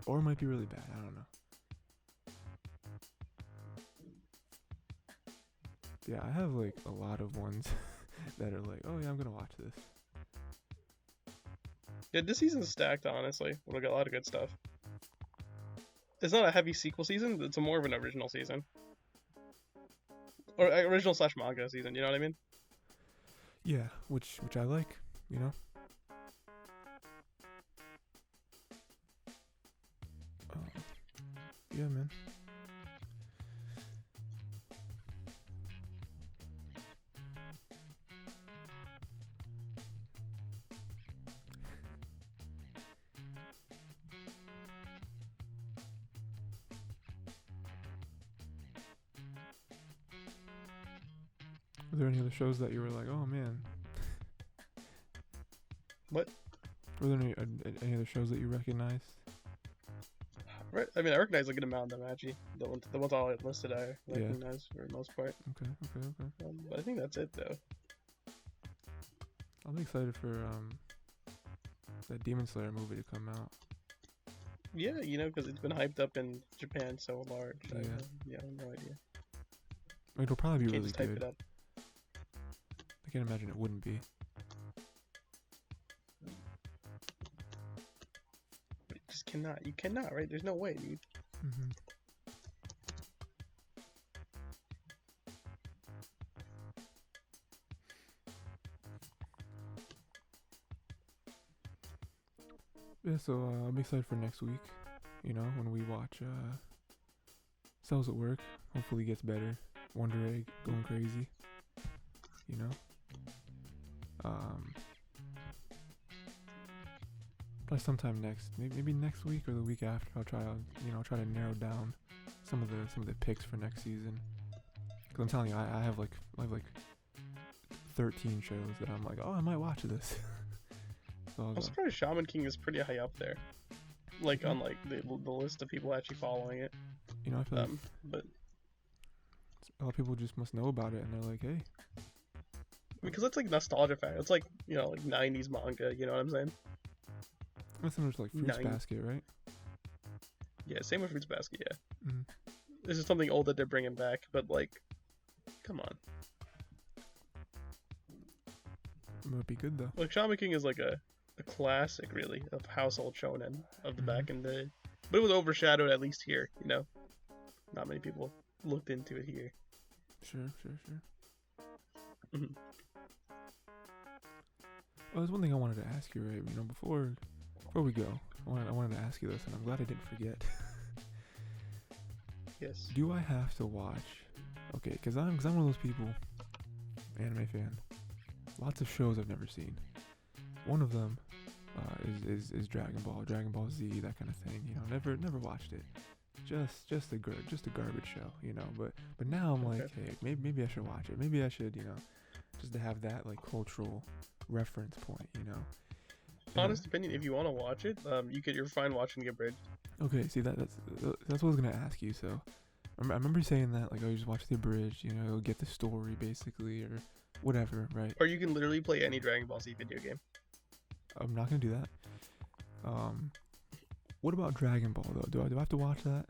or it might be really bad. I don't know. Yeah, I have like a lot of ones that are like, oh yeah, I'm gonna watch this. Yeah, this season's stacked, honestly. We'll get a lot of good stuff. It's not a heavy sequel season. It's more of an original season, or original / manga season. You know what I mean? Yeah, which I like, you know. Yeah, man. Were there any other shows that you were like, oh man? What? Were there any other shows that you recognized? Right. I mean, I recognize a good amount of them actually. The ones all listed I recognize for the most part. Okay. But I think that's it though. I'm excited for that Demon Slayer movie to come out. Yeah, you know, because it's been hyped up in Japan so large. Yeah. I have no idea. I mean, it'll probably be Can't really just type good. it up. I can't imagine it wouldn't be. But you just cannot. You cannot, right? There's no way, dude. Mm-hmm. Yeah, so I'm excited for next week. You know, when we watch Cells at Work. Hopefully it gets better. Wonder Egg going crazy. You know? Probably sometime maybe next week or the week after. I'll try to narrow down some of the picks for next season. Cause I'm telling you, I have like 13 shows that I'm like, oh, I might watch this. So I'm surprised Shaman King is pretty high up there, like on like the list of people actually following it. You know, I feel like but a lot of people just must know about it, and they're like, hey. Because it's like nostalgia factor. It's like, you know, like 90s manga. You know what I'm saying? That's similar to like Fruits Basket, right? Yeah, same with Fruits Basket. Yeah. Mm-hmm. This is something old that they're bringing back, but like, come on. It would be good though. Like Shaman King is like a classic, really, of household shonen of the back in the day. But it was overshadowed at least here. You know, not many people looked into it here. Sure. Mm-hmm. Oh, there's one thing I wanted to ask you, right? You know, before we go, I wanted to ask you this, and I'm glad I didn't forget. Yes. Do I have to watch? Okay, because I'm one of those people, anime fan. Lots of shows I've never seen. One of them is Dragon Ball Z, that kind of thing. You know, never watched it. Just a garbage show, you know. But now I'm like, hey, maybe I should watch it. Maybe I should, you know, just to have that like cultural reference point, you know. Honest opinion, if you want to watch it, you're fine watching the abridged. Okay, see that's what I was gonna ask you. So I remember you saying that, like, oh, you just watch the abridged, you know, get the story basically, or whatever, right? Or you can literally play any Dragon Ball Z video game. I'm not gonna do that. What about Dragon Ball though? Do I have to watch that?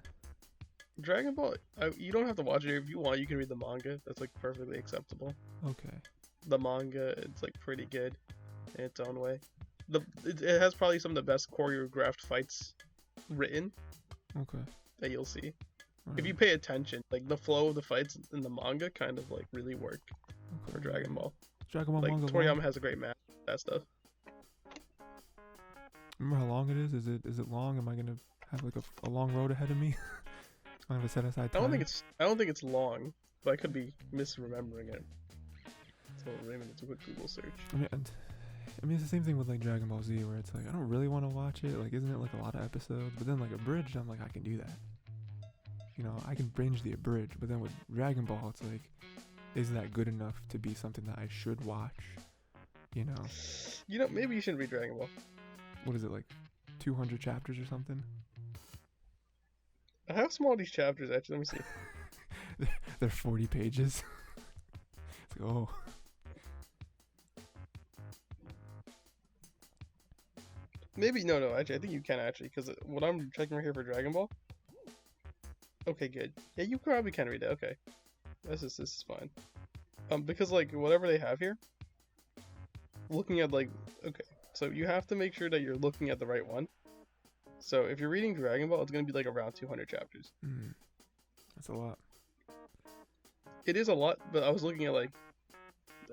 Dragon Ball, you don't have to watch it. If you want, you can read the manga. That's like perfectly acceptable. Okay. The manga, it's like pretty good in its own way. It has probably some of the best choreographed fights written. Okay. That you'll see. All If you right. pay attention, like the flow of the fights in the manga kind of like really work for Dragon Ball. Dragon Ball Like manga Toriyama long? has a great map, that stuff. Remember how long it is? Is it long? Am I gonna have like a long road ahead of me. I have to set aside time. I don't think it's long, but I could be misremembering it. So Rayman, it's a quick Google search. I mean, it's the same thing with like Dragon Ball Z, where it's like I don't really want to watch it. Like, isn't it like a lot of episodes? But then like abridged, I'm like I can do that. You know, I can binge the abridged. But then with Dragon Ball, it's like, is that good enough to be something that I should watch? You know. You know, maybe you shouldn't read Dragon Ball. What is it, like 200 chapters or something? How small are these chapters actually? Let me see. They're 40 pages. It's like, oh. Maybe no. Actually, I think you can actually, because what I'm checking right here for Dragon Ball. Okay, good. Yeah, you probably can read it. Okay, this is fine. Because like whatever they have here, looking at like okay, so you have to make sure that you're looking at the right one. So if you're reading Dragon Ball, it's gonna be like around 200 chapters. That's a lot. It is a lot, but I was looking at like,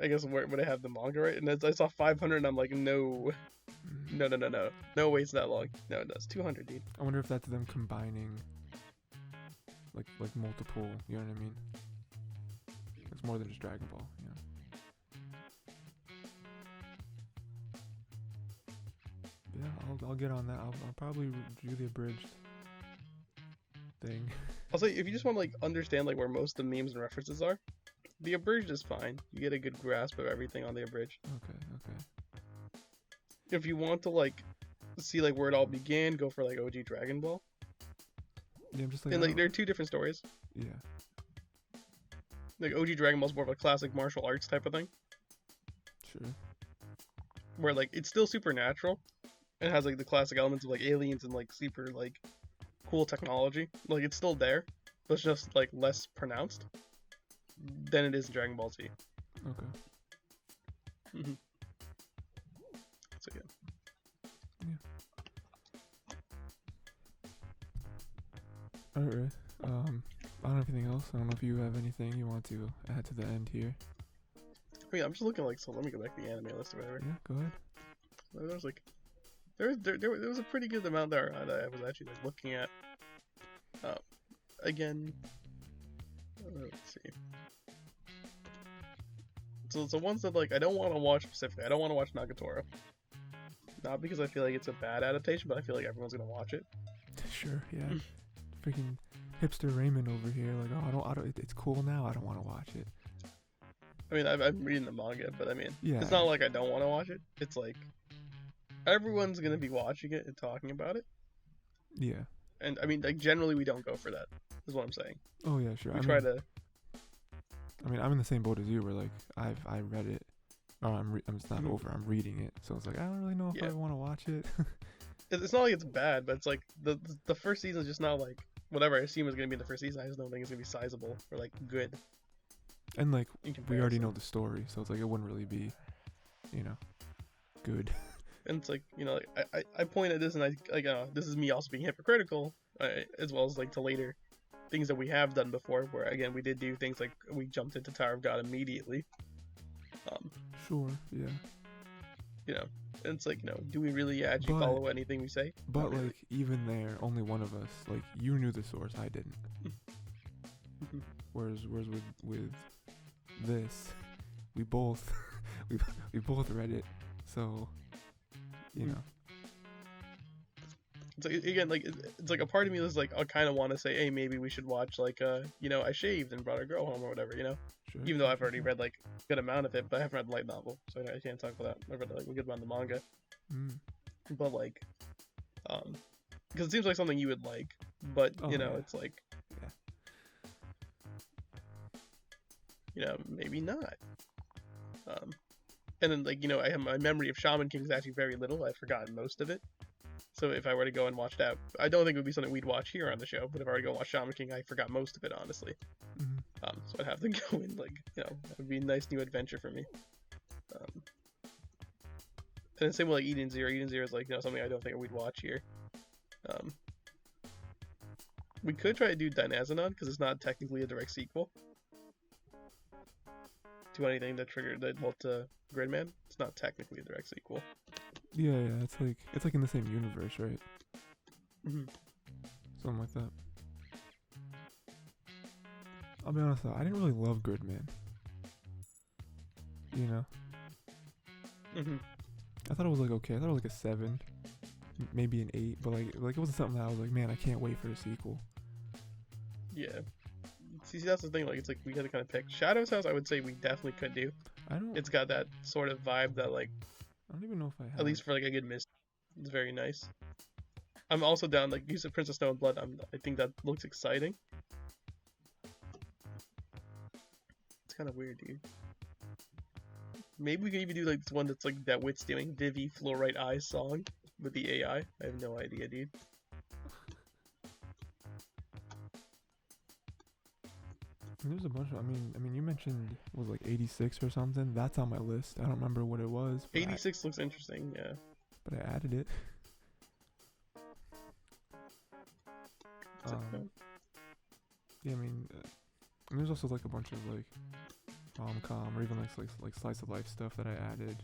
I guess where I have the manga right, and I saw 500, and I'm like, no way it's that long. No, that's 200, dude. I wonder if that's them combining like multiple. You know what I mean? It's more than just Dragon Ball. You know. Yeah, I'll get on that. I'll probably do the abridged thing. I'll say if you just want to like understand like where most of the memes and references are, the abridged is fine. You get a good grasp of everything on the abridged. Okay. If you want to like see like where it all began, go for like OG Dragon Ball. Yeah, I'm just like, and like there are two different stories. Yeah. Like OG Dragon Ball is more of a classic martial arts type of thing. Sure. Where like it's still supernatural and has like the classic elements of like aliens and like super like cool technology. Like it's still there, but it's just like less pronounced than it is in Dragon Ball Z. Okay. So yeah. Alright. I don't have anything else. I don't know if you have anything you want to add to the end here. I mean, I'm just looking like, so let me go back to the anime list or whatever. Yeah, go ahead. There was like, there was a pretty good amount there that I was actually like looking at. Again, let's see. So it's the ones that like I don't want to watch specifically. I don't want to watch Nagatoro. Not because I feel like it's a bad adaptation, but I feel like everyone's gonna watch it. Sure, yeah. Freaking hipster Rayman over here, like, oh, I don't. It's cool now. I don't want to watch it. I mean, I'm reading the manga, but I mean, yeah. It's not like I don't want to watch it. It's like everyone's gonna be watching it and talking about it. Yeah. And I mean, like generally, we don't go for that. Is what I'm saying. Oh yeah, sure. We try to. I mean, I'm in the same boat as you. Where like I read it. Oh, I'm it's not over. I'm reading it, so it's like I don't really know if I want to watch it. It's not like it's bad, but it's like the first season is just not like whatever I assume is gonna be in the first season. I just don't think it's gonna be sizable or like good. And like we already know the story, so it's like it wouldn't really be, good. And it's like like I point at this and I like this is me also being hypocritical, as well as like to later things that we have done before, where again we did do things like we jumped into Tower of God immediately. Sure. Yeah. And it's like do we really actually follow anything we say? But like even there, only one of us, like you knew the source, I didn't. Whereas with this, we both we both read it, so It's like, again, like it's like a part of me is like I kind of want to say, hey, maybe we should watch like I shaved and brought a girl home or whatever, Sure. Even though I've already read like a good amount of it, but I haven't read the light novel, so I can't talk about that. I've read like a good amount of the manga, but like, because it seems like something you would like, but it's like, maybe not. And then like I have my memory of Shaman King is actually very little. I've forgotten most of it. So if I were to go and watch that, I don't think it would be something we'd watch here on the show. But if I were to go watch Shaman King, I forgot most of it, honestly. So I'd have to go in, like, that would be a nice new adventure for me. And the same with like Eden Zero. Eden Zero is like something I don't think we'd watch here. We could try to do Dynazenon because it's not technically a direct sequel to anything that triggered to Gridman. It's not technically a direct sequel. Yeah, it's like in the same universe, right? something like that. I'll be honest though, I didn't really love Gridman. You know? I thought it was like okay. I thought it was like a 7, maybe an 8, but like it wasn't something that I was like, man, I can't wait for a sequel. Yeah. See, that's the thing. Like, it's like we gotta kind of pick. Shadow's House, I would say we definitely could do. It's got that sort of vibe that like. I don't even know if I have. At least for like a good mist, it's very nice. I'm also down. Like you said, Princess Snow and Blood. I think that looks exciting. It's kind of weird, dude. Maybe we could even do like this one that's like that Wit's doing, Vivi Fluorite Eyes song with the AI. I have no idea, dude. There's a bunch of. I mean, you mentioned was like 86 or something. That's on my list. I don't remember what it was. 86 looks interesting, yeah. But I added it. Yeah, I mean, there's also like a bunch of like rom-com or even like slice of life stuff that I added.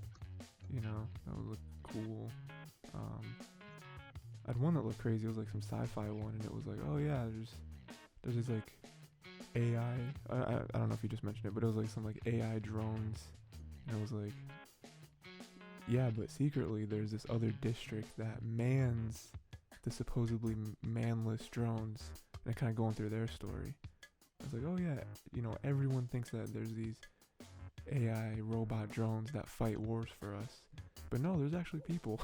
You know, that would look cool. I had one that looked crazy. It was like some sci-fi one, and it was like, oh yeah, there's this like AI. I don't know if you just mentioned it, but it was like some like AI drones, and it was like, yeah, but secretly there's this other district that mans the supposedly manless drones, and it kind of going through their story. I was like, oh yeah, you know, everyone thinks that there's these AI robot drones that fight wars for us, but no, there's actually people,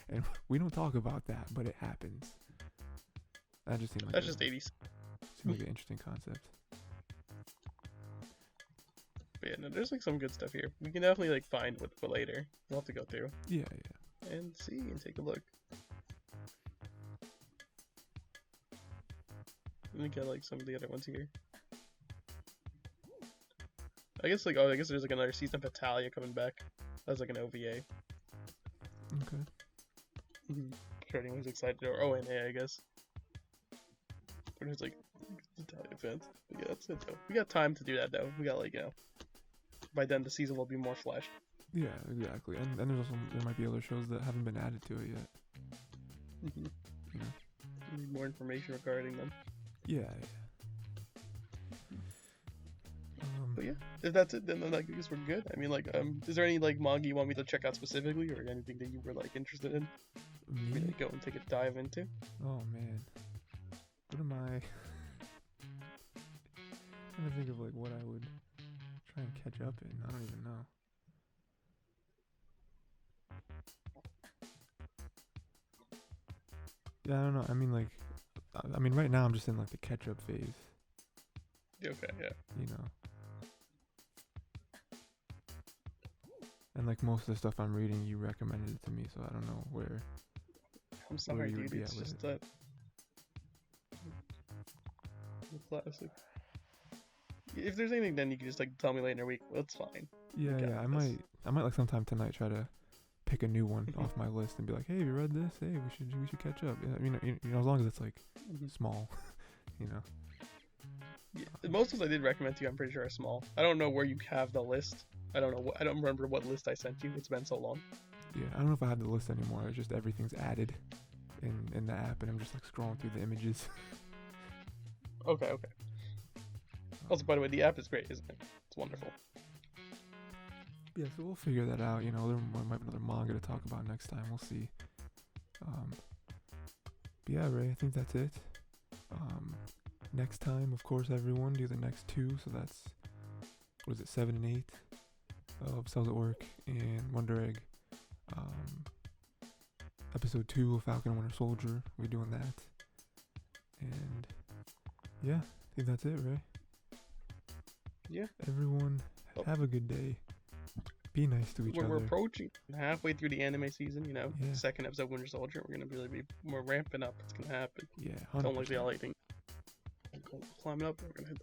and we don't talk about that, but it happens. That just seemed like that's just 80s. Seemed like an interesting concept. But yeah, no, there's like some good stuff here. We can definitely like find what for later. We'll have to go through. Yeah. And see and take a look. Let me get like some of the other ones here. I guess like I guess there's like another season of Italia coming back. That's like an OVA. Okay. Sure anyone's excited or ONA, I guess. But it's like Italia fans. But yeah, that's it though. We got time to do that though. We got like, you know, by then the season will be more fleshed. Yeah, exactly. And there's also there might be other shows that haven't been added to it yet. You know. We need more information regarding them. Yeah. But yeah, if that's it, then like, I guess we're good. I mean, like, is there any like manga you want me to check out specifically, or anything that you were like interested in? Me? To go and take a dive into. Oh man, what am I? I'm trying to think of like what I would try and catch up in. I don't even know. Yeah, I don't know. I mean, like, right now I'm just in like the catch-up phase. Okay, yeah. You know. And like most of the stuff I'm reading, you recommended it to me, so I don't know where. I'm sorry, dude. It's just that. The classic. If there's anything, then you can just like tell me later in the week. Well, it's fine. Yeah. I might like sometime tonight try to pick a new one off my list and be like, hey, have you read this? Hey, we should catch up. Yeah, you know, as long as it's like small, you know. Yeah, most of those I did recommend to you, I'm pretty sure are small. I don't know where you have the list. I don't remember what list I sent you. It's been so long. Yeah, I don't know if I have the list anymore. It's just everything's added in the app, and I'm just like scrolling through the images. Okay. Also, by the way, the app is great, isn't it? It's wonderful. Yeah, so we'll figure that out. You know, there might be another manga to talk about next time. We'll see. But yeah, Ray, I think that's it. Next time, of course, everyone do the next 2. So that's, what is it, 7 and 8 of Cells at Work and Wonder Egg. Episode 2 of Falcon and Winter Soldier. We're doing that. And yeah, I think that's it, Ray. Yeah. Everyone, have a good day. Be nice to each other. We're approaching halfway through the anime season, you know. Yeah. Second episode of Winter Soldier. We're ramping up. It's gonna happen. Yeah, 100%. Don't like the LA thing. Climbing up. We're gonna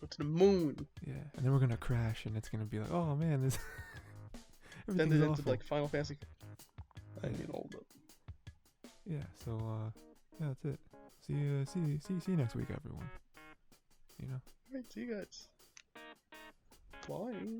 go to the moon. Yeah, and then we're gonna crash, and it's gonna be like, oh man, this. Then there's into like Final Fantasy. I mean, old. Yeah. So yeah, that's it. See you next week, everyone. You know. Alright, see you guys. Bye.